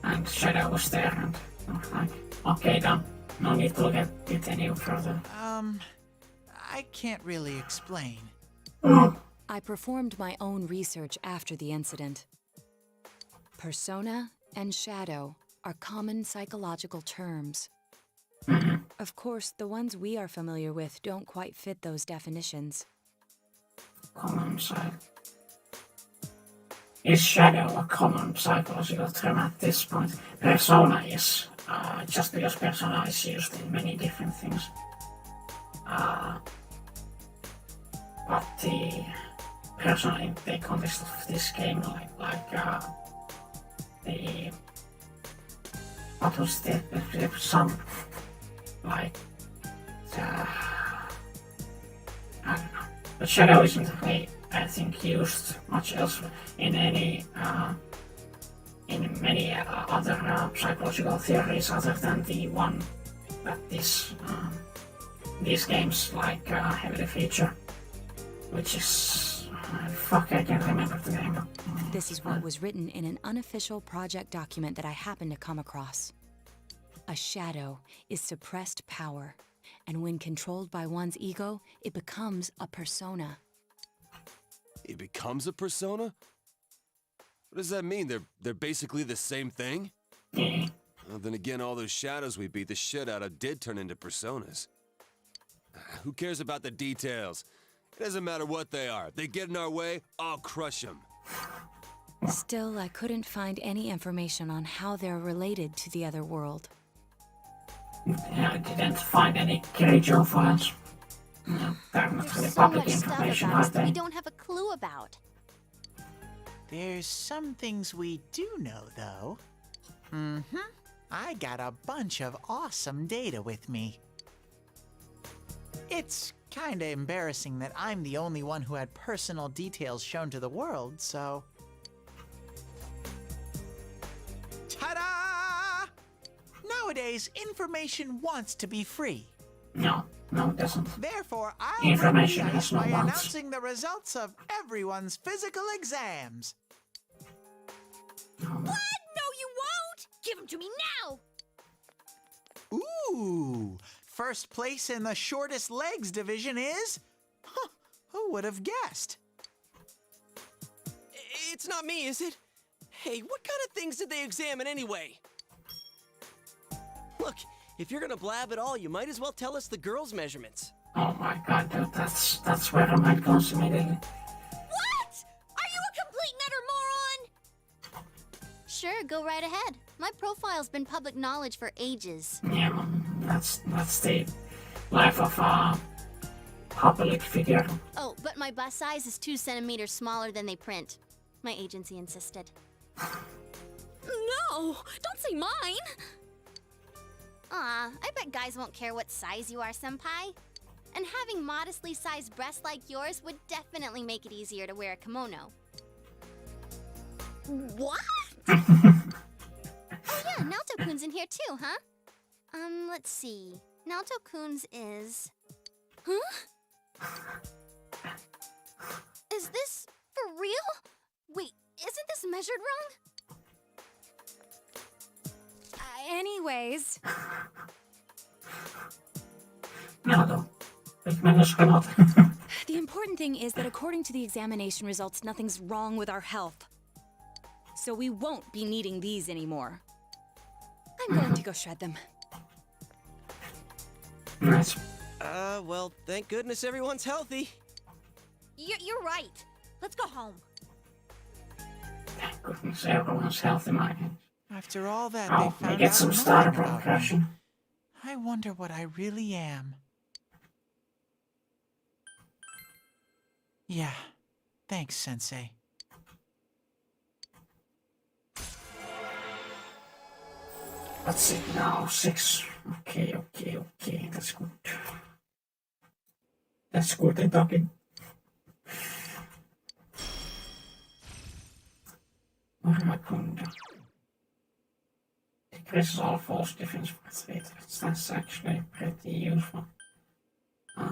and shadow was there, and I was like, okay, done. No need to look at it any further. I can't really explain. I performed my own research after the incident. Persona and shadow are common psychological terms. Of course, the ones we are familiar with don't quite fit those definitions. Common psych. Is shadow a common psychological term at this point? Persona is, just because persona is used in many different things. But the persona in the context of this game, what was the some, I don't know. But shadow isn't really, I think, used much else in any, in many other psychological theories other than the one that these games heavily feature, which is, fuck, I can't remember the name. This is what was written in an unofficial project document that I happened to come across. A shadow is suppressed power, and when controlled by one's ego, it becomes a persona. It becomes a persona? What does that mean? They're basically the same thing? Well, then again, all those shadows we beat the shit out of did turn into personas. Who cares about the details? It doesn't matter what they are. They get in our way, I'll crush them. Still, I couldn't find any information on how they're related to the other world. I didn't find any Kirijo files. No, they're not really public information, are they? We don't have a clue about. There's some things we do know, though. I got a bunch of awesome data with me. It's kinda embarrassing that I'm the only one who had personal details shown to the world, so... Ta-da! Nowadays, information wants to be free. No, it doesn't. Therefore, I'll Information begin has no by wants. announcing the results of everyone's physical exams. What? No, you won't! Give them to me now! Ooh! First place in the shortest legs division is... Huh, who would have guessed? It's not me, is it? Hey, what kind of things did they examine anyway? Look, if you're gonna blab at all, you might as well tell us the girls' measurements. Oh my god, dude, that's where I might go immediately. What? Are you a complete and utter moron? Sure, go right ahead. My profile's been public knowledge for ages. Yeah, that's the life of a public figure. Oh, but my bust size is 2 centimeters smaller than they print. My agency insisted. No, don't say mine. Aw, I bet guys won't care what size you are, senpai. And having modestly sized breasts like yours would definitely make it easier to wear a kimono. What? Oh yeah, Naoto-kun's in here too, huh? Let's see. Naoto-kun's is... Huh? Is this for real? Wait, isn't this measured wrong? Anyways. No, ik ben dus genot. The important thing is that according to the examination results, nothing's wrong with our health. So we won't be needing these anymore. I'm going to go shred them. Nice. Well, thank goodness everyone's healthy. You're right. Let's go home. Thank goodness everyone's healthy, my god. After all that, Oh, they we found get out some nothing starter about me. progression. I wonder what I really am. Yeah, thanks, Sensei. Let's see now, 6. Okay, that's good. That's good, I'm talking. Kunde. Decreases all false defense rate. That's actually pretty useful. Yeah,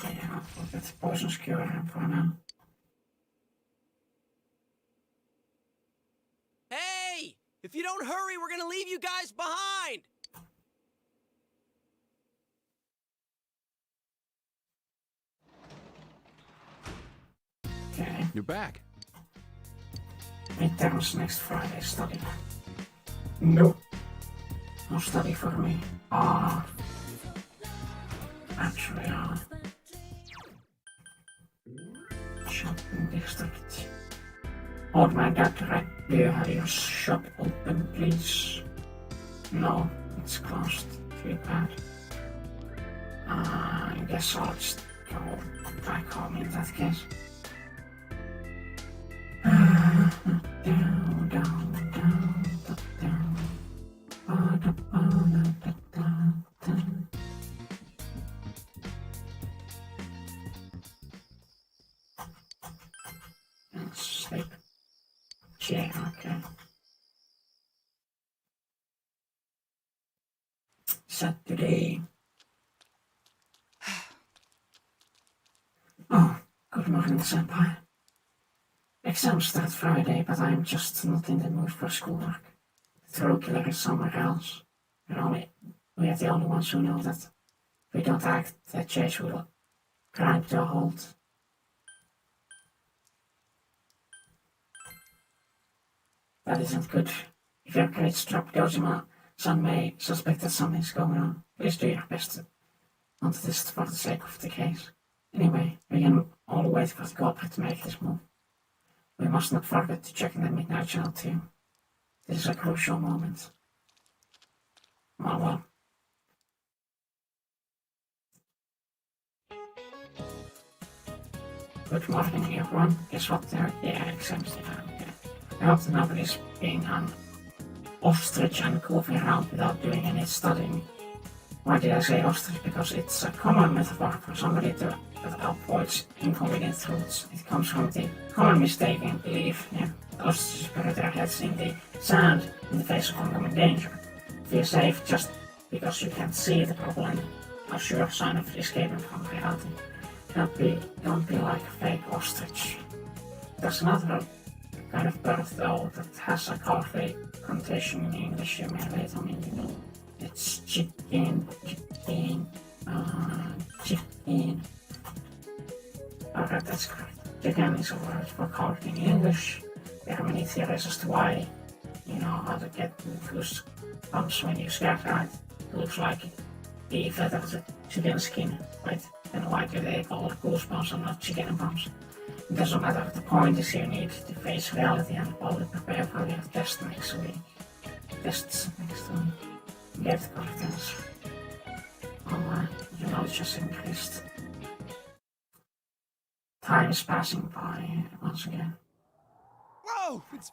I'll get the poison skewer for now. Hey! If you don't hurry, we're gonna leave you guys behind! Okay. You're back. Midterms next Friday, study. Nope. No study for me. Actually, shopping district. Old man got the right beer. Have your shop open, please? No, it's closed. Too bad. I guess I'll just go back home in that case. Down, down, down, down. And sleep. Yeah, okay. Saturday. Oh, good morning, senpai. Exams start Friday, but I'm just not in the mood for schoolwork. The throw killer is somewhere else. We are the only ones who know that if we don't act, that Chase will grind to a halt. That isn't good. If your grades drop, Dojima-san may suspect that something's going on. Please do your best not to test for the sake of the case. Anyway, we can all wait for the culprit to make this move. We must not forget to check in the Midnight Channel too. This is a crucial moment. Well. Good morning, everyone. Guess what? Yeah, exams. Okay. I hope that nobody's being an ostrich and goofing around without doing any studying. Why did I say ostrich? Because it's a common metaphor for somebody that avoids inconvenient truths. It comes from the common mistaken belief, that ostriches bury their heads in the sand in the face of oncoming danger. Feel safe just because you can't see the problem, a sure sign of escaping from reality. Don't be like a fake ostrich. There's another kind of bird though that has a colorful connotation in English. You may later mean, it's chicken. Alright, that's correct. chicken is a word for cock in English. There are many theories as to why, how to get goosebumps when you scratch it. It looks like the fat of the chicken skin, right? And why do they call it goosebumps and not chicken bumps? It doesn't matter. The point is you need to face reality and probably prepare for your test next week. Tests next week. Get confidence. Your knowledge has increased. Time is passing by once again. Whoa! It's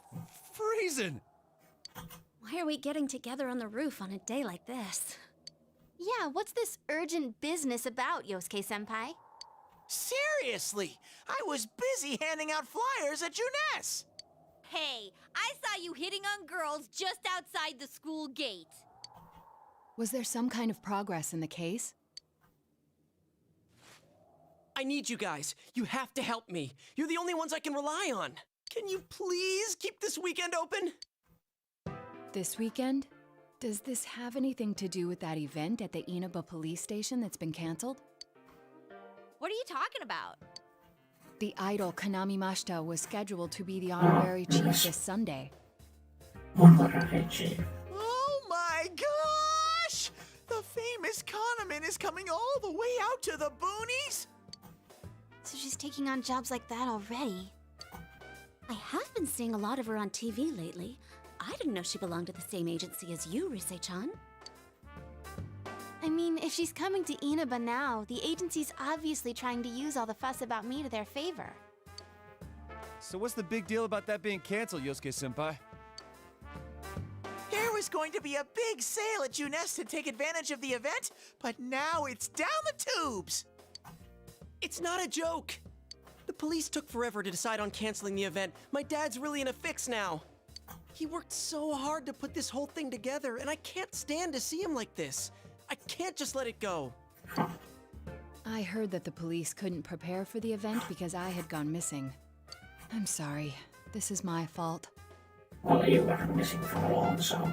freezing! Why are we getting together on the roof on a day like this? Yeah, what's this urgent business about, Yosuke-senpai? Seriously, I was busy handing out flyers at Juness. Hey, I saw you hitting on girls just outside the school gate. Was there some kind of progress in the case? I need you guys. You have to help me. You're the only ones I can rely on. Can you please keep this weekend open? This weekend? Does this have anything to do with that event at the Inaba police station that's been canceled? What are you talking about? The idol Kanami Mashita was scheduled to be the honorary chief this Sunday. Honorary chief. Oh my gosh! The famous Kahneman is coming all the way out to the boonies? So she's taking on jobs like that already. I have been seeing a lot of her on TV lately. I didn't know she belonged to the same agency as you, Rise-chan. I mean, if she's coming to Inaba now, the agency's obviously trying to use all the fuss about me to their favor. So what's the big deal about that being canceled, Yosuke-senpai? There was going to be a big sale at Juness to take advantage of the event, but now it's down the tubes. It's not a joke. The police took forever to decide on canceling the event. My dad's really in a fix now. He worked so hard to put this whole thing together, and I can't stand to see him like this. I can't just let it go. I heard that the police couldn't prepare for the event because I had gone missing. I'm sorry. This is my fault. Well, you were missing for long, so...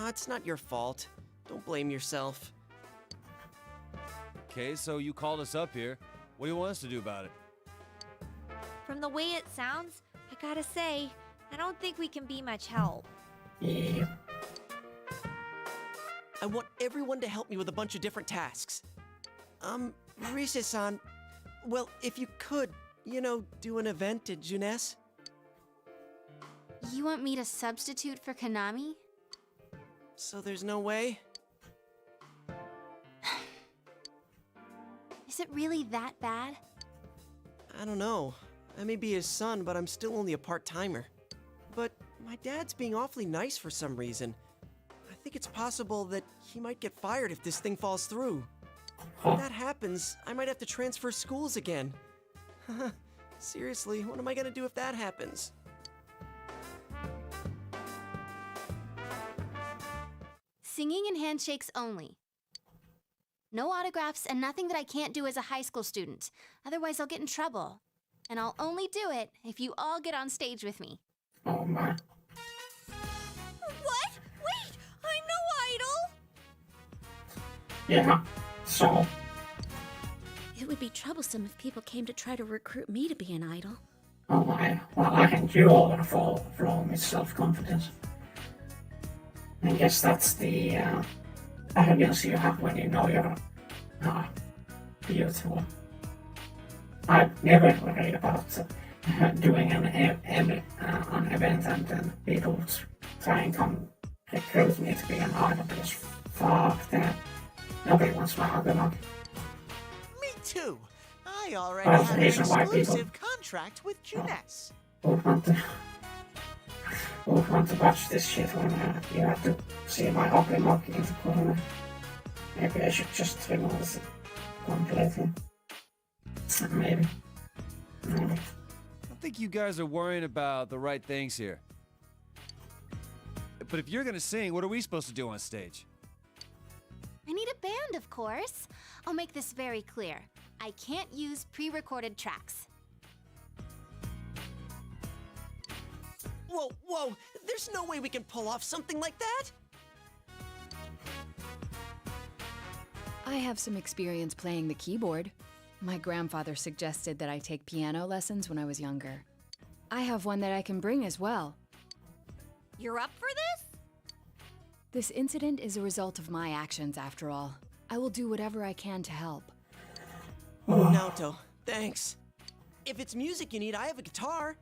It's not your fault. Don't blame yourself. Okay, so you called us up here. What do you want us to do about it? From the way it sounds, I gotta say, I don't think we can be much help. Yeah. I want everyone to help me with a bunch of different tasks. Rise-san, well, if you could, do an event at Juness? You want me to substitute for Kanami? So there's no way? Is it really that bad? I don't know. I may be his son, but I'm still only a part-timer. But my dad's being awfully nice for some reason. I think it's possible that he might get fired if this thing falls through. If that happens, I might have to transfer schools again. Seriously, what am I gonna do if that happens? Singing and handshakes only. No autographs and nothing that I can't do as a high school student. Otherwise, I'll get in trouble. And I'll only do it if you all get on stage with me. Oh my. What? Wait! I'm no idol! Yeah, so... It would be troublesome if people came to try to recruit me to be an idol. Oh my. Well, I think you all are full with self-confidence. I guess that's the arrogance you have when you know you're beautiful. I've never worried about doing an event and then people try and come recruit me to be an idol because fuck that. Nobody wants my ugly mug. Me too. I already That's have the an reason why people- exclusive contract with Juness. Who want to watch this shit when you have to see my ugly mug in the corner? Maybe I should just remove this completely. Maybe. I think you guys are worrying about the right things here. But if you're gonna sing, what are we supposed to do on stage? I need a band, of course. I'll make this very clear. I can't use pre-recorded tracks. Whoa! There's no way we can pull off something like that! I have some experience playing the keyboard. My grandfather suggested that I take piano lessons when I was younger. I have one that I can bring as well. You're up for this? This incident is a result of my actions, after all. I will do whatever I can to help. Naoto, thanks. If it's music you need, I have a guitar.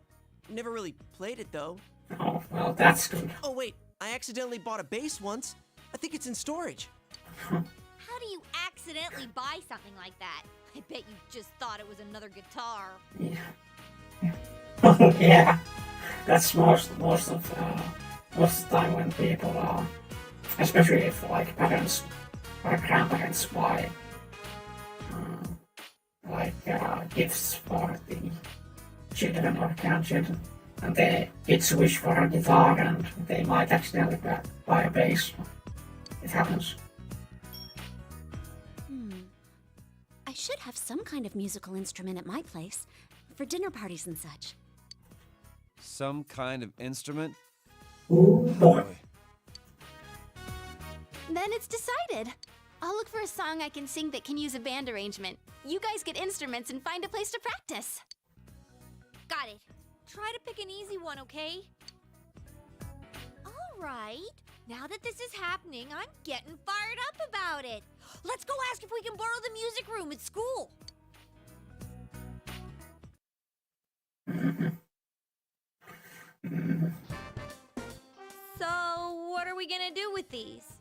Never really played it, though. Oh, well, that's good. Oh, wait. I accidentally bought a bass once. I think it's in storage. How do you accidentally buy something like that? I bet you just thought it was another guitar. Yeah. Yeah. That's most of the time when people especially if like parents or grandparents buy gifts for the children or grandchildren, and they kids wish for a guitar and they might accidentally buy a bass. It happens. I should have some kind of musical instrument at my place for dinner parties and such. Some kind of instrument? Ooh, boy. Then it's decided. I'll look for a song I can sing that can use a band arrangement. You guys get instruments and find a place to practice. Got it. Try to pick an easy one, okay? All right. Now that this is happening, I'm getting fired up about it. Let's go ask if we can borrow the music room at school. So, what are we gonna do with these?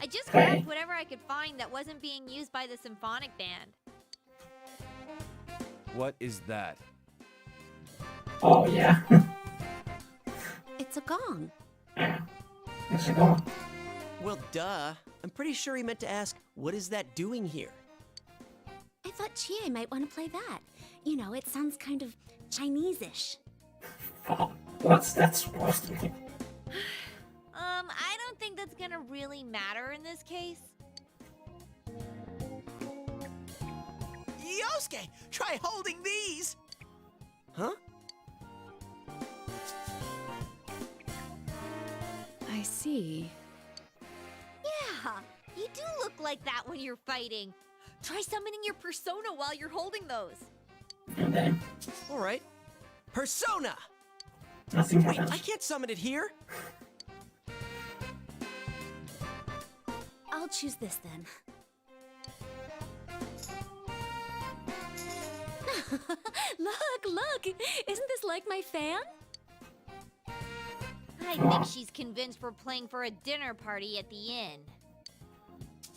I just grabbed whatever I could find that wasn't being used by the symphonic band. What is that? Oh, yeah. It's a gong. Yeah. It's a gong. Well, duh. I'm pretty sure he meant to ask, what is that doing here? I thought Chie might want to play that. You know, it sounds kind of Chinese-ish. Oh, what's that supposed to be? I don't think that's gonna really matter in this case. Yosuke, try holding these! Huh? I see. Yeah, you do look like that when you're fighting. Try summoning your persona while you're holding those. And then All right. Persona! nothing Wait, happens. I can't summon it here. I'll choose this then. Look! Isn't this like my fan? I think she's convinced we're playing for a dinner party at the inn.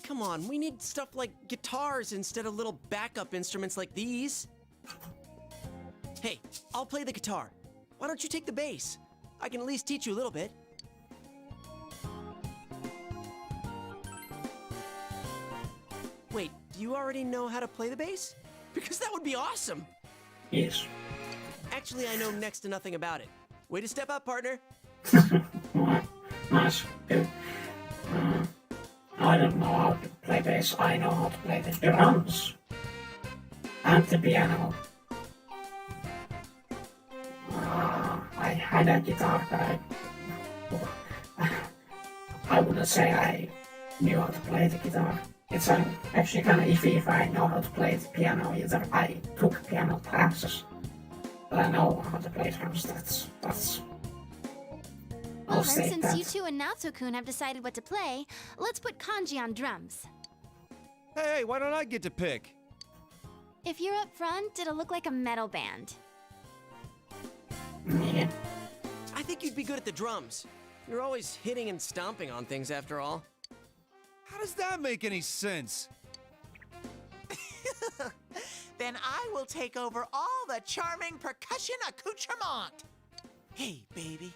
Come on, we need stuff like guitars instead of little backup instruments like these. Hey, I'll play the guitar. Why don't you take the bass? I can at least teach you a little bit. Wait, do you already know how to play the bass? Because that would be awesome! Yes. Actually, I know next to nothing about it. Way to step up, partner! Nice. Good. I don't know how to play bass. I know how to play the drums and the piano. I had a guitar, but I wouldn't say I knew how to play the guitar. It's actually kind of iffy if I know how to play the piano either. I took piano classes, but I know how to play drums. That's. I'll Well, say since that. you two and Naoto-kun have decided what to play, let's put Kanji on drums. Hey, why don't I get to pick? If you're up front, it'll look like a metal band. Yeah. I think you'd be good at the drums. You're always hitting and stomping on things after all. How does that make any sense? Then I will take over all the charming percussion accoutrement. Hey, baby,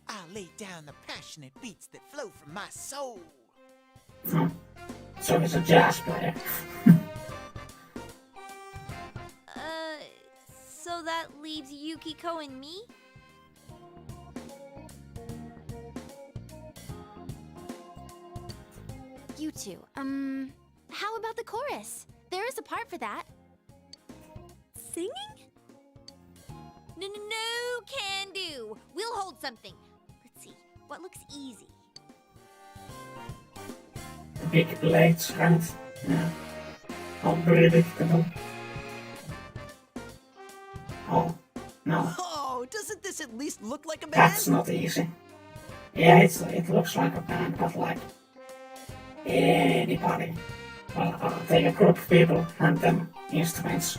I'll lay down the passionate beats that flow from my soul. So he's a jazz player. So that leaves Yukiko and me? You two, how about the chorus? There is a part for that. Singing? No, can do. We'll hold something. Let's see, what looks easy? Big legs, right? Yeah. Unpredictable. Oh, no. Oh, doesn't this at least look like a band? That's not easy. Yeah, it looks like a band, but like anybody. Well, take a group of people, hand them instruments,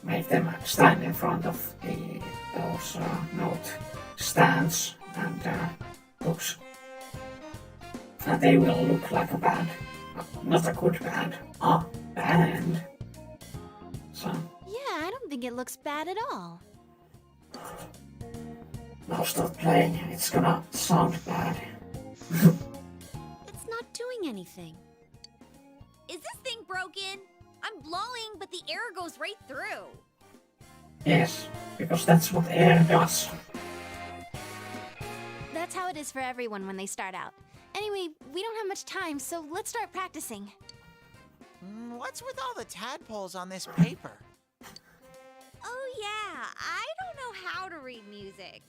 make them stand in front of those note stands and books, and they will look like a band. Not a good band, a band. So. Yeah, I don't think it looks bad at all. Now stop playing, it's gonna sound bad. It's not doing anything. Is this thing broken? I'm blowing, but the air goes right through. Yes, because that's what air does. That's how it is for everyone when they start out. Anyway, we don't have much time, so let's start practicing. What's with all the tadpoles on this paper? Oh yeah, I don't know how to read music.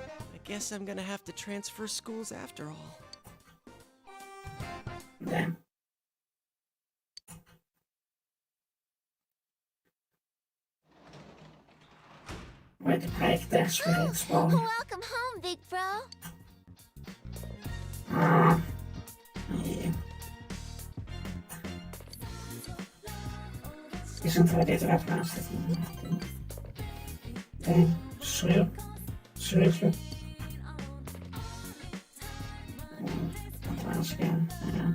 I guess I'm gonna have to transfer schools after all. Then. Way to break their spirits, bone. Welcome home, big bro. Yeah. Isn't ready to advance it. Then, sleep. Advance again. Yeah.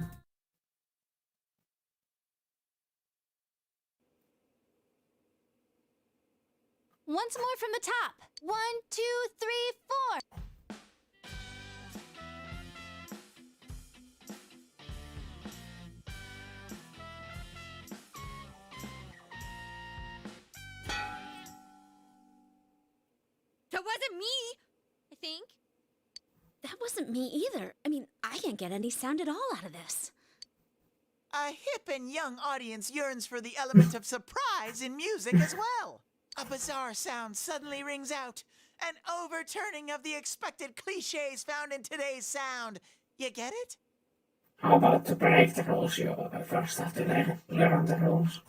Once more from the top. 1, 2, 3, 4. That wasn't me, I think. That wasn't me either. I mean, I can't get any sound at all out of this. A hip and young audience yearns for the element of surprise in music as well. A bizarre sound suddenly rings out. An overturning of the expected cliches found in today's sound. You get it? How about to break the rules? You first have to learn the rules.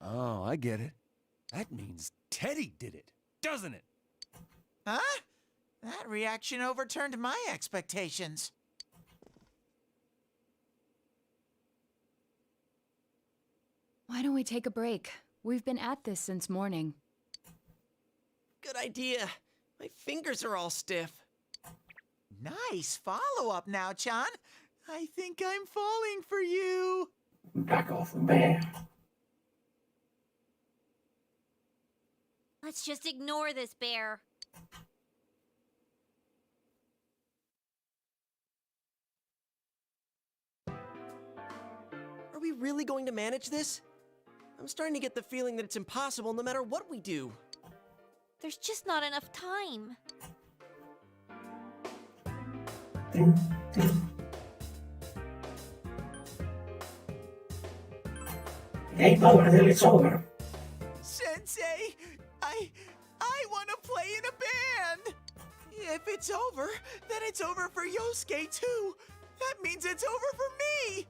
Oh, I get it. That means Teddy did it, doesn't it? Huh? That reaction overturned my expectations. Why don't we take a break? We've been at this since morning. Good idea. My fingers are all stiff. Nice follow-up now, Chan. I think I'm falling for you. Back off, bear. Let's just ignore this bear. Are we really going to manage this? I'm starting to get the feeling that it's impossible no matter what we do. There's just not enough time. Game over until it's over. Sensei, I want to play in a band. If it's over, then it's over for Yosuke too. That means it's over for me.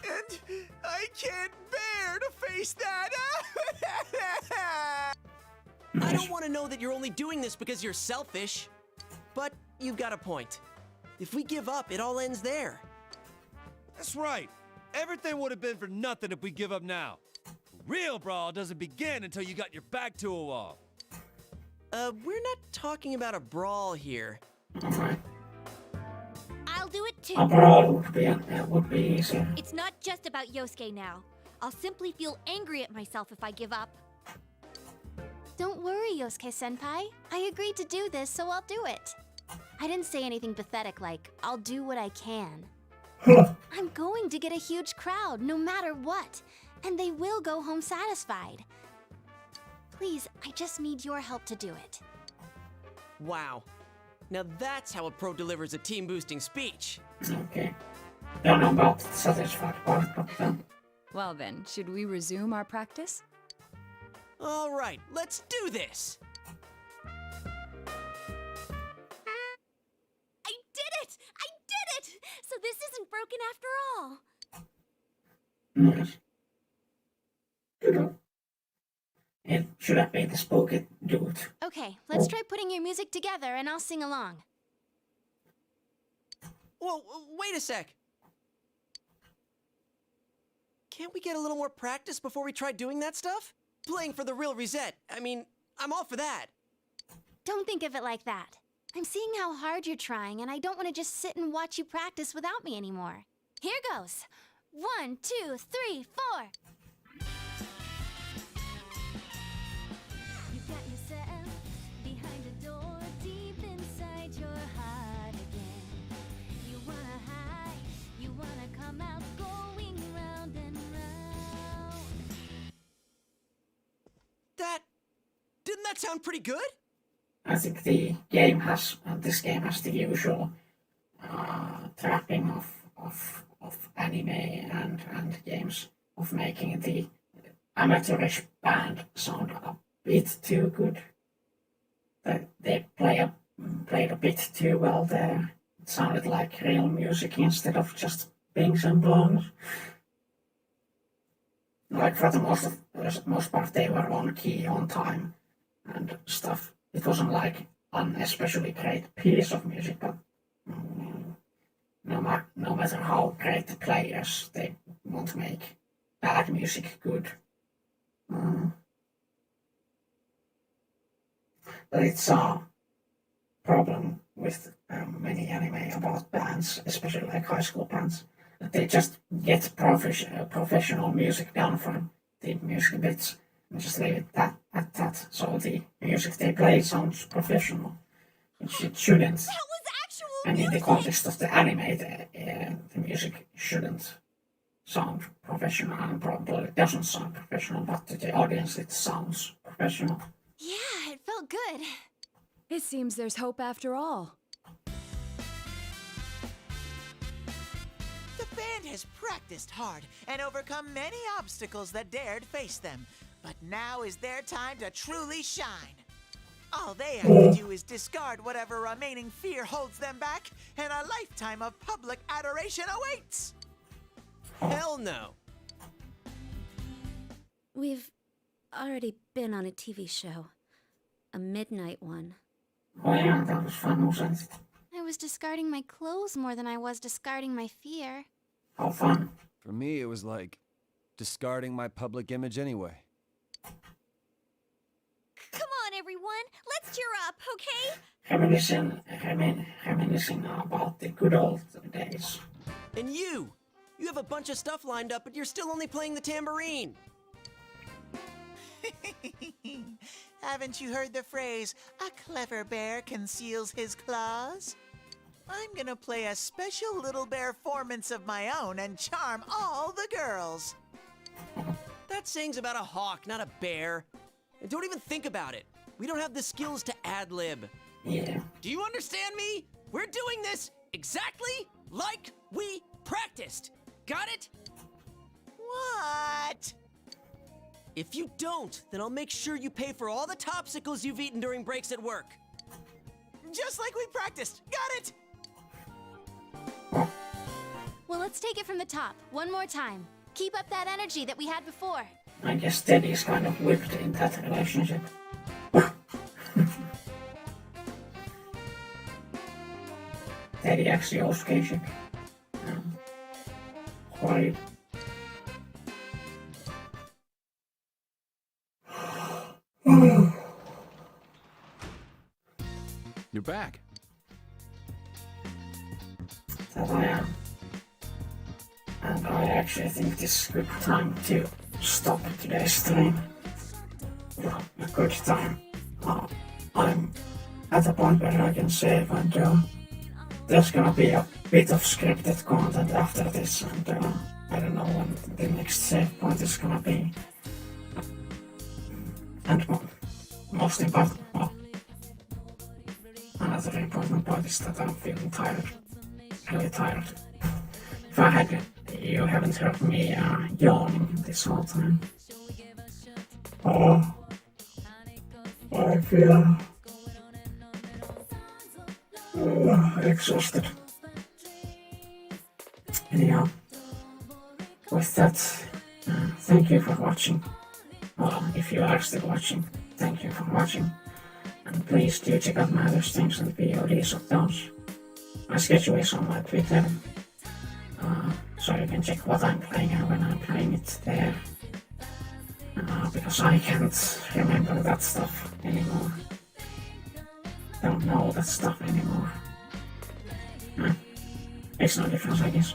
And I can't bear to face that. I don't want to know that you're only doing this because you're selfish. But you've got a point. If we give up, it all ends there. That's right. Everything would have been for nothing if we give up now. Real brawl doesn't begin until you got your back to a wall. We're not talking about a brawl here. I'll do it too. A brawl would be easy. It's not just about Yosuke now. I'll simply feel angry at myself if I give up. Don't worry, Yosuke-senpai. I agreed to do this, so I'll do it. I didn't say anything pathetic like, I'll do what I can. I'm going to get a huge crowd, no matter what. And they will go home satisfied. Please, I just need your help to do it. Wow. Now that's how a pro delivers a team-boosting speech. Okay. Don't know about the satisfied part, but then. Well then, should we resume our practice? All right, let's do this. I did it! I did it! So this isn't broken after all. Yes. It should have been the spooky dude. Okay, let's try putting your music together and I'll sing along. Whoa, wait a sec. Can't we get a little more practice before we try doing that stuff? Playing for the real reset. I mean, I'm all for that. Don't think of it like that. I'm seeing how hard you're trying, and I don't want to just sit and watch you practice without me anymore. Here goes. 1, 2, 3, 4. You got yourself behind a door deep inside your heart again. You wanna hide, you wanna come out, going round and round. Didn't that sound pretty good? I think this game has the usual trapping of anime and games of making the amateurish band sound a bit too good. They played a bit too well there. It sounded like real music instead of just bings and bongs. Like for the most part they were on key, on time and stuff. It wasn't like an especially great piece of music, but no matter how great the players, they won't make bad music good. But it's a problem with many anime about bands, especially like high school bands, that they just get professional music done from the music bits and just leave it at that. So the music they play sounds professional, which it shouldn't. That was actual And in the music! context of the anime, the music shouldn't sound professional, and probably doesn't sound professional, but to the audience it sounds professional. Yeah, it felt good. It seems there's hope after all. The band has practiced hard and overcome many obstacles that dared face them. But now is their time to truly shine. All they have to do is discard whatever remaining fear holds them back, and a lifetime of public adoration awaits! Hell no. We've already been on a TV show. A midnight one. Oh yeah, that was fun, wasn't it? I was discarding my clothes more than I was discarding my fear. How fun. For me, it was like discarding my public image anyway. Come on, everyone. Let's cheer up, okay? Reminiscing about the good old days. And you have a bunch of stuff lined up, but you're still only playing the tambourine. Haven't you heard the phrase, a clever bear conceals his claws? I'm gonna play a special little bear-formance of my own and charm all the girls. That saying's about a hawk, not a bear. And don't even think about it. We don't have the skills to ad-lib. Yeah. Do you understand me? We're doing this exactly like we practiced. Got it? What? If you don't, then I'll make sure you pay for all the topsicles you've eaten during breaks at work. Just like we practiced. Got it? Well, let's take it from the top, one more time. Keep up that energy that we had before. I guess Teddy is kind of whipped in that relationship. Teddy actually occasion. Quiet. You're back. That I am. And I actually think this is a good time to stop today's stream. Yeah, a good time. I'm at a point where I can save, and there's gonna be a bit of scripted content after this, and I don't know when the next save point is gonna be. And most important, another important point is that I'm feeling tired. Really tired. You haven't heard me yawning this whole time. I feel exhausted. Anyhow, with that, thank you for watching. Well, if you are still watching, thank you for watching. And please do check out my other streams and VODs of those. My schedule is on my Twitter, so you can check what I'm playing and when I'm playing it there. Because I can't remember that stuff anymore. Don't know that stuff anymore. Makes no difference, I guess.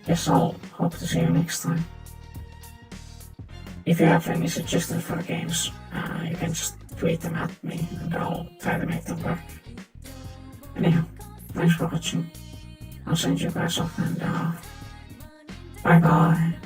Guess I'll hope to see you next time. If you have any suggestions for games, you can just tweet them at me and I'll try to make them work. Anyhow, thanks for watching. I'll send you guys off and bye bye.